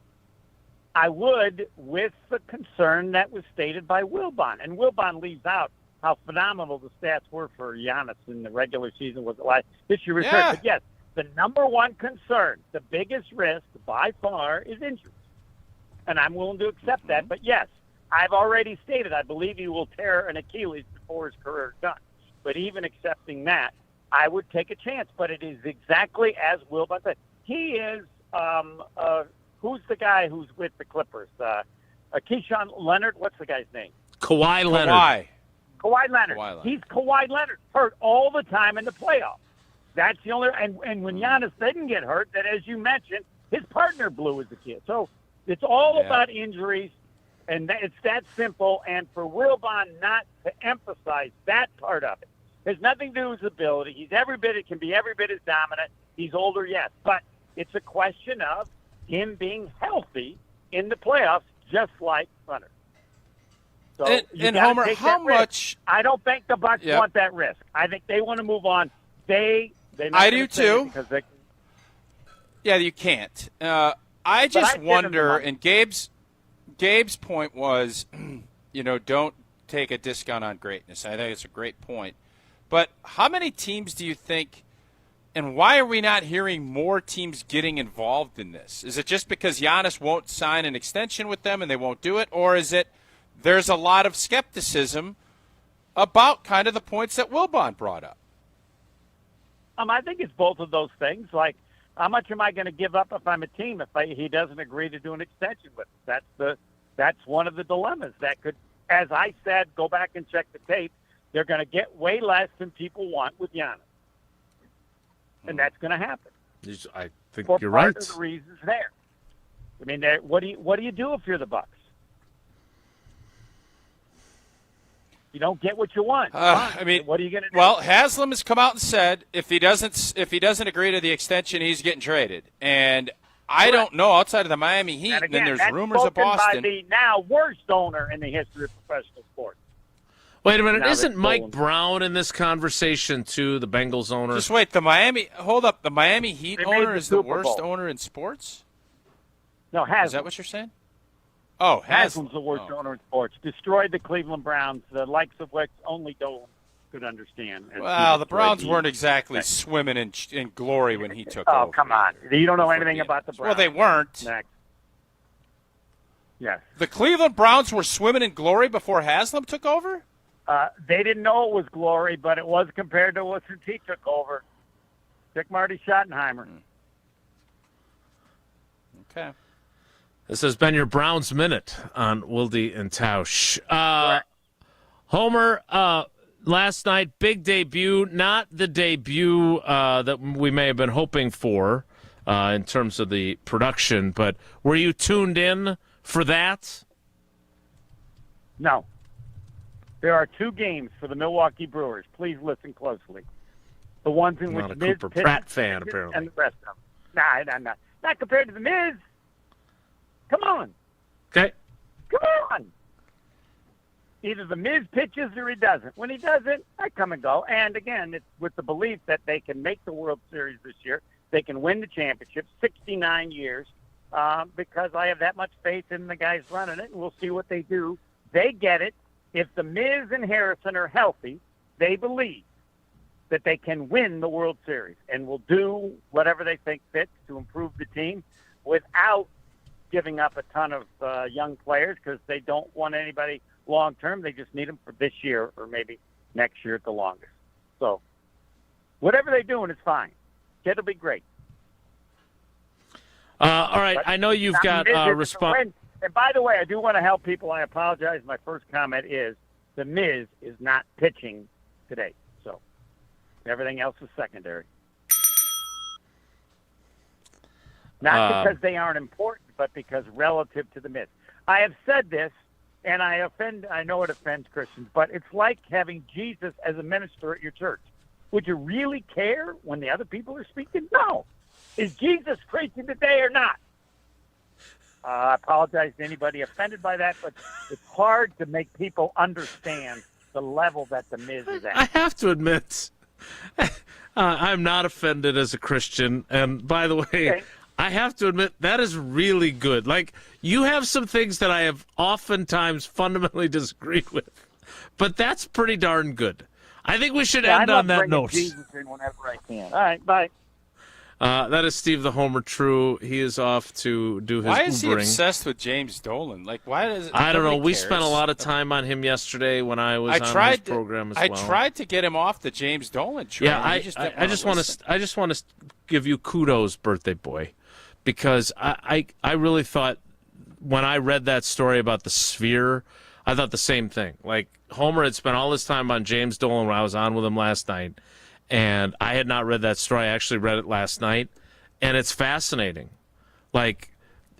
I would, with the concern that was stated by Wilbon. And Wilbon leaves out how phenomenal the stats were for Giannis in the regular season was like this year. Yeah. But yes, the number one concern, the biggest risk by far, is injuries. And I'm willing to accept that. But yes, I've already stated I believe he will tear an Achilles before his career is done. But even accepting that, I would take a chance. But it is exactly as Wilbon said. He is who's the guy who's with the Clippers? Keyshawn Leonard. What's the guy's name? Kawhi Leonard. Kawhi Leonard. He's Kawhi Leonard, hurt all the time in the playoffs. That's the only. And when Giannis didn't get hurt, that as you mentioned, his partner blew as a kid. So it's all about injuries, and it's that simple. And for Wilbon not to emphasize that part of it, has nothing to do with his ability. He's can be every bit as dominant. He's older, yes, but it's a question of him being healthy in the playoffs, just like Leonard. So and Homer, how much? I don't think the Bucks want that risk. I think they want to move on. I do too. Yeah, you can't. I just wonder. And Gabe's point was, don't take a discount on greatness. I think it's a great point. But how many teams do you think? And why are we not hearing more teams getting involved in this? Is it just because Giannis won't sign an extension with them and they won't do it? Or is it there's a lot of skepticism about kind of the points that Wilbon brought up? I think it's both of those things. Like, how much am I going to give up if I'm a team if he doesn't agree to do an extension with us? That's one of the dilemmas that could, as I said, go back and check the tape. They're going to get way less than people want with Giannis. And that's going to happen. I think For you're part right. of the reasons there. I mean, what do you do if you're the Bucks? You don't get what you want. I mean, what are you going to do? Well, Haslam has come out and said if he doesn't agree to the extension, he's getting traded. And I don't know, outside of the Miami Heat, and then there's rumors of Boston. By the now worst owner in the history of professional sports. Wait a minute, isn't Mike Brown in this conversation too, the Bengals owner? Just wait, the Miami Heat owner is the worst owner in sports? No, Haslam. Is that what you're saying? Oh, Haslam's the worst owner in sports. Destroyed the Cleveland Browns, the likes of which only Dolan could understand. Well, the Browns weren't exactly swimming in glory when he took over. Oh, come on. You don't know anything about the Browns. Well, they weren't. Next. Yes. The Cleveland Browns were swimming in glory before Haslam took over? They didn't know it was glory, but it was compared to what since he took over. Dick Marty Schottenheimer. Okay. This has been your Browns Minute on Wilde and Tausch. Homer, last night, big debut. Not the debut that we may have been hoping for in terms of the production, but were you tuned in for that? No. There are two games for the Milwaukee Brewers. Please listen closely. The ones in which Not a Miz Cooper Pratt fan, apparently. And the rest of them. Nah, not compared to the Miz. Come on. Okay. Come on. Either the Miz pitches or he doesn't. When he doesn't, I come and go. And, again, it's with the belief that they can make the World Series this year. They can win the championship, 69 years, because I have that much faith in the guys running it, and we'll see what they do. They get it. If the Miz and Harrison are healthy, they believe that they can win the World Series and will do whatever they think fits to improve the team without giving up a ton of young players because they don't want anybody long-term. They just need them for this year or maybe next year at the longest. So whatever they're doing is fine. It'll be great. All right, But I know you've got a response. And by the way, I do want to help people. I apologize. My first comment is the Miz is not pitching today. So everything else is secondary. Not because they aren't important, but because relative to the Miz. I have said this, and I know it offends Christians, but it's like having Jesus as a minister at your church. Would you really care when the other people are speaking? No. Is Jesus preaching today or not? I apologize to anybody offended by that, but it's hard to make people understand the level that the Miz is at. I have to admit, I'm not offended as a Christian. And by the way, I have to admit, that is really good. Like, you have some things that I have oftentimes fundamentally disagreed with, but that's pretty darn good. I think we should end on that note. Jesus in whenever I can. All right, bye. That is Steve the Homer True. He is off to do his Why is he Ubering. obsessed with James Dolan? Like, why does I don't know. nobody We cares? spent a lot of time on him yesterday when I was on his program as well. I tried to get him off the James Dolan train. Yeah, I just want to give you kudos, birthday boy, because I really thought when I read that story about the Sphere, I thought the same thing. Like, Homer had spent all this time on James Dolan when I was on with him last night, and I had not read that story. I actually read it last night, and it's fascinating. Like,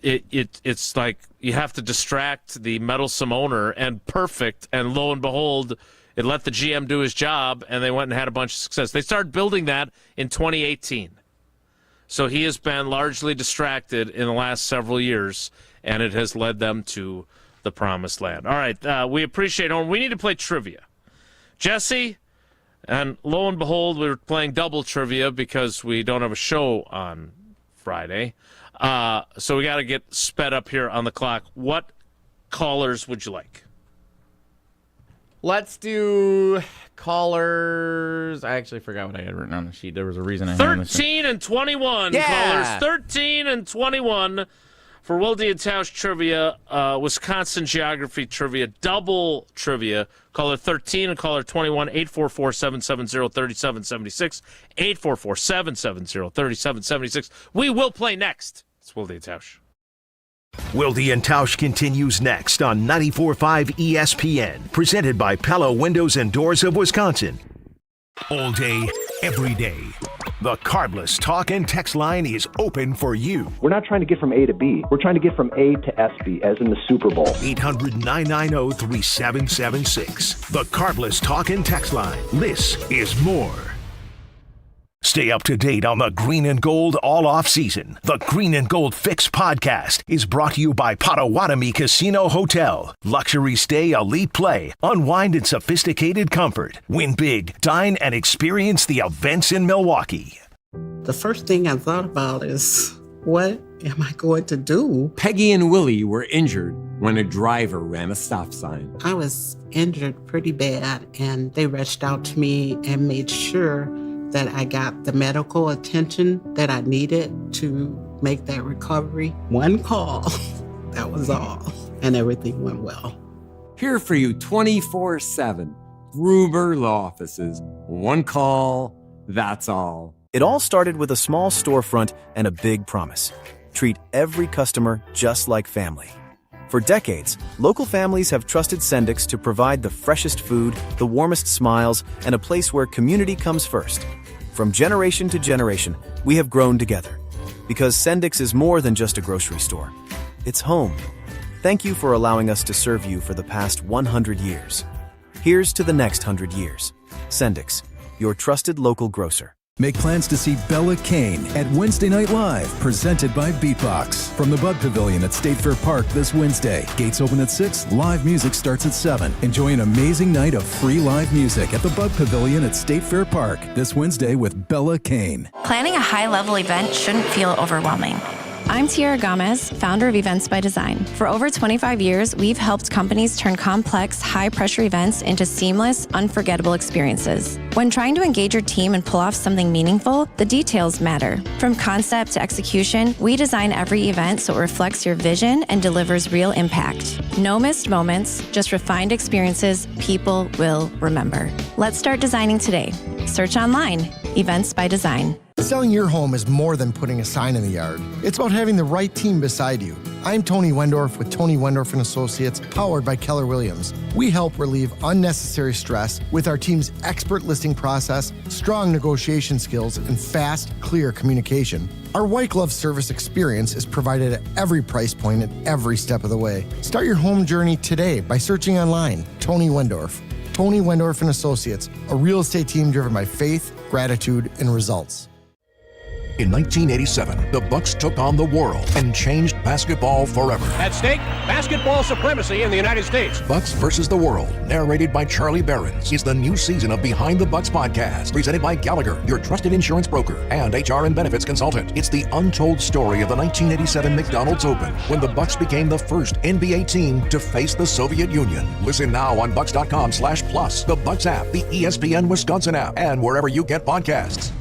it's like you have to distract the meddlesome owner, and perfect, and lo and behold, it let the GM do his job, and they went and had a bunch of success. They started building that in 2018. So he has been largely distracted in the last several years, and it has led them to the promised land. All right, we appreciate it. We need to play trivia. Jesse, and lo and behold, we're playing double trivia because we don't have a show on Friday. So we got to get sped up here on the clock. What callers would you like? Let's do callers. I actually forgot what I had written on the sheet. There was a reason I had on the sheet. 13 and 21. Yeah. Callers 13 and 21 for Wilde Tausch trivia, Wisconsin geography trivia, double trivia. Caller 13 and caller 21, 844-770-3776, 844-770-3776. We will play next. It's Wilde Tausch. Wilde and Tausch continues next on 94.5 ESPN, presented by Pella Windows and Doors of Wisconsin. All day, every day. The Carbless talk and text line is open for you. We're not trying to get from A to B. We're trying to get from A to SB, as in the Super Bowl. 800-990-3776. The Carbless talk and text line. This is more. Stay up to date on the Green and Gold all off season. The Green and Gold Fix podcast is brought to you by Potawatomi Casino Hotel. Luxury stay, elite play, unwind in sophisticated comfort. Win big, dine, and experience the events in Milwaukee. The first thing I thought about is, what am I going to do? Peggy and Willie were injured when a driver ran a stop sign. I was injured pretty bad, and they reached out to me and made sure that I got the medical attention that I needed to make that recovery. One call, that was all, and everything went well. Here for you 24/7. Gruber Law Offices. One call, that's all. It all started with a small storefront and a big promise. Treat every customer just like family. For decades, local families have trusted Sendix to provide the freshest food, the warmest smiles, and a place where community comes first. From generation to generation, we have grown together. Because Sendix is more than just a grocery store. It's home. Thank you for allowing us to serve you for the past 100 years. Here's to the next 100 years. Sendix, your trusted local grocer. Make plans to see Bella Kane at Wednesday Night Live, presented by Beatbox. From the Bud Pavilion at State Fair Park this Wednesday. Gates open at 6, live music starts at 7. Enjoy an amazing night of free live music at the Bud Pavilion at State Fair Park this Wednesday with Bella Kane. Planning a high-level event shouldn't feel overwhelming. I'm Tiara Gomez, founder of Events by Design. For over 25 years, we've helped companies turn complex, high-pressure events into seamless, unforgettable experiences. When trying to engage your team and pull off something meaningful, the details matter. From concept to execution, we design every event so it reflects your vision and delivers real impact. No missed moments, just refined experiences people will remember. Let's start designing today. Search online, Events by Design. Selling your home is more than putting a sign in the yard. It's about having the right team beside you. I'm Tony Wendorf with Tony Wendorf & Associates, powered by Keller Williams. We help relieve unnecessary stress with our team's expert listing process, strong negotiation skills, and fast, clear communication. Our white glove service experience is provided at every price point at every step of the way. Start your home journey today by searching online, Tony Wendorf. Tony Wendorf & Associates, a real estate team driven by faith, gratitude, and results. In 1987, the Bucks took on the world and changed basketball forever. At stake, basketball supremacy in the United States. Bucks versus the World, narrated by Charlie Behrens, is the new season of Behind the Bucks podcast, presented by Gallagher, your trusted insurance broker and HR and benefits consultant. It's the untold story of the 1987 McDonald's Open, when the Bucks became the first NBA team to face the Soviet Union. Listen now on Bucks.com/plus, the Bucks app, the ESPN Wisconsin app, and wherever you get podcasts.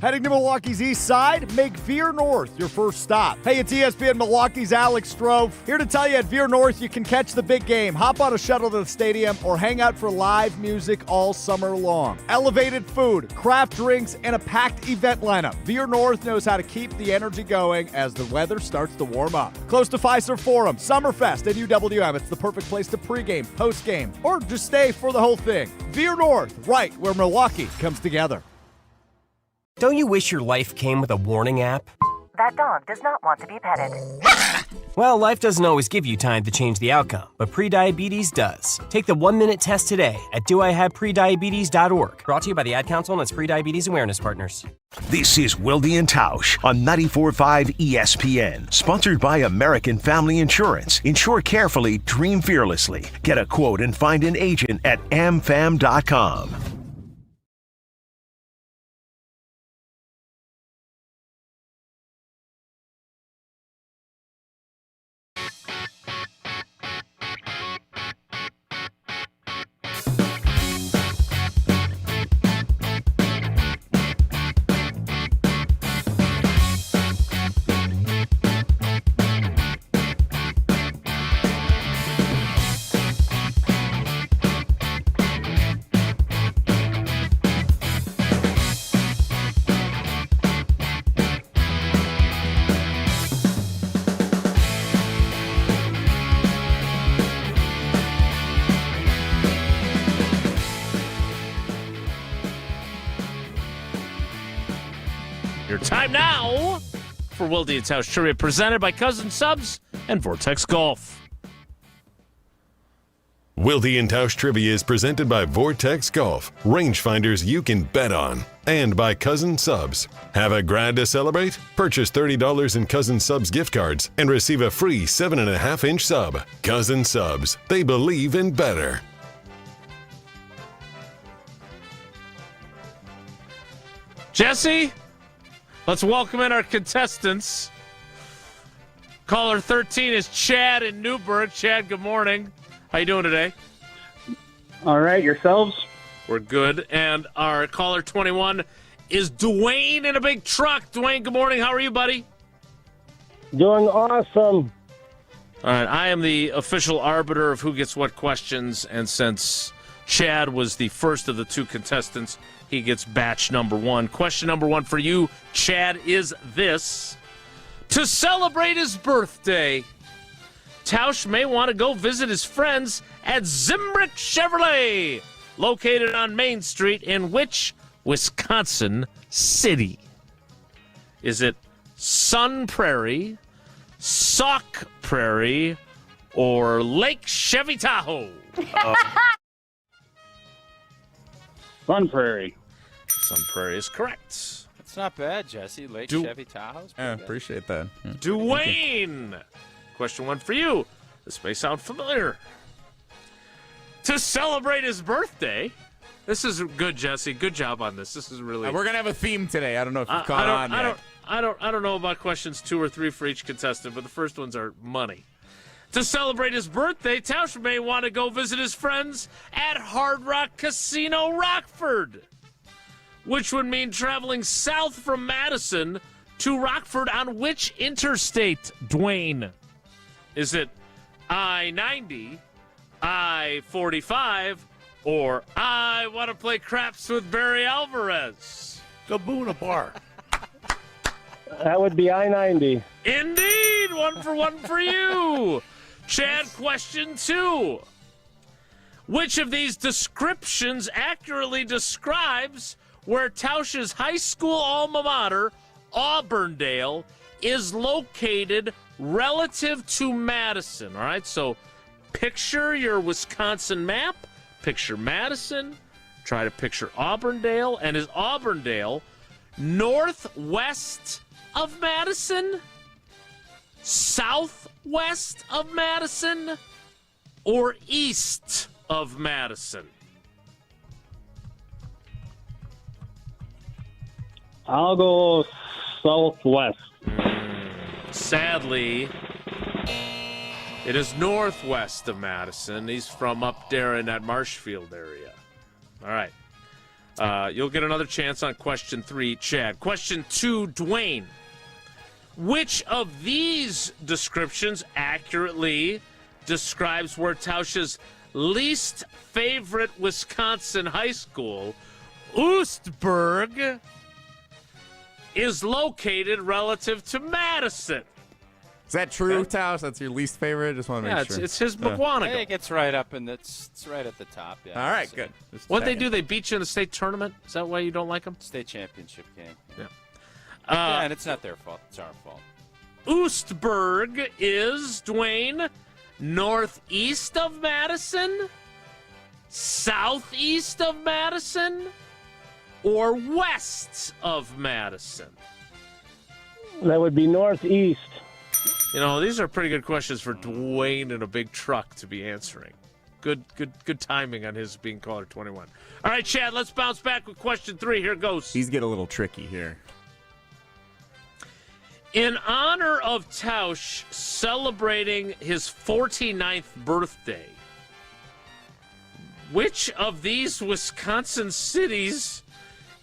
Heading to Milwaukee's east side? Make Veer North your first stop. Hey, it's ESPN Milwaukee's Alex Stroh. Here to tell you at Veer North you can catch the big game, hop on a shuttle to the stadium, or hang out for live music all summer long. Elevated food, craft drinks, and a packed event lineup. Veer North knows how to keep the energy going as the weather starts to warm up. Close to Fiserv Forum, Summerfest, and UWM. It's the perfect place to pregame, postgame, or just stay for the whole thing. Veer North, right where Milwaukee comes together. Don't you wish your life came with a warning app? That dog does not want to be petted. Well, life doesn't always give you time to change the outcome, but prediabetes does. Take the 1-minute test today at doihaveprediabetes.org. Brought to you by the Ad Council and its prediabetes awareness partners. This is Wilde Tausch on 94.5 ESPN. Sponsored by American Family Insurance. Insure carefully, dream fearlessly. Get a quote and find an agent at amfam.com. Time now for Wilde Tausch Trivia, presented by Cousin Subs and Vortex Golf. Wilde Tausch Trivia is presented by Vortex Golf, rangefinders you can bet on, and by Cousin Subs. Have a grad to celebrate? Purchase $30 in Cousin Subs gift cards and receive a free 7.5-inch sub. Cousin Subs, they believe in better. Jesse? Let's welcome in our contestants. Caller 13 is Chad in Newburgh. Chad, good morning. How you doing today? All right, yourselves? We're good. And our caller 21 is Dwayne in a big truck. Dwayne, good morning. How are you, buddy? Doing awesome. All right, I am the official arbiter of who gets what questions, and since Chad was the first of the two contestants, he gets batch number one. Question number one for you, Chad, is this. To celebrate his birthday, Tausch may want to go visit his friends at Zimbrick Chevrolet, located on Main Street in which Wisconsin city? Is it Sun Prairie, Sauk Prairie, or Lake Chevy Tahoe? Sun Prairie. Sun Prairie is correct. That's not bad, Jesse. Lake Chevy Tahoe's I appreciate that. Dwayne, question one for you. This may sound familiar. To celebrate his birthday, this is good, Jesse. Good job on this. This is really. We're gonna have a theme today. I don't know if you've caught on yet. I don't know about questions 2 or 3 for each contestant, but the first ones are money. To celebrate his birthday, Tausch may want to go visit his friends at Hard Rock Casino Rockford, which would mean traveling south from Madison to Rockford on which interstate, Dwayne? Is it I-90, I-45, or I want to play craps with Barry Alvarez? Gaboona Bar. That would be I-90. Indeed! 1 for 1 for you. Chad, question 2. Which of these descriptions accurately describes where Tausch's high school alma mater, Auburndale, is located relative to Madison? All right, so picture your Wisconsin map, picture Madison, try to picture Auburndale, and is Auburndale northwest of Madison, southwest of Madison, or east of Madison? I'll go southwest. Sadly, it is northwest of Madison. He's from up there in that Marshfield area. All right. You'll get another chance on question 3, Chad. Question 2, Dwayne. Which of these descriptions accurately describes where Tausch's least favorite Wisconsin high school, Oostburg, is located relative to Madison? Is that true, Tausch? That's your least favorite? Just want to make sure. It's his McGuanago. I think it's right up, and it's right at the top. Yeah. All right, good. What'd they do? They beat you in the state tournament? Is that why you don't like them? State championship game. Yeah. And it's not their fault. It's our fault. Oostburg is, Dwayne, northeast of Madison, southeast of Madison, or west of Madison? That would be northeast. You know, these are pretty good questions for Dwayne in a big truck to be answering. Good timing on his being caller 21. All right, Chad, let's bounce back with question 3. Here goes. These get a little tricky here. In honor of Tausch celebrating his 49th birthday, which of these Wisconsin cities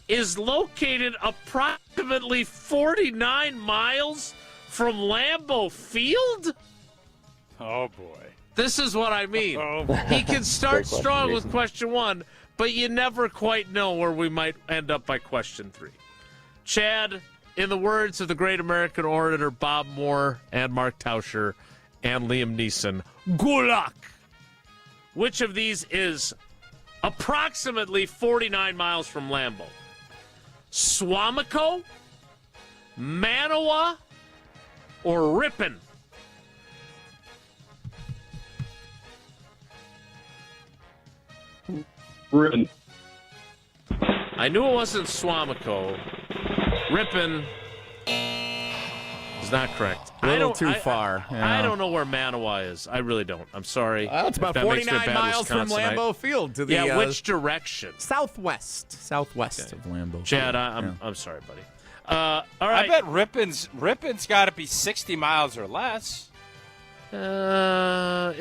is located approximately 49 miles from Lambeau Field? Oh, boy. This is what I mean. He can start strong with question 1, but you never quite know where we might end up by question 3. Chad, in the words of the great American orator Bob Moore and Mark Tauscher and Liam Neeson, Gulak. Which of these is approximately 49 miles from Lambeau? Swamico, Manawa, or Ripon? Ripon. I knew it wasn't Swamico. Ripon is not correct. A little too far. I don't know where Manawa is. I really don't. I'm sorry. Well, it's about 49 miles from Lambeau Field to the which direction? Southwest of Lambeau. Chad, I'm sorry, buddy. All right. I bet Ripon's got to be 60 miles or less. I'll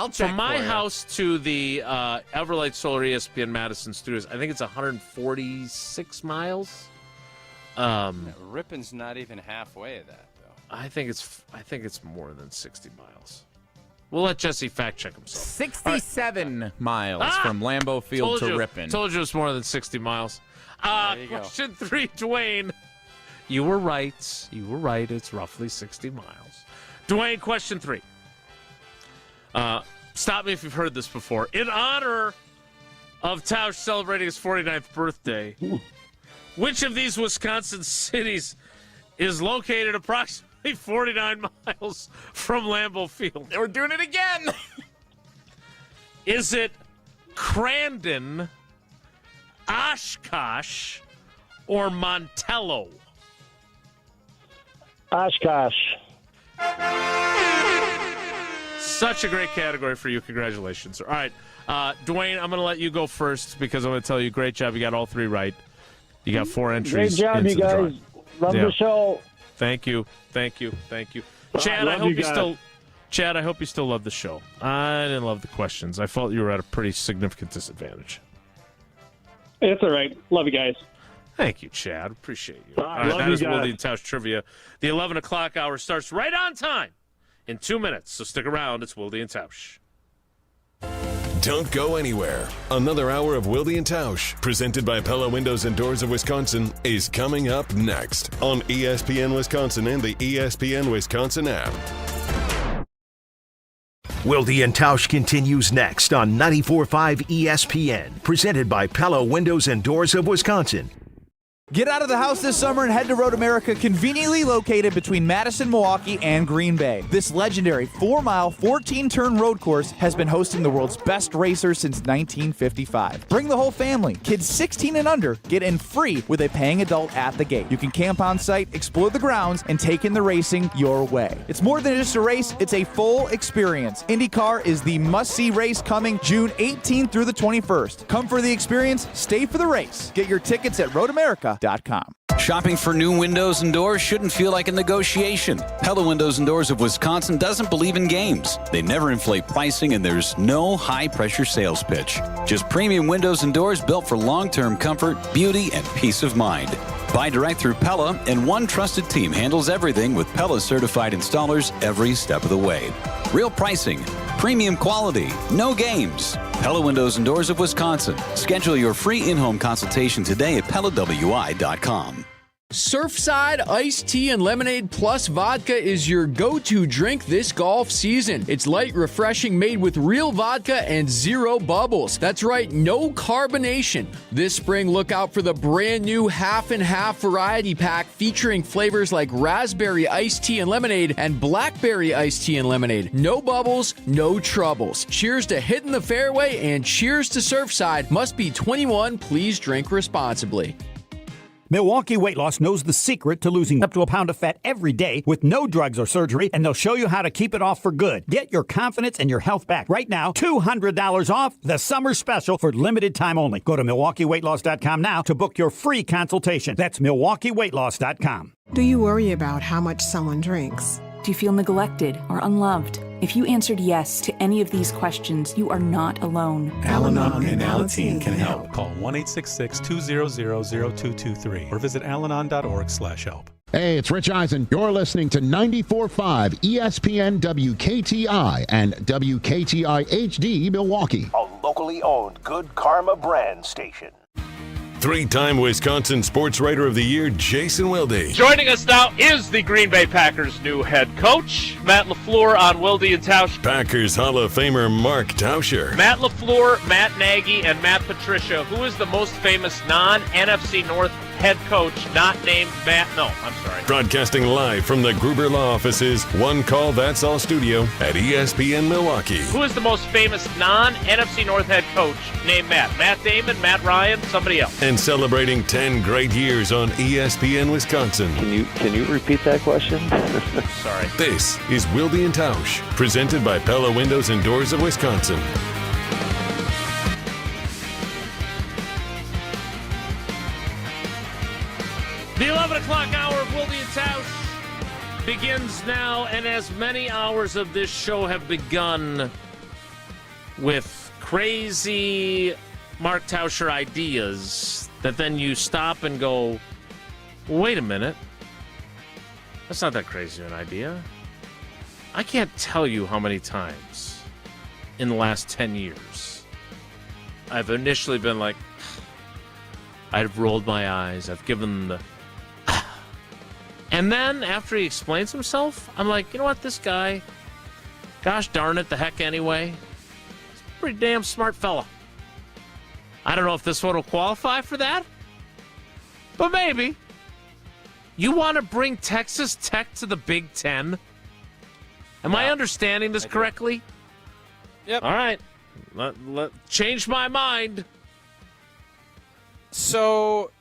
check from my for you. house to the Everlight Solar ESPN Madison Studios. I think it's 146 miles. Ripon's not even halfway of that, though. I think it's more than 60 miles. We'll let Jesse fact check himself. 67 miles from Lambeau Field to Ripon. Told you it's more than 60 miles. There you Question 3, Dwayne. You were right. It's roughly 60 miles. Dwayne, question 3. Stop me if you've heard this before. In honor of Tausch celebrating his 49th birthday, which of these Wisconsin cities is located approximately 49 miles from Lambeau Field? We're doing it again. Is it Crandon, Oshkosh, or Montello? Oshkosh. Such a great category for you. Congratulations. All right, Dwayne, I'm going to let you go first because I'm going to tell you, great job. You got all 3 right. You got 4 entries. Great job, into you the guys. drawing. Love the show. Thank you. Chad, I hope you still love the show. I didn't love the questions. I felt you were at a pretty significant disadvantage. It's all right. Love you guys. Thank you, Chad. Appreciate you. Love that you is guys. Wilde Tausch Trivia. The 11 o'clock hour starts right on time in 2 minutes, so stick around. It's Wilde and Tausch. Don't go anywhere. Another hour of Wilde and Tausch, presented by Pella Windows and Doors of Wisconsin, is coming up next on ESPN Wisconsin and the ESPN Wisconsin app. Wilde and Tausch continues next on 94.5 ESPN, presented by Pella Windows and Doors of Wisconsin. Get out of the house this summer and head to Road America, conveniently located between Madison, Milwaukee, and Green Bay. This legendary 4-mile, 14-turn road course has been hosting the world's best racers since 1955. Bring the whole family. Kids 16 and under get in free with a paying adult at the gate. You can camp on site, explore the grounds, and take in the racing your way. It's more than just a race, it's a full experience. IndyCar is the must-see race coming June 18th through the 21st. Come for the experience, stay for the race. Get your tickets at roadamerica.com. PellaWindows.com. Shopping for new windows and doors shouldn't feel like a negotiation. Pella Windows and Doors of Wisconsin doesn't believe in games. They never inflate pricing, and there's no high-pressure sales pitch. Just premium windows and doors built for long-term comfort, beauty, and peace of mind. Buy direct through Pella, and one trusted team handles everything with Pella-certified installers every step of the way. Real pricing, premium quality, no games. Pella Windows and Doors of Wisconsin. Schedule your free in-home consultation today at PellaWI.com. Surfside iced tea and lemonade plus vodka is your go-to drink this golf season. It's light, refreshing, made with real vodka and zero bubbles. That's right, no carbonation. This spring, look out for the brand new half and half variety pack featuring flavors like raspberry iced tea and lemonade and blackberry iced tea and lemonade. No bubbles, no troubles. Cheers to hitting the fairway and cheers to Surfside. Must be 21. Please drink responsibly. Milwaukee Weight Loss knows the secret to losing up to a pound of fat every day with no drugs or surgery, and they'll show you how to keep it off for good. Get your confidence and your health back. Right now, $200 off the summer special for limited time only. Go to MilwaukeeWeightLoss.com now to book your free consultation. That's MilwaukeeWeightLoss.com. Do you worry about how much someone drinks? Do you feel neglected or unloved? If you answered yes to any of these questions, you are not alone. Al-Anon and Alateen can help. Call 1-866-200-0223 or visit alanon.org/help. Hey, it's Rich Eisen. You're listening to 94.5 ESPN WKTI and WKTI HD Milwaukee. A locally owned Good Karma brand station. Three-time Wisconsin Sports Writer of the Year, Jason Wilde. Joining us now is the Green Bay Packers' new head coach, Matt LaFleur on Wilde Tausch. Packers Hall of Famer Mark Tauscher. Matt LaFleur, Matt Nagy, and Matt Patricia. Who is the most famous non-NFC North head coach not named Matt? No, I'm sorry. Broadcasting live from the Gruber Law Offices, One Call That's All studio at ESPN Milwaukee. Who is the most famous non-NFC North head coach named Matt? Matt Damon, Matt Ryan, somebody else. And celebrating 10 great years on ESPN Wisconsin. Can you repeat that question? Sorry. This is Wilde and Tausch, presented by Pella Windows and Doors of Wisconsin. The 11 o'clock hour of Wilde and Tausch begins now, and as many hours of this show have begun with crazy Mark Tauscher ideas that then you stop and go, wait a minute, that's not that crazy of an idea. I can't tell you how many times in the last 10 years I've initially been like, I've rolled my eyes, I've given the and then after he explains himself, I'm like, you know what, this guy, gosh darn it, the heck anyway, he's a pretty damn smart fella. I don't know if this one will qualify for that, but maybe. You want to bring Texas Tech to the Big Ten? Am I understanding this correctly? Yep. All right. Let change my mind. So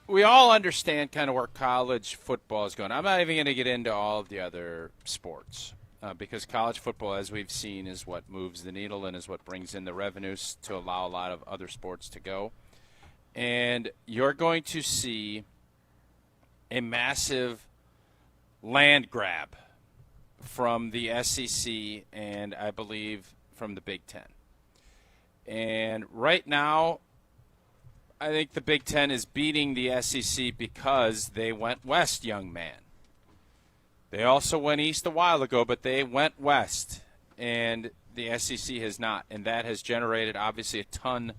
we all understand kind of where college football is going. I'm not even going to get into all of the other sports because college football, as we've seen, is what moves the needle and is what brings in the revenues to allow a lot of other sports to go. And you're going to see a massive land grab from the SEC and I believe from the Big Ten. And right now, I think the Big Ten is beating the SEC because they went west, young man. They also went east a while ago, but they went west, and the SEC has not. And that has generated, obviously, a ton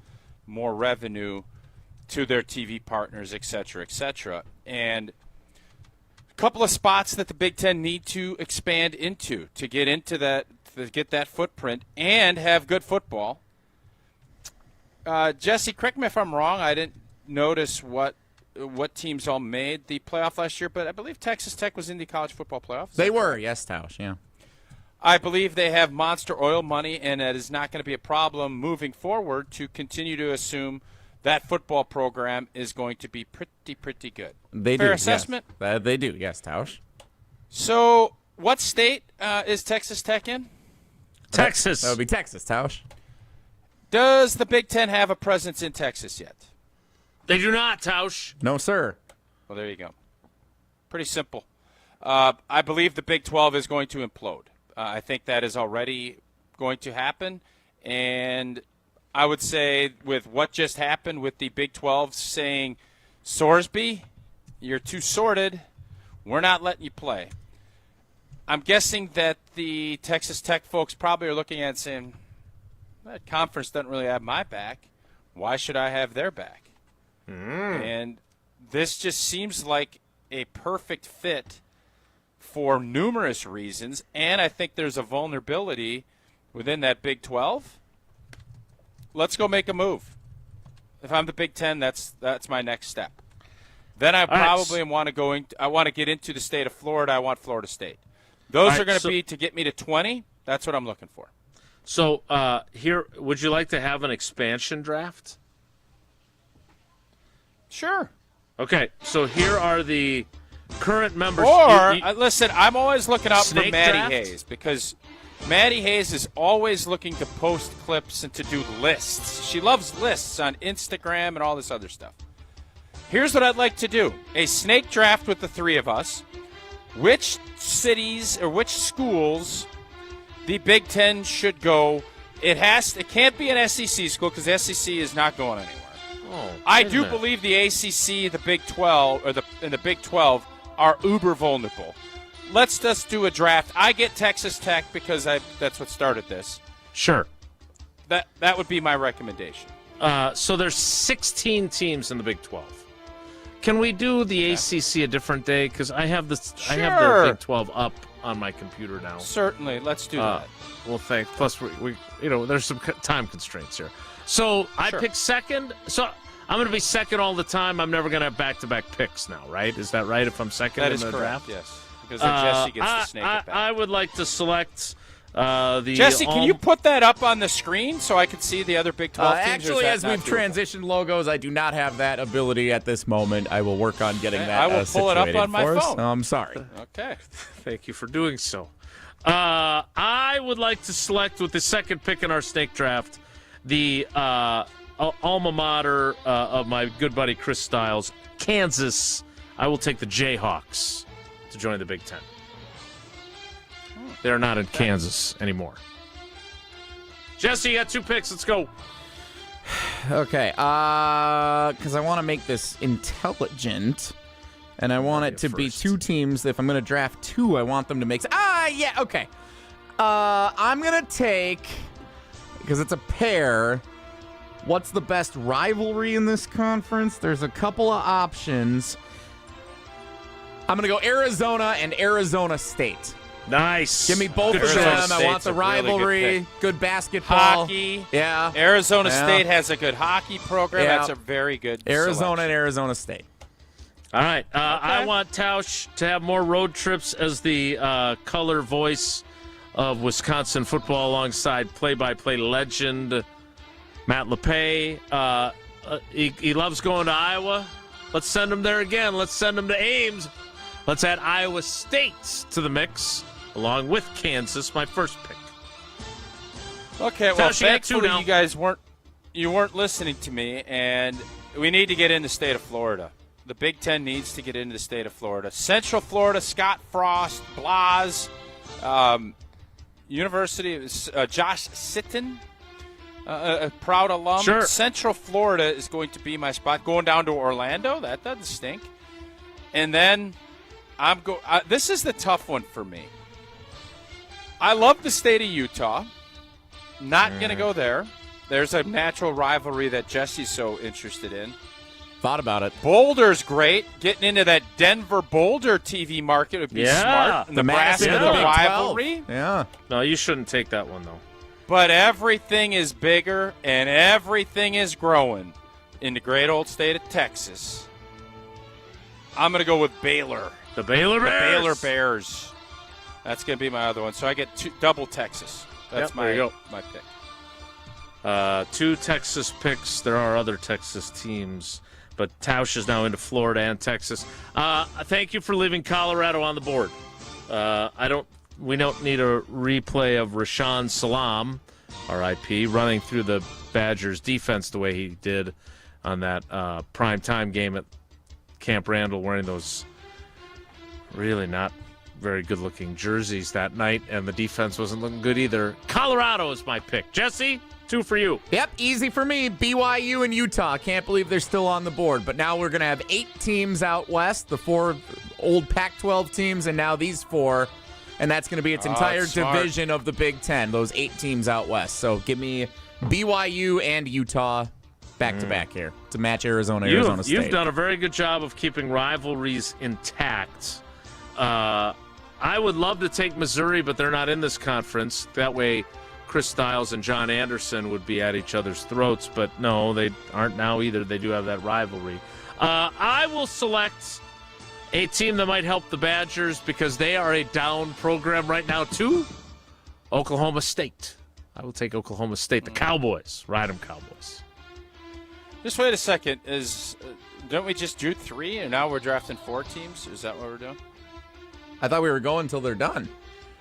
more revenue to their TV partners, et cetera, et cetera. And a couple of spots that the Big Ten need to expand into to get into that, to get that footprint and have good football. Jesse, correct me if I'm wrong. I didn't notice what teams all made the playoff last year, but I believe Texas Tech was in the college football playoffs. They were, yes, Tausch, yeah. I believe they have monster oil money, and that is not going to be a problem moving forward to continue to assume that football program is going to be pretty good. They Fair do, assessment? Yes. They do, yes, Tausch. So what state is Texas Tech in? Texas. That would be Texas, Tausch. Does the Big Ten have a presence in Texas yet? They do not, Tausch. No, sir. Well, there you go. Pretty simple. I believe the Big 12 is going to implode. I think that is already going to happen. And I would say with what just happened with the Big 12 saying, Sorsby, you're too sorted. We're not letting you play. I'm guessing that the Texas Tech folks probably are looking at it saying, that conference doesn't really have my back. Why should I have their back? And this just seems like a perfect fit for numerous reasons, and I think there's a vulnerability within that Big 12. Let's go make a move. If I'm the Big 10, that's my next step. Then I probably want to get into the state of Florida. I want Florida State. Those are going to be to get me to 20. That's what I'm looking for. So here, would you like to have an expansion draft? Sure. Okay, so here are the current members. Or, listen, I'm always looking out for Maddie draft? Hayes because Maddie Hayes is always looking to post clips and to do lists. She loves lists on Instagram and all this other stuff. Here's what I'd like to do. A snake draft with the three of us. Which cities or which schools the Big Ten should go. It can't be an SEC school because the SEC is not going anywhere. I do believe the ACC, the Big 12, and the Big 12 are uber vulnerable. Let's just do a draft. I get Texas Tech because that's what started this. Sure. That would be my recommendation. So there's 16 teams in the Big 12. Can we do the ACC a different day? Because I have I have the Big 12 up on my computer now. Certainly, let's do that. Well, thanks. Plus, we there's some time constraints here. So I pick second. So I'm going to be second all the time. I'm never going to have back-to-back picks now, right? Is that right? If I'm second in the draft, yes. Because then Jesse gets to snake it back. I would like to select Jesse, can you put that up on the screen so I can see the other Big 12 teams? Actually, as we've transitioned logos, I do not have that ability at this moment. I will work on getting that. I will pull it up on my phone. I'm sorry. Okay. Thank you for doing so. I would like to select with the second pick in our snake draft the alma mater of my good buddy Chris Stiles, Kansas. I will take the Jayhawks to join the Big Ten. They're not in Kansas anymore. Jesse, you got 2 picks. Let's go. Okay. Because I want to make this intelligent, and I want it to be 2 teams. If I'm going to draft 2, I want them to make... yeah, okay. I'm going to take, because it's a pair, what's the best rivalry in this conference? There's a couple of options. I'm going to go Arizona and Arizona State. Nice. Give me both of them. I want the rivalry, really good basketball. Hockey. Yeah. Arizona State has a good hockey program. Yeah. That's a very good Arizona selection. and Arizona State. All right. I want Tausch to have more road trips as the color voice of Wisconsin football alongside play-by-play legend Matt LePay. He loves going to Iowa. Let's send him there again. Let's send him to Ames. Let's add Iowa State to the mix, along with Kansas, my first pick. Okay, well, thankfully you guys weren't listening to me, and we need to get in the state of Florida. The Big Ten needs to get into the state of Florida. Central Florida, Scott Frost, Blas, University of Josh Sitton, a proud alum. Sure. Central Florida is going to be my spot. Going down to Orlando, that doesn't stink. And then this is the tough one for me. I love the state of Utah. Not going to go there. There's a natural rivalry that Jesse's so interested in. Thought about it. Boulder's great. Getting into that Denver-Boulder TV market would be smart. And the Nebraska rivalry. Yeah. No, you shouldn't take that one, though. But everything is bigger and everything is growing in the great old state of Texas. I'm going to go with Baylor. The Baylor Bears. The Baylor Bears. That's going to be my other one. So I get double Texas. That's my pick. 2 Texas picks. There are other Texas teams, but Tausch is now into Florida and Texas. Thank you for leaving Colorado on the board. We don't need a replay of Rashaan Salam, R.I.P., running through the Badgers defense the way he did on that primetime game at Camp Randall wearing those really not very good-looking jerseys that night, and the defense wasn't looking good either. Colorado is my pick. Jesse, 2 for you. Yep, easy for me. BYU and Utah. Can't believe they're still on the board. But now we're going to have 8 teams out west, the 4 old Pac-12 teams, and now these 4. And that's going to be its entire division of the Big Ten, those 8 teams out west. So give me BYU and Utah back-to-back here to match Arizona State. You've done a very good job of keeping rivalries intact. I would love to take Missouri, but they're not in this conference. That way Chris Stiles and John Anderson would be at each other's throats, but no, they aren't now either. They do have that rivalry. I will select a team that might help the Badgers because they are a down program right now too. Oklahoma State. I will take Oklahoma State. The Cowboys. Ride them, Cowboys. Just wait a second. Don't we just do 3 and now we're drafting 4 teams? Is that what we're doing? I thought we were going until they're done.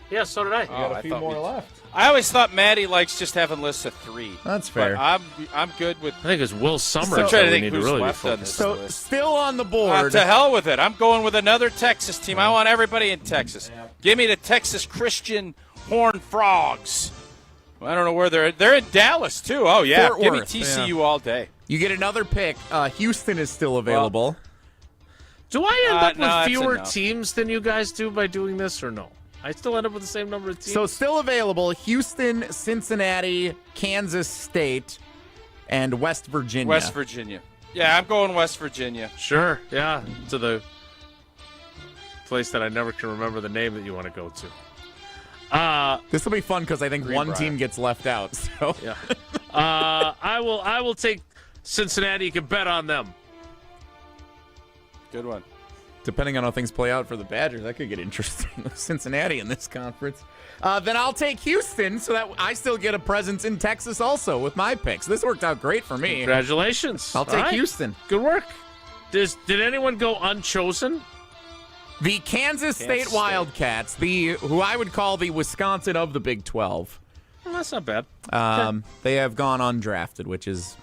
Yeah, so did I. You got a few more left. I always thought Maddie likes just having lists of 3. That's fair. But I'm good with. I think it's Will Summers. I'm trying to we think need who's to really left on this So list. still on the board. To hell with it. I'm going with another Texas team. I want everybody in Texas. Give me the Texas Christian Horned Frogs. I don't know where they're in Dallas too. Oh yeah, Fort give me Worth, TCU all day. You get another pick. Houston is still available. Do I end up no, with fewer enough. teams than you guys do by doing this, or no? I still end up with the same number of teams. So still available: Houston, Cincinnati, Kansas State, and West Virginia. West Virginia. Yeah, I'm going West Virginia. Sure, yeah, to the place that I never can remember the name that you want to go to. This will be fun because I think one team gets left out. So yeah, I will take Cincinnati. You can bet on them. Good one. Depending on how things play out for the Badgers, that could get interesting with Cincinnati in this conference. Then I'll take Houston so that I still get a presence in Texas also with my picks. This worked out great for me. Congratulations. I'll take Houston. Good work. Did anyone go unchosen? The Kansas State Wildcats, who I would call the Wisconsin of the Big 12. Well, that's not bad. They have gone undrafted, which is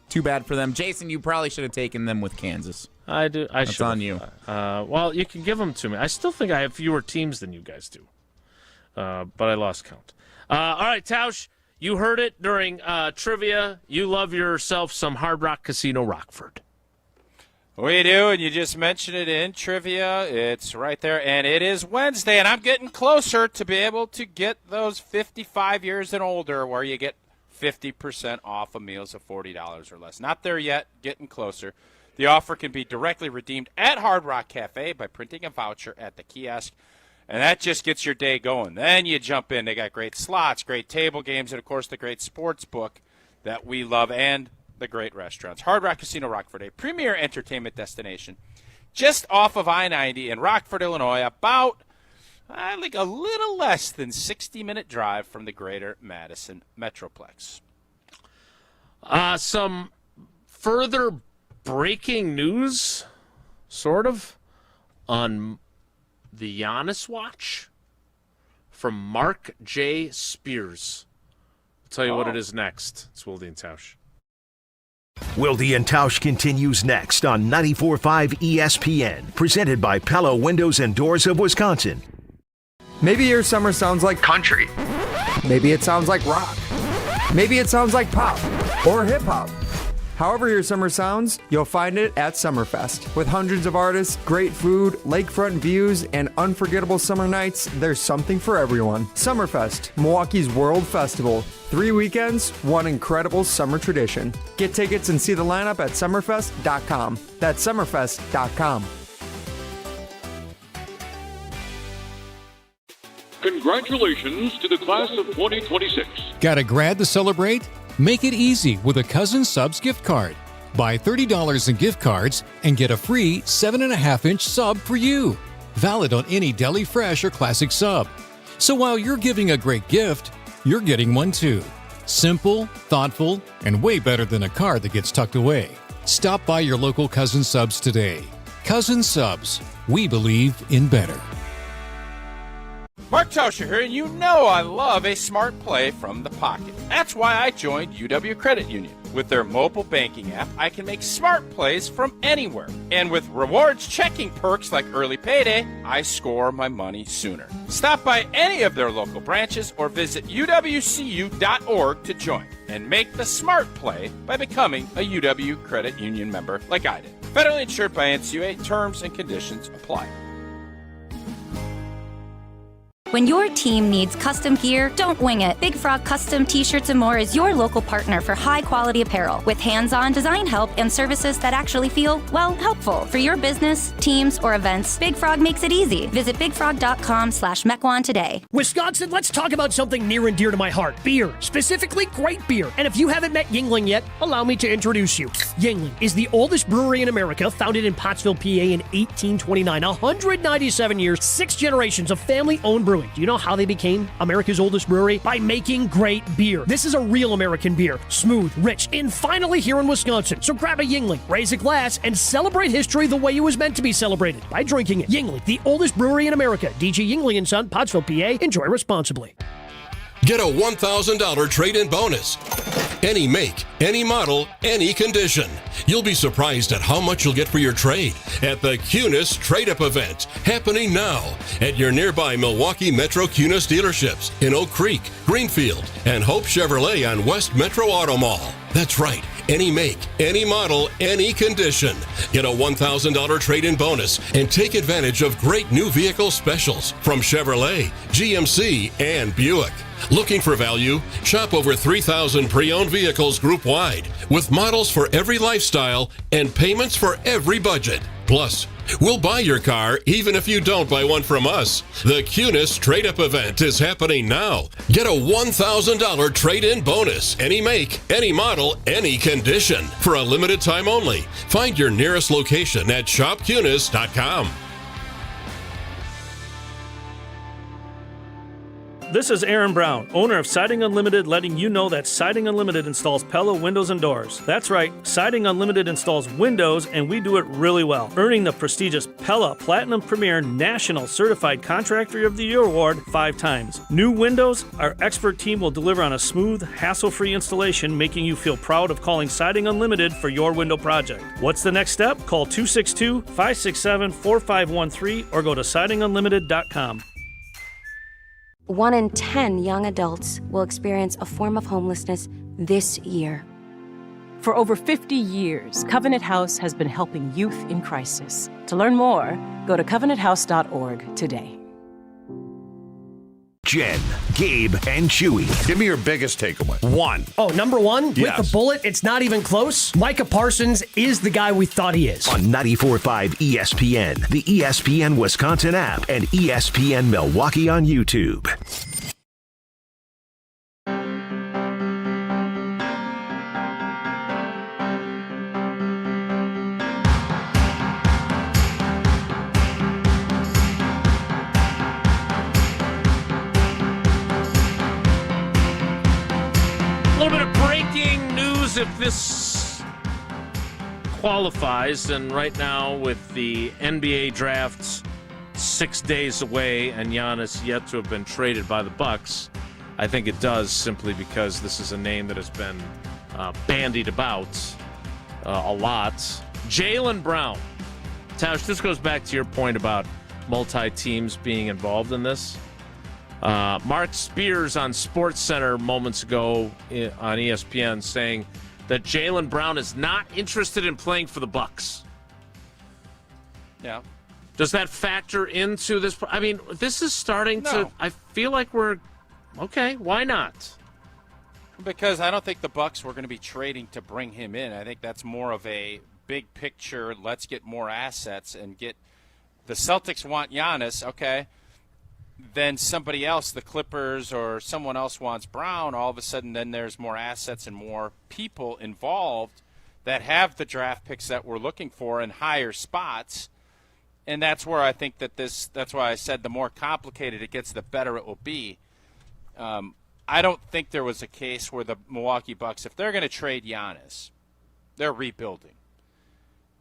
too bad for them. Jason, you probably should have taken them with Kansas. I do. That's on you. Well, you can give them to me. I still think I have fewer teams than you guys do, but I lost count. All right, Tausch, you heard it during trivia. You love yourself some Hard Rock Casino Rockford. We do, and you just mentioned it in trivia. It's right there, and it is Wednesday, and I'm getting closer to be able to get those 55 years and older where you get 50% off of meals of $40 or less. Not there yet, getting closer. The offer can be directly redeemed at Hard Rock Cafe by printing a voucher at the kiosk, and that just gets your day going. Then you jump in. They got great slots, great table games, and, of course, the great sports book that we love, and the great restaurants. Hard Rock Casino Rockford, a premier entertainment destination just off of I-90 in Rockford, Illinois, about like a little less than 60-minute drive from the greater Madison Metroplex. Some further breaking news, sort of, on the Giannis Watch from Mark J. Spears. I'll tell you what it is next. It's Wilde Tausch. Wilde and Tausch continues next on 94.5 ESPN, presented by Pella Windows and Doors of Wisconsin. Maybe your summer sounds like country. Maybe it sounds like rock. Maybe it sounds like pop or hip hop. However your summer sounds, you'll find it at Summerfest. With hundreds of artists, great food, lakefront views, and unforgettable summer nights, there's something for everyone. Summerfest, Milwaukee's World Festival. 3 weekends, one incredible summer tradition. Get tickets and see the lineup at summerfest.com. That's summerfest.com. Congratulations to the class of 2026. Got a grad to celebrate? Make it easy with a Cousin Subs gift card. Buy $30 in gift cards and get a free 7.5-inch sub for you. Valid on any deli fresh or classic sub. So while you're giving a great gift, you're getting one too. Simple, thoughtful, and way better than a card that gets tucked away. Stop by your local Cousin Subs today. Cousin Subs, we believe in better. Mark Tausch here, and you know I love a smart play from the pocket. That's why I joined UW Credit Union. With their mobile banking app, I can make smart plays from anywhere. And with rewards checking perks like early payday, I score my money sooner. Stop by any of their local branches or visit uwcu.org to join and make the smart play by becoming a UW Credit Union member like I did. Federally insured by NCUA. Terms and conditions apply. When your team needs custom gear, don't wing it. Big Frog Custom T-Shirts and More is your local partner for high-quality apparel with hands-on design help and services that actually feel, well, helpful. For your business, teams, or events, Big Frog makes it easy. Visit bigfrog.com/Mequon today. Wisconsin, let's talk about something near and dear to my heart. Beer. Specifically, great beer. And if you haven't met Yuengling yet, allow me to introduce you. Yuengling is the oldest brewery in America, founded in Pottsville, PA in 1829. 197 years, 6 generations of family-owned brewing. Do you know how they became America's oldest brewery? By making great beer. This is a real American beer. Smooth, rich, and finally here in Wisconsin. So grab a Yuengling, raise a glass, and celebrate history the way it was meant to be celebrated, by drinking it. Yuengling, the oldest brewery in America. DG Yuengling & Son, Pottsville, PA. Enjoy responsibly. Get a $1,000 trade-in bonus. Any make, any model, any condition. You'll be surprised at how much you'll get for your trade at the Cunis Trade-Up event, happening now at your nearby Milwaukee Metro Cunis dealerships in Oak Creek, Greenfield, and Hope Chevrolet on West Metro Auto Mall. That's right. Any make, any model, any condition. Get a $1,000 trade-in bonus and take advantage of great new vehicle specials from Chevrolet, GMC, and Buick. Looking for value? Shop over 3,000 pre-owned vehicles group-wide with models for every lifestyle and payments for every budget. Plus, we'll buy your car even if you don't buy one from us. The Cunis Trade-Up event is happening now. Get a $1,000 trade-in bonus. Any make, any model, any condition. For a limited time only. Find your nearest location at shopcunis.com. This is Aaron Brown, owner of Siding Unlimited, letting you know that Siding Unlimited installs Pella windows and doors. That's right, Siding Unlimited installs windows, and we do it really well, earning the prestigious Pella Platinum Premier National Certified Contractor of the Year award 5 times. New windows, our expert team will deliver on a smooth, hassle-free installation, making you feel proud of calling Siding Unlimited for your window project. What's the next step? Call 262-567-4513 or go to sidingunlimited.com. 1 in 10 young adults will experience a form of homelessness this year. For over 50 years, Covenant House has been helping youth in crisis. To learn more, go to covenanthouse.org today. Jen, Gabe, and Chewy. Give me your biggest takeaway. 1. Oh, number 1? Yes. With the bullet, it's not even close. Micah Parsons is the guy we thought he is. On 94.5 ESPN, the ESPN Wisconsin app, and ESPN Milwaukee on YouTube. If this qualifies, and right now with the NBA drafts 6 days away and Giannis yet to have been traded by the Bucks, I think it does, simply because this is a name that has been bandied about a lot. Jaylen Brown. Tausch, this goes back to your point about multi-teams being involved in this. Mark Spears on SportsCenter moments ago on ESPN saying that Jaylen Brown is not interested in playing for the Bucks. Yeah. Does that factor into this? I mean, this is starting to. I feel like we're okay. Why not? Because I don't think the Bucks were going to be trading to bring him in. I think that's more of a big picture. Let's get more assets and get. The Celtics want Giannis. Okay. Then somebody else, the Clippers or someone else wants Brown, all of a sudden then there's more assets and more people involved that have the draft picks that we're looking for in higher spots. And that's where I think that that's why I said the more complicated it gets, the better it will be. I don't think there was a case where the Milwaukee Bucks, if they're going to trade Giannis, they're rebuilding.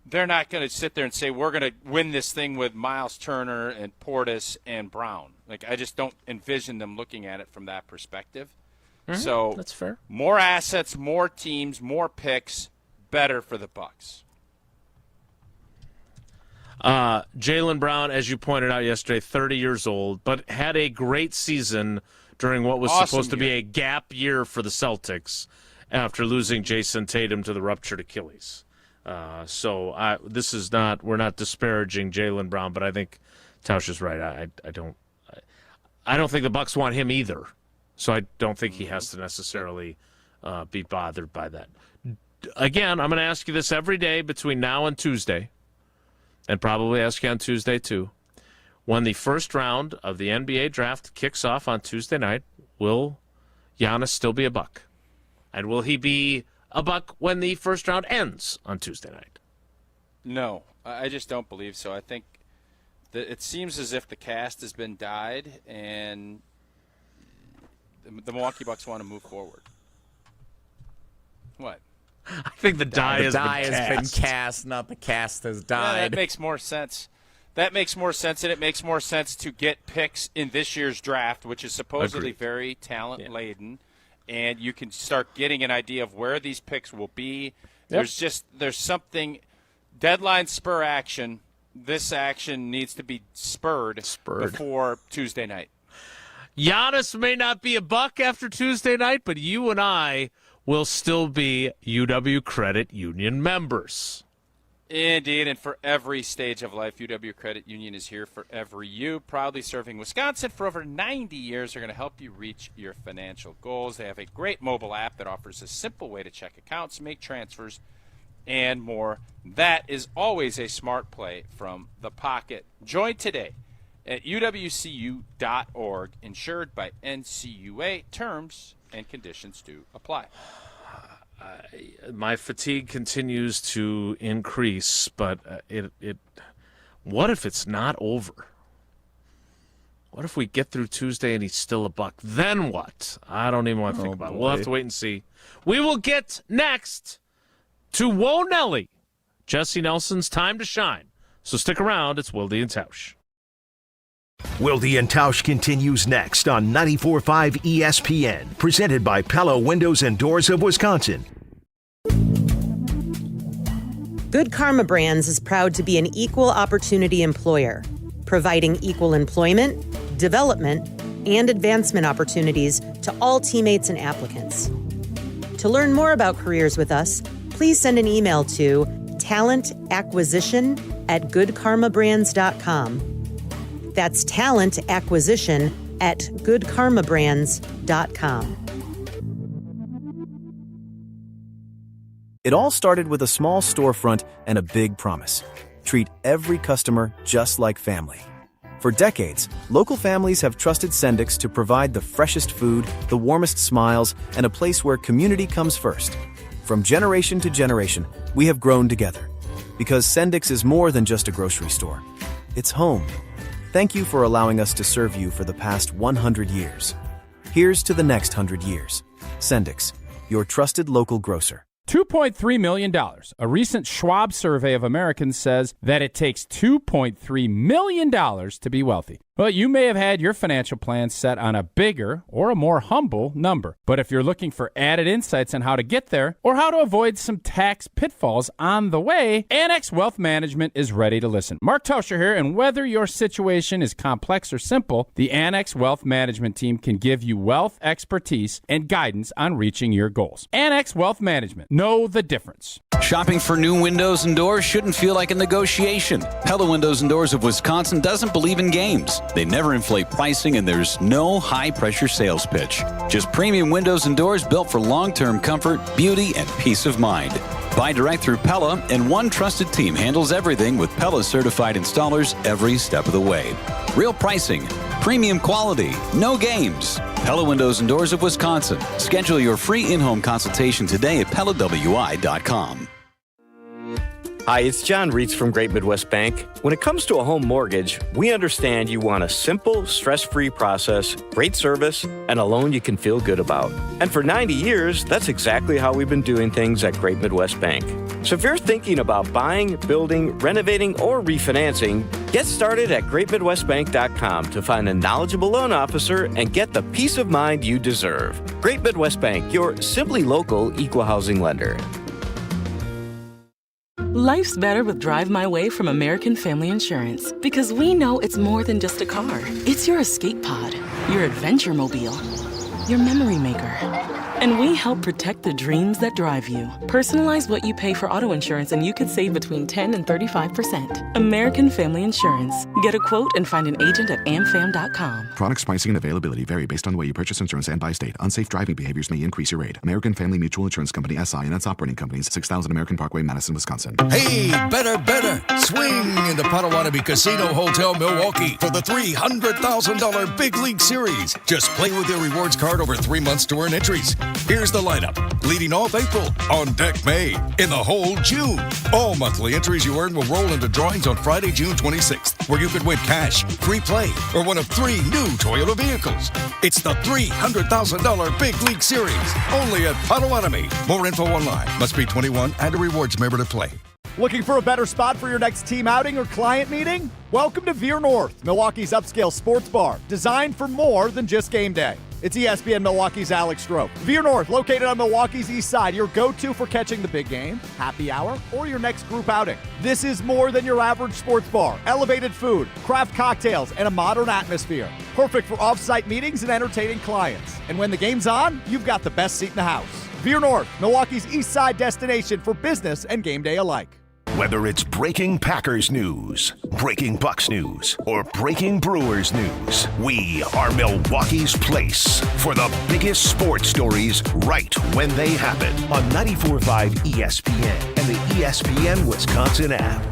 They're not going to sit there and say, we're going to win this thing with Miles Turner and Portis and Brown. Like, I just don't envision them looking at it from that perspective. So that's fair. More assets, more teams, more picks, better for the Bucks. Jaylen Brown, as you pointed out yesterday, 30 years old, but had a great season during what was supposed to be a gap year for the Celtics after losing Jason Tatum to the ruptured Achilles. So this is not, we're not disparaging Jaylen Brown, but I think Tausch is right. I don't think the Bucks want him either. So I don't think he has to necessarily be bothered by that. Again, I'm going to ask you this every day between now and Tuesday, and probably ask you on Tuesday too. When the first round of the NBA draft kicks off on Tuesday night, will Giannis still be a Buck? And will he be a Buck when the first round ends on Tuesday night? No, I just don't believe so. I think that it seems as if the cast has been dyed, and the Milwaukee Bucks want to move forward. What? I think the die has been cast, not the cast has died. Yeah, that makes more sense. That makes more sense, and it makes more sense to get picks in this year's draft, which is supposedly very talent-laden, and you can start getting an idea of where these picks will be. Yep. There's something, deadline spur action. This action needs to be spurred before Tuesday night. Giannis may not be a Buck after Tuesday night, but you and I will still be UW Credit Union members. Indeed, and for every stage of life, UW Credit Union is here for every you. Proudly serving Wisconsin for over 90 years. They're going to help you reach your financial goals. They have a great mobile app that offers a simple way to check accounts, make transfers, and more. That is always a smart play from the pocket. Join today at uwcu.org, insured by NCUA. Terms and conditions do apply. My fatigue continues to increase, but what if it's not over? What if we get through Tuesday and he's still a Buck? Then what? I don't even want to think about it. We'll have to wait and see. We will get next to Whoa Nelly, Jesse Nelson's time to shine. So stick around. It's Wilde and Tausch. Wilde and Tausch continues next on 94.5 ESPN, presented by Pella Windows and Doors of Wisconsin. Good Karma Brands is proud to be an equal opportunity employer, providing equal employment, development, and advancement opportunities to all teammates and applicants. To learn more about careers with us, please send an email to talentacquisition@goodkarmabrands.com. That's talentacquisition@goodkarmabrands.com. It all started with a small storefront and a big promise. Treat every customer just like family. For decades, local families have trusted Sendix to provide the freshest food, the warmest smiles, and a place where community comes first. From generation to generation, we have grown together. Because Sendix is more than just a grocery store. It's home. Thank you for allowing us to serve you for the past 100 years. Here's to the next 100 years. Sendix, your trusted local grocer. $2.3 million. A recent Schwab survey of Americans says that it takes $2.3 million to be wealthy. Well, you may have had your financial plan set on a bigger or a more humble number. But if you're looking for added insights on how to get there or how to avoid some tax pitfalls on the way, Annex Wealth Management is ready to listen. Mark Tauscher here, and whether your situation is complex or simple, the Annex Wealth Management team can give you wealth expertise and guidance on reaching your goals. Annex Wealth Management. Know the difference. Shopping for new windows and doors shouldn't feel like a negotiation. Pella Windows and Doors of Wisconsin doesn't believe in games. They never inflate pricing, and there's no high-pressure sales pitch. Just premium windows and doors built for long-term comfort, beauty, and peace of mind. Buy direct through Pella, and one trusted team handles everything with Pella-certified installers every step of the way. Real pricing, premium quality, no games. Pella Windows and Doors of Wisconsin. Schedule your free in-home consultation today at PellaWI.com. Hi, it's John Reitz from Great Midwest Bank. When it comes to a home mortgage, we understand you want a simple, stress-free process, great service, and a loan you can feel good about. And for 90 years, that's exactly how we've been doing things at Great Midwest Bank. So if you're thinking about buying, building, renovating, or refinancing, get started at greatmidwestbank.com to find a knowledgeable loan officer and get the peace of mind you deserve. Great Midwest Bank, your simply local equal housing lender. Life's better with Drive My Way from American Family Insurance, because we know it's more than just a car. It's your escape pod, your adventure mobile, your memory maker. And we help protect the dreams that drive you. Personalize what you pay for auto insurance and you could save between 10 and 35%. American Family Insurance. Get a quote and find an agent at amfam.com. Products, pricing, and availability vary based on the way you purchase insurance and by state. Unsafe driving behaviors may increase your rate. American Family Mutual Insurance Company, SI, and its operating companies, 6000 American Parkway, Madison, Wisconsin. Hey, better. Swing into Potawatomi Casino Hotel, Milwaukee for the $300,000 Big League Series. Just play with your rewards card over 3 months to earn entries. Here's the lineup. Leading off April, on deck May, in the hole June. All monthly entries you earn will roll into drawings on Friday, June 26th, where you could win cash, free play, or one of 3 new Toyota vehicles. It's the $300,000 Big League Series, only at Potawatomi. More info online. Must be 21 and a rewards member to play. Looking for a better spot for your next team outing or client meeting? Welcome to Veer North, Milwaukee's upscale sports bar, designed for more than just game day. It's ESPN Milwaukee's Alex Stroh. Veer North, located on Milwaukee's east side, your go-to for catching the big game, happy hour, or your next group outing. This is more than your average sports bar. Elevated food, craft cocktails, and a modern atmosphere. Perfect for off-site meetings and entertaining clients. And when the game's on, you've got the best seat in the house. Veer North, Milwaukee's east side destination for business and game day alike. Whether it's breaking Packers news, breaking Bucks news, or breaking Brewers news, we are Milwaukee's place for the biggest sports stories right when they happen on 94.5 ESPN and the ESPN Wisconsin app.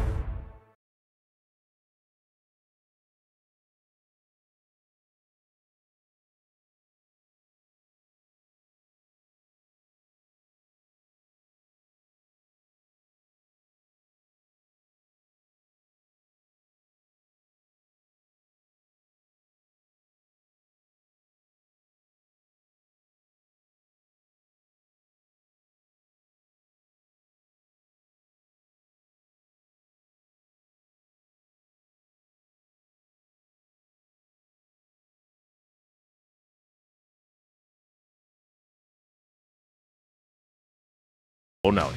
O'Neill.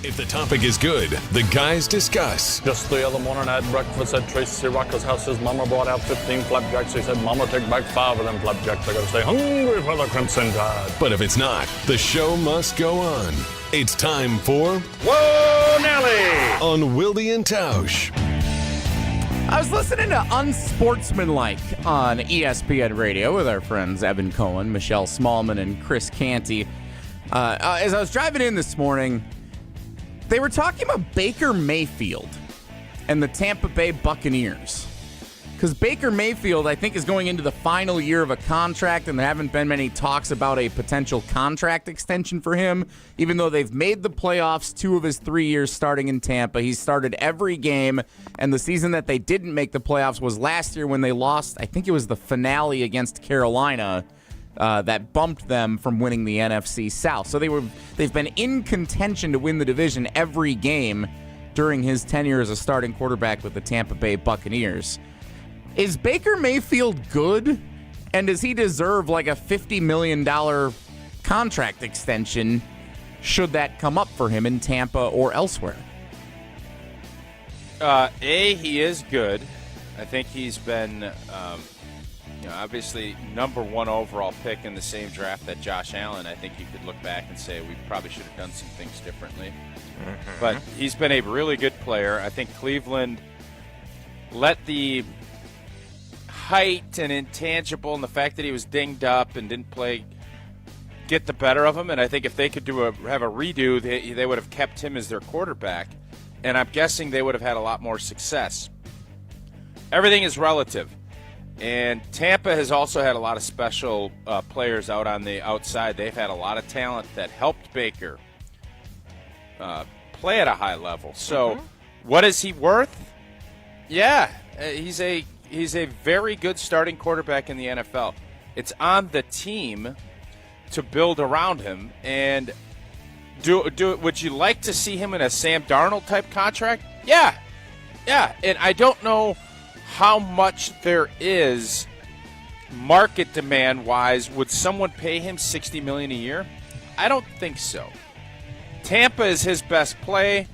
If the topic is good, the guys discuss. Just the other morning I had breakfast at Tracy Rocker's house. His mama brought out 15 flapjacks. He said, Mama, take back 5 of them flapjacks. I gotta stay hungry for the Crimson Tide. But if it's not, the show must go on. It's time for Whoa, Nelly! On Wilde Tausch. I was listening to Unsportsmanlike on ESPN Radio with our friends Evan Cohen, Michelle Smallman, and Chris Canty. As I was driving in this morning, they were talking about Baker Mayfield and the Tampa Bay Buccaneers. Because Baker Mayfield, I think, is going into the final year of a contract, and there haven't been many talks about a potential contract extension for him, even though they've made the playoffs 2 of his 3 years starting in Tampa. He's started every game, and the season that they didn't make the playoffs was last year when they lost, I think it was the finale against Carolina, that bumped them from winning the NFC South. So they've been in contention to win the division every game during his tenure as a starting quarterback with the Tampa Bay Buccaneers. Is Baker Mayfield good? And does he deserve like a $50 million contract extension should that come up for him in Tampa or elsewhere? He is good. I think he's been obviously number 1 overall pick in the same draft that Josh Allen. I think you could look back and say we probably should have done some things differently. Mm-hmm. But he's been a really good player. I think Cleveland let the height and intangible and the fact that he was dinged up and didn't play get the better of him. And I think if they could have a redo, they would have kept him as their quarterback. And I'm guessing they would have had a lot more success. Everything is relative. And Tampa has also had a lot of special players out on the outside. They've had a lot of talent that helped Baker play at a high level. So, what is he worth? Yeah, he's a very good starting quarterback in the NFL. It's on the team to build around him. And would you like to see him in a Sam Darnold type contract? Yeah. And I don't know how much there is market demand wise. Would someone pay him $60 million a year? I don't think so. Tampa is his best play.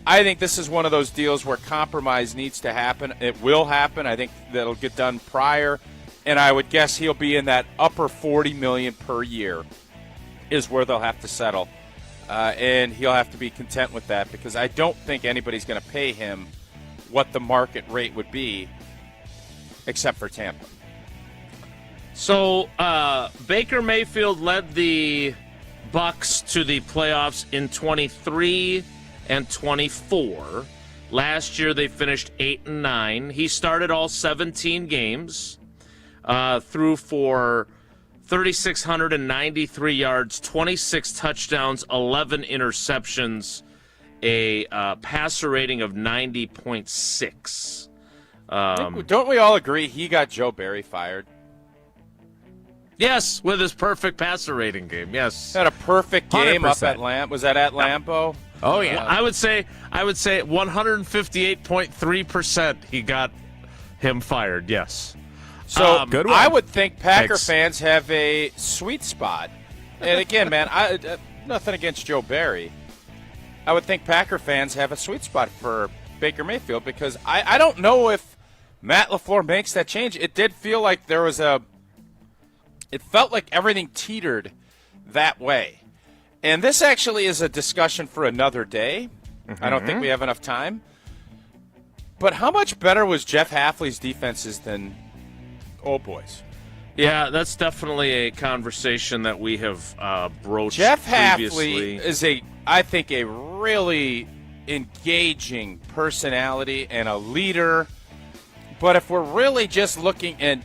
I think this is one of those deals where compromise needs to happen. It will happen. I think that'll get done prior, and I would guess he'll be in that upper $40 million per year is where they'll have to settle, and he'll have to be content with that because I don't think anybody's going to pay him what the market rate would be, except for Tampa. So Baker Mayfield led the Bucs to the playoffs in 23 and 24. Last year they finished 8-9. He started all 17 games, threw for 3,693 yards, 26 touchdowns, 11 interceptions, a passer rating of 90.6. Don't we all agree he got Joe Barry fired? Yes, with his perfect passer rating game. Yes, had a perfect game 100%. up at Was that at Lambeau? Oh yeah. I would say 158.3% he got him fired. Yes. So good one. I would think Packer Thanks. fans have a sweet spot. And again, man, nothing against Joe Barry. I would think Packer fans have a sweet spot for Baker Mayfield because I don't know if Matt LaFleur makes that change. It did feel like there was it felt like everything teetered that way. And this actually is a discussion for another day. I don't think we have enough time. But how much better was Jeff Hafley's defenses than Old Boys? Yeah, that's definitely a conversation that we have broached Jeff previously. Hafley is I think, a really engaging personality and a leader. But if we're really just looking at,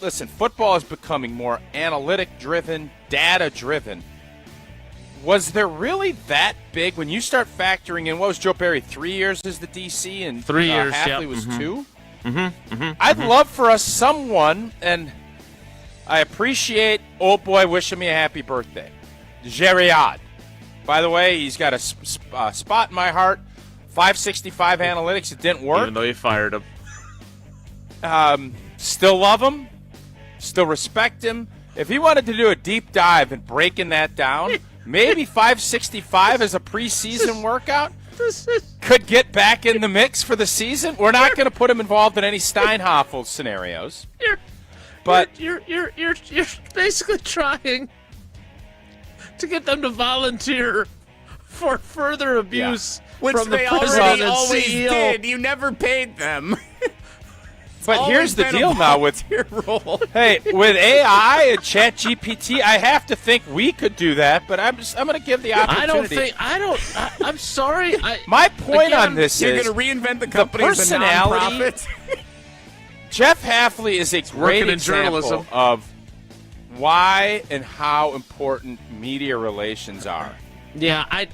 listen, football is becoming more analytic-driven, data-driven. Was there really that big when you start factoring in, what was Joe Barry, 3 years as the DC and 3 years, Hafley was 2? Mm-hmm. I'd love for us someone, and I appreciate old boy wishing me a happy birthday. Geriad. By the way, he's got a spot in my heart. 565 analytics, it didn't work. Even though you fired him. Still love him. Still respect him. If he wanted to do a deep dive and breaking that down, maybe 565 as a preseason workout could get back in the mix for the season. We're not going to put him involved in any Steinhoffel scenarios. You're basically trying to get them to volunteer for further abuse Which from the they president already and always CEO. did. You never paid them. But here's the been a deal now with role. Hey, with AI and ChatGPT, I have to think we could do that. But I'm going to give the opportunity. I'm sorry. My point on this You're is going to reinvent the company as a personality. nonprofit. Jeff Hafley is a great working in example journalism. of why and how important media relations are. Yeah, I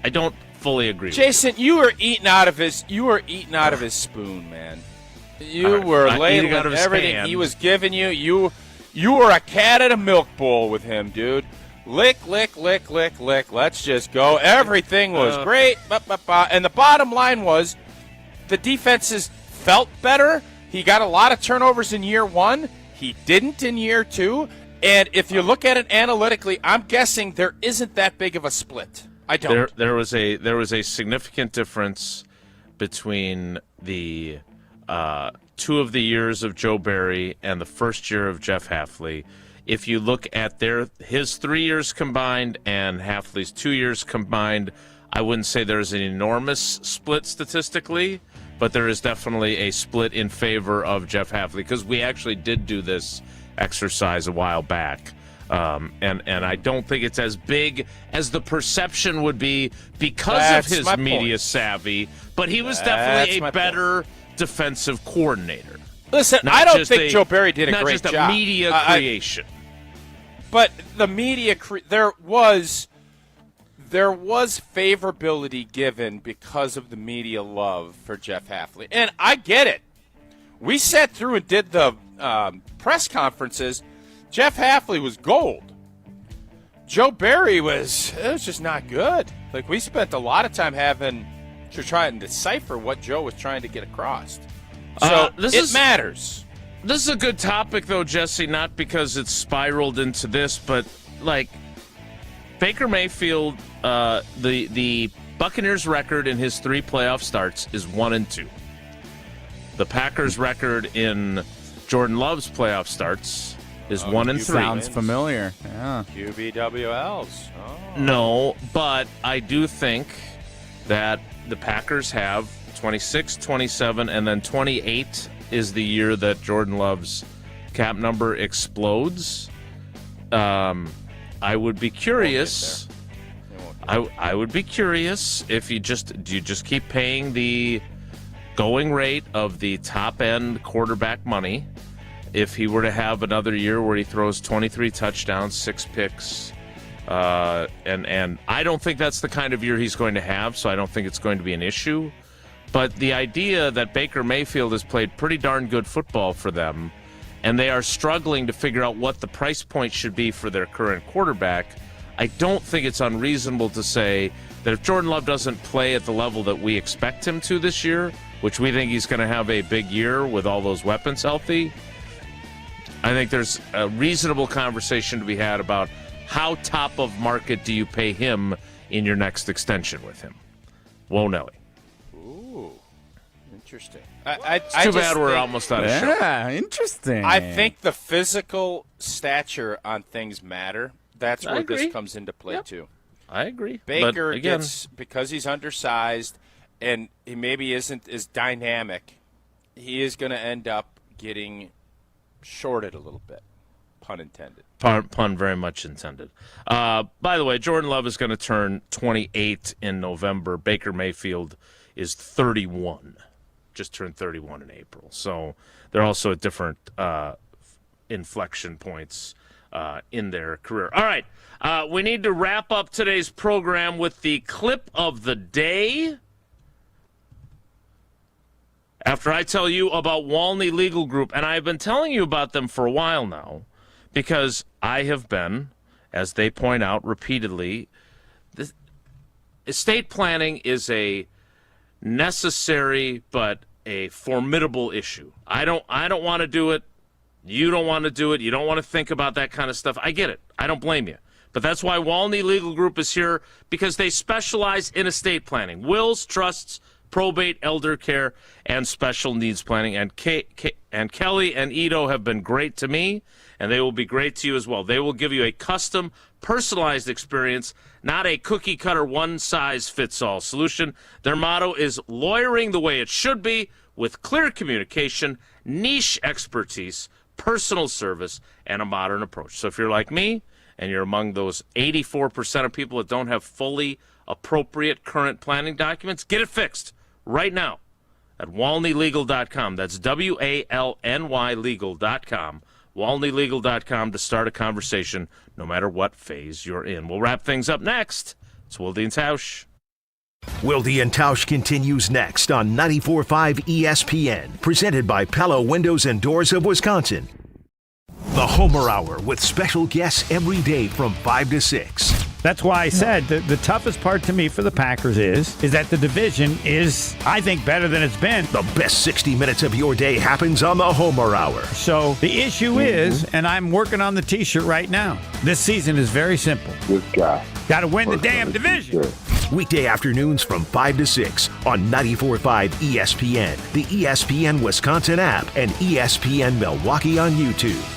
don't fully agree. Jason, you were eating out of his spoon, man. You were ladling everything he was giving you. You were a cat at a milk bowl with him, dude. Lick, lick, lick, lick, lick. Let's just go. Everything was great. And the bottom line was the defenses felt better. He got a lot of turnovers in year one. He didn't in year two. And if you look at it analytically, I'm guessing there isn't that big of a split. I don't. There was a significant difference between the 2 of the years of Joe Barry and the first year of Jeff Hafley. If you look at his 3 years combined and Hafley's 2 years combined, I wouldn't say there's an enormous split statistically, but there is definitely a split in favor of Jeff Hafley because we actually did do this exercise a while back. And I don't think it's as big as the perception would be because of his media savvy, but he was definitely a better defensive coordinator. Listen, I don't think Joe Barry did a great job. Not just a media creation. But the media, there was there was favorability given because of the media love for Jeff Hafley. And I get it. We sat through and did the press conferences. Jeff Hafley was gold. Joe Barry was just not good. Like, we spent a lot of time having to try and decipher what Joe was trying to get across. So it matters. This is a good topic, though, Jesse, not because it's spiraled into this, but, like, Baker Mayfield, the Buccaneers' record in his 3 playoff starts is 1-2. The Packers' record in Jordan Love's playoff starts is 1-3. Sounds familiar. Yeah. QBWLs. Oh. No, but I do think that the Packers have 26, 27, and then 28 is the year that Jordan Love's cap number explodes. I would be curious. I would be curious if you just keep paying the going rate of the top end quarterback money. If he were to have another year where he throws 23 touchdowns, 6 picks, and I don't think that's the kind of year he's going to have, so I don't think it's going to be an issue. But the idea that Baker Mayfield has played pretty darn good football for them, and they are struggling to figure out what the price point should be for their current quarterback, I don't think it's unreasonable to say that if Jordan Love doesn't play at the level that we expect him to this year, which we think he's going to have a big year with all those weapons healthy, I think there's a reasonable conversation to be had about how top of market do you pay him in your next extension with him. Whoa, Nelly. Ooh, interesting. It's too bad we're almost out of show. Yeah, interesting. I think the physical stature on things matter. That's where this comes into play, too. I agree. Baker but again, gets, because he's undersized and he maybe isn't as dynamic, he is going to end up getting shorted a little bit. Pun intended. Pun very much intended. By the way, Jordan Love is going to turn 28 in November. Baker Mayfield is 31. Just turned 31 in April. So they're also at different inflection points in their career. All right. We need to wrap up today's program with the clip of the day. After I tell you about Walney Legal Group, and I've been telling you about them for a while now, because I have been, as they point out repeatedly, estate planning is a necessary but a formidable issue. I don't want to do it. You don't want to do it. You don't want to think about that kind of stuff. I get it. I don't blame you. But that's why Walney Legal Group is here, because they specialize in estate planning, wills, trusts, probate, elder care, and special needs planning. And Kelly and Ito have been great to me, and they will be great to you as well. They will give you a custom, personalized experience, not a cookie-cutter, one-size-fits-all solution. Their motto is lawyering the way it should be, with clear communication, niche expertise, personal service, and a modern approach. So if you're like me, and you're among those 84% of people that don't have fully appropriate current planning documents, get it fixed right now at WalneyLegal.com. That's WALNY Legal.com. WalneyLegal.com to start a conversation no matter what phase you're in. We'll wrap things up next. It's Wilde Tausch. Wilde Tausch continues next on 94.5 ESPN, presented by Pella Windows and Doors of Wisconsin. The Homer Hour with special guests every day from 5 to 6. That's why I said the toughest part to me for the Packers is that the division is, I think, better than it's been. The best 60 minutes of your day happens on the Homer Hour. So the issue is, and I'm working on the T-shirt right now, this season is very simple. This guy. Got to win the damn division. Weekday afternoons from 5 to 6 on 94.5 ESPN, the ESPN Wisconsin app, and ESPN Milwaukee on YouTube.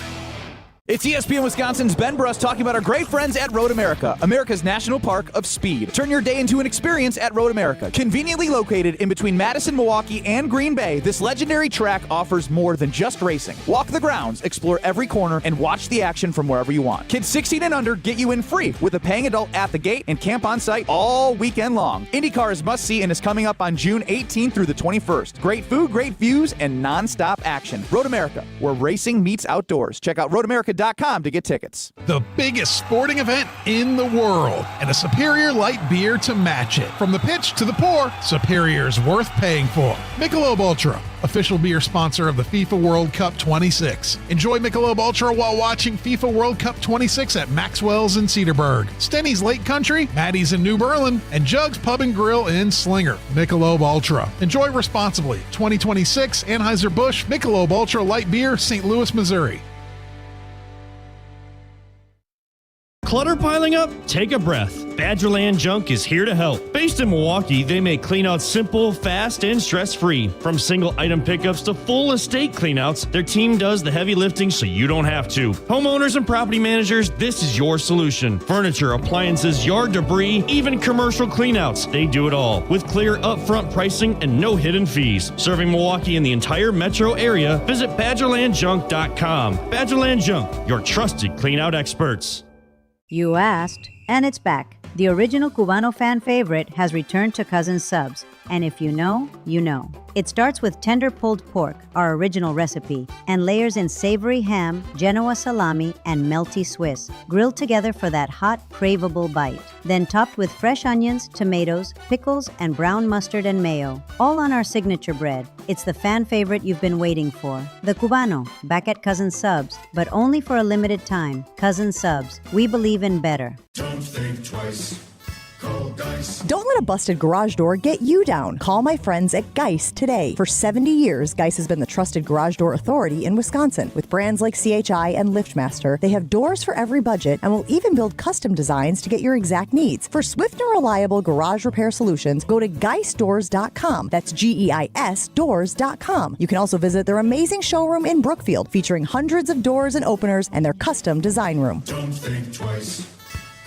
It's ESPN Wisconsin's Ben Bruss talking about our great friends at Road America, America's National Park of Speed. Turn your day into an experience at Road America. Conveniently located in between Madison, Milwaukee, and Green Bay, this legendary track offers more than just racing. Walk the grounds, explore every corner, and watch the action from wherever you want. Kids 16 and under get you in free with a paying adult at the gate and camp on site all weekend long. IndyCar is must-see and is coming up on June 18th through the 21st. Great food, great views, and non-stop action. Road America, where racing meets outdoors. Check out roadamerica.com SuperiorLight.com to get tickets. The biggest sporting event in the world, and a Superior Light beer to match it. From the pitch to the pour, Superior's worth paying for. Michelob Ultra, official beer sponsor of the FIFA World Cup 26. Enjoy Michelob Ultra while watching FIFA World Cup 26 at Maxwell's in Cedarburg, Stenny's Lake Country, Maddie's in New Berlin, and Jugs Pub and Grill in Slinger. Michelob Ultra. Enjoy responsibly. 2026 Anheuser-Busch Michelob Ultra Light Beer, St. Louis, Missouri. Clutter piling up? Take a breath. Badgerland Junk is here to help. Based in Milwaukee, they make cleanouts simple, fast, and stress-free. From single-item pickups to full estate cleanouts, their team does the heavy lifting so you don't have to. Homeowners and property managers, this is your solution. Furniture, appliances, yard debris, even commercial cleanouts. They do it all with clear upfront pricing and no hidden fees. Serving Milwaukee and the entire metro area, visit BadgerlandJunk.com. Badgerland Junk, your trusted cleanout experts. You asked, and it's back. The original Cubano fan favorite has returned to Cousin Subs, and if you know, you know. It starts with tender pulled pork, our original recipe, and layers in savory ham, Genoa salami, and melty Swiss, grilled together for that hot, craveable bite. Then topped with fresh onions, tomatoes, pickles, and brown mustard and mayo, all on our signature bread. It's the fan favorite you've been waiting for. The Cubano, back at Cousin Subs, but only for a limited time. Cousin Subs, we believe in better. Don't think twice. Call Geist. Don't let a busted garage door get you down. Call my friends at Geist today. For 70 years, Geist has been the trusted garage door authority in Wisconsin. With brands like CHI and LiftMaster, they have doors for every budget and will even build custom designs to get your exact needs. For swift and reliable garage repair solutions, go to geistdoors.com. That's GEIS doors.com. You can also visit their amazing showroom in Brookfield, featuring hundreds of doors and openers and their custom design room. Don't think twice.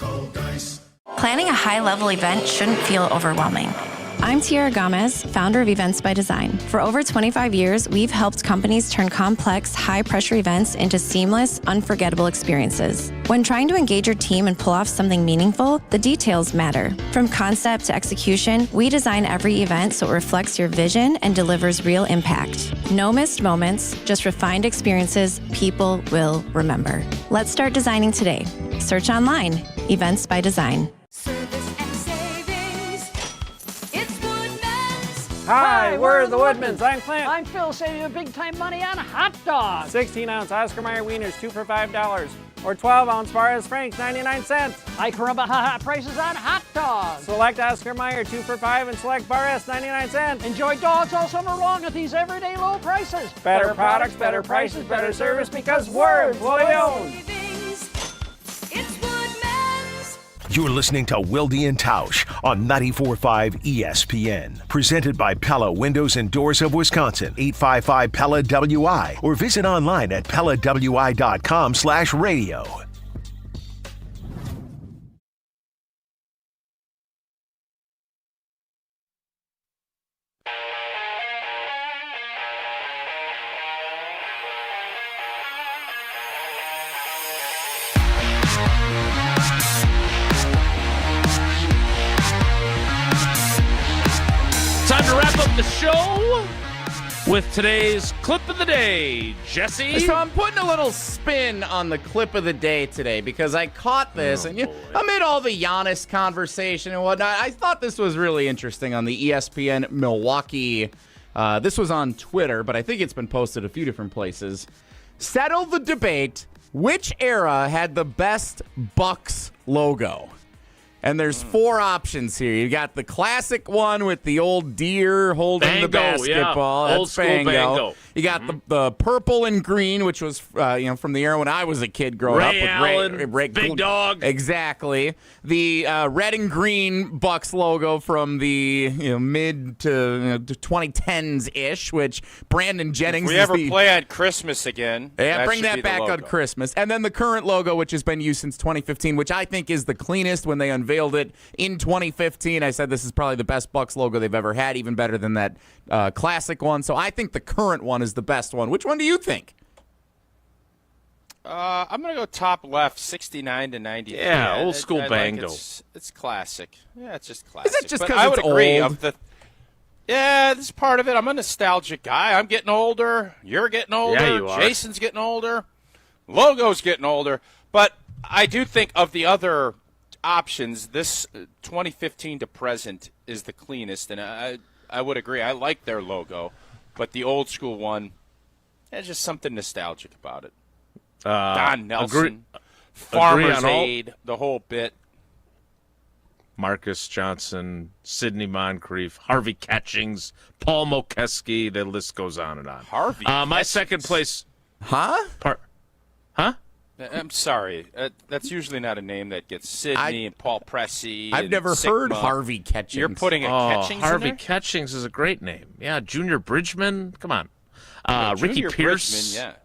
Call Geist. Planning a high-level event shouldn't feel overwhelming. I'm Tiara Gomez, founder of Events by Design. For over 25 years, we've helped companies turn complex, high-pressure events into seamless, unforgettable experiences. When trying to engage your team and pull off something meaningful, the details matter. From concept to execution, we design every event so it reflects your vision and delivers real impact. No missed moments, just refined experiences people will remember. Let's start designing today. Search online, Events by Design. Hi, we're the Woodmans. I'm Clint. I'm Phil, saving you big time money on hot dogs. 16-ounce Oscar Mayer wieners, 2 for $5. Or 12-ounce Barres Franks, 99 cents. High caramba prices on hot dogs. Select Oscar Mayer, 2 for $5, and select Barres, 99 cents. Enjoy dogs all summer long at these everyday low prices. Better products, better prices, better service, because we're employee owned. You're listening to Wilde Tausch on 94.5 ESPN. Presented by Pella Windows and Doors of Wisconsin, 855 Pella WI, or visit online at PellaWI.com/radio. The show with today's clip of the day, Jesse. So I'm putting a little spin on the clip of the day today because I caught this, and amid all the Giannis conversation and whatnot, I thought this was really interesting on the ESPN Milwaukee. This was on Twitter, but I think it's been posted a few different places. Settle the debate: which era had the best Bucks logo? And there's 4 options here. You got the classic one with the old deer holding the basketball. Yeah. That's Old school Bango. You got the purple and green, which was from the era when I was a kid growing up. With Allen, Big Dog. Exactly. The red and green Bucks logo from the mid to 2010s-ish, which Brandon Jennings If we ever play on Christmas again. Yeah, bring that back on Christmas. And then the current logo, which has been used since 2015, which I think is the cleanest. When they unveiled it in 2015, I said this is probably the best Bucks logo they've ever had, even better than that classic one. So I think the current one is the best one. Which one do you think? I'm going to go top left, 69 to 93. Yeah, old school Bango. It's classic. Yeah, it's just classic. Is it just because I would agree. old? Yeah, this is part of it. I'm a nostalgic guy. I'm getting older. You're getting older. Yeah, you are. Jason's getting older. Logo's getting older. But I do think of the other options, this 2015 to present is the cleanest, and I would agree. I like their logo, but the old school one, there's just something nostalgic about it. Don Nelson, Farmer's Aid, the whole bit. Marcus Johnson, Sidney Moncrief, Harvey Catchings, Paul Mokeski, the list goes on and on. Harvey my second place. Huh? I'm sorry. That's usually not a name that gets Sidney and Paul Pressey. I've never heard Harvey Catchings. You're putting a Catchings Harvey in there? Catchings is a great name. Yeah, Junior Bridgman. Come on. Ricky Junior Pierce. Bridgman,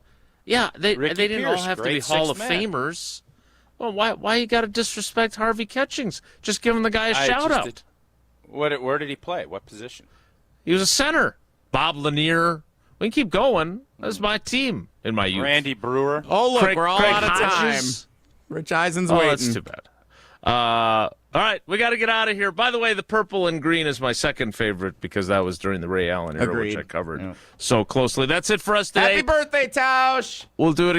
Yeah, they didn't all Pierce, have to be great Hall of sixth man. Famers. Well, why you got to disrespect Harvey Catchings? Just give him the guy a shout-out. Where did he play? What position? He was a center. Bob Lanier. We can keep going. That was my team in my youth. Randy Brewer. Oh, look, we're all Craig out of time. Hodges. Rich Eisen's waiting. That's too bad. All right, we got to get out of here. By the way, the purple and green is my second favorite because that was during the Ray Allen era, Agreed. which I covered so closely. That's it for us today. Happy birthday, Tausch! We'll do it again.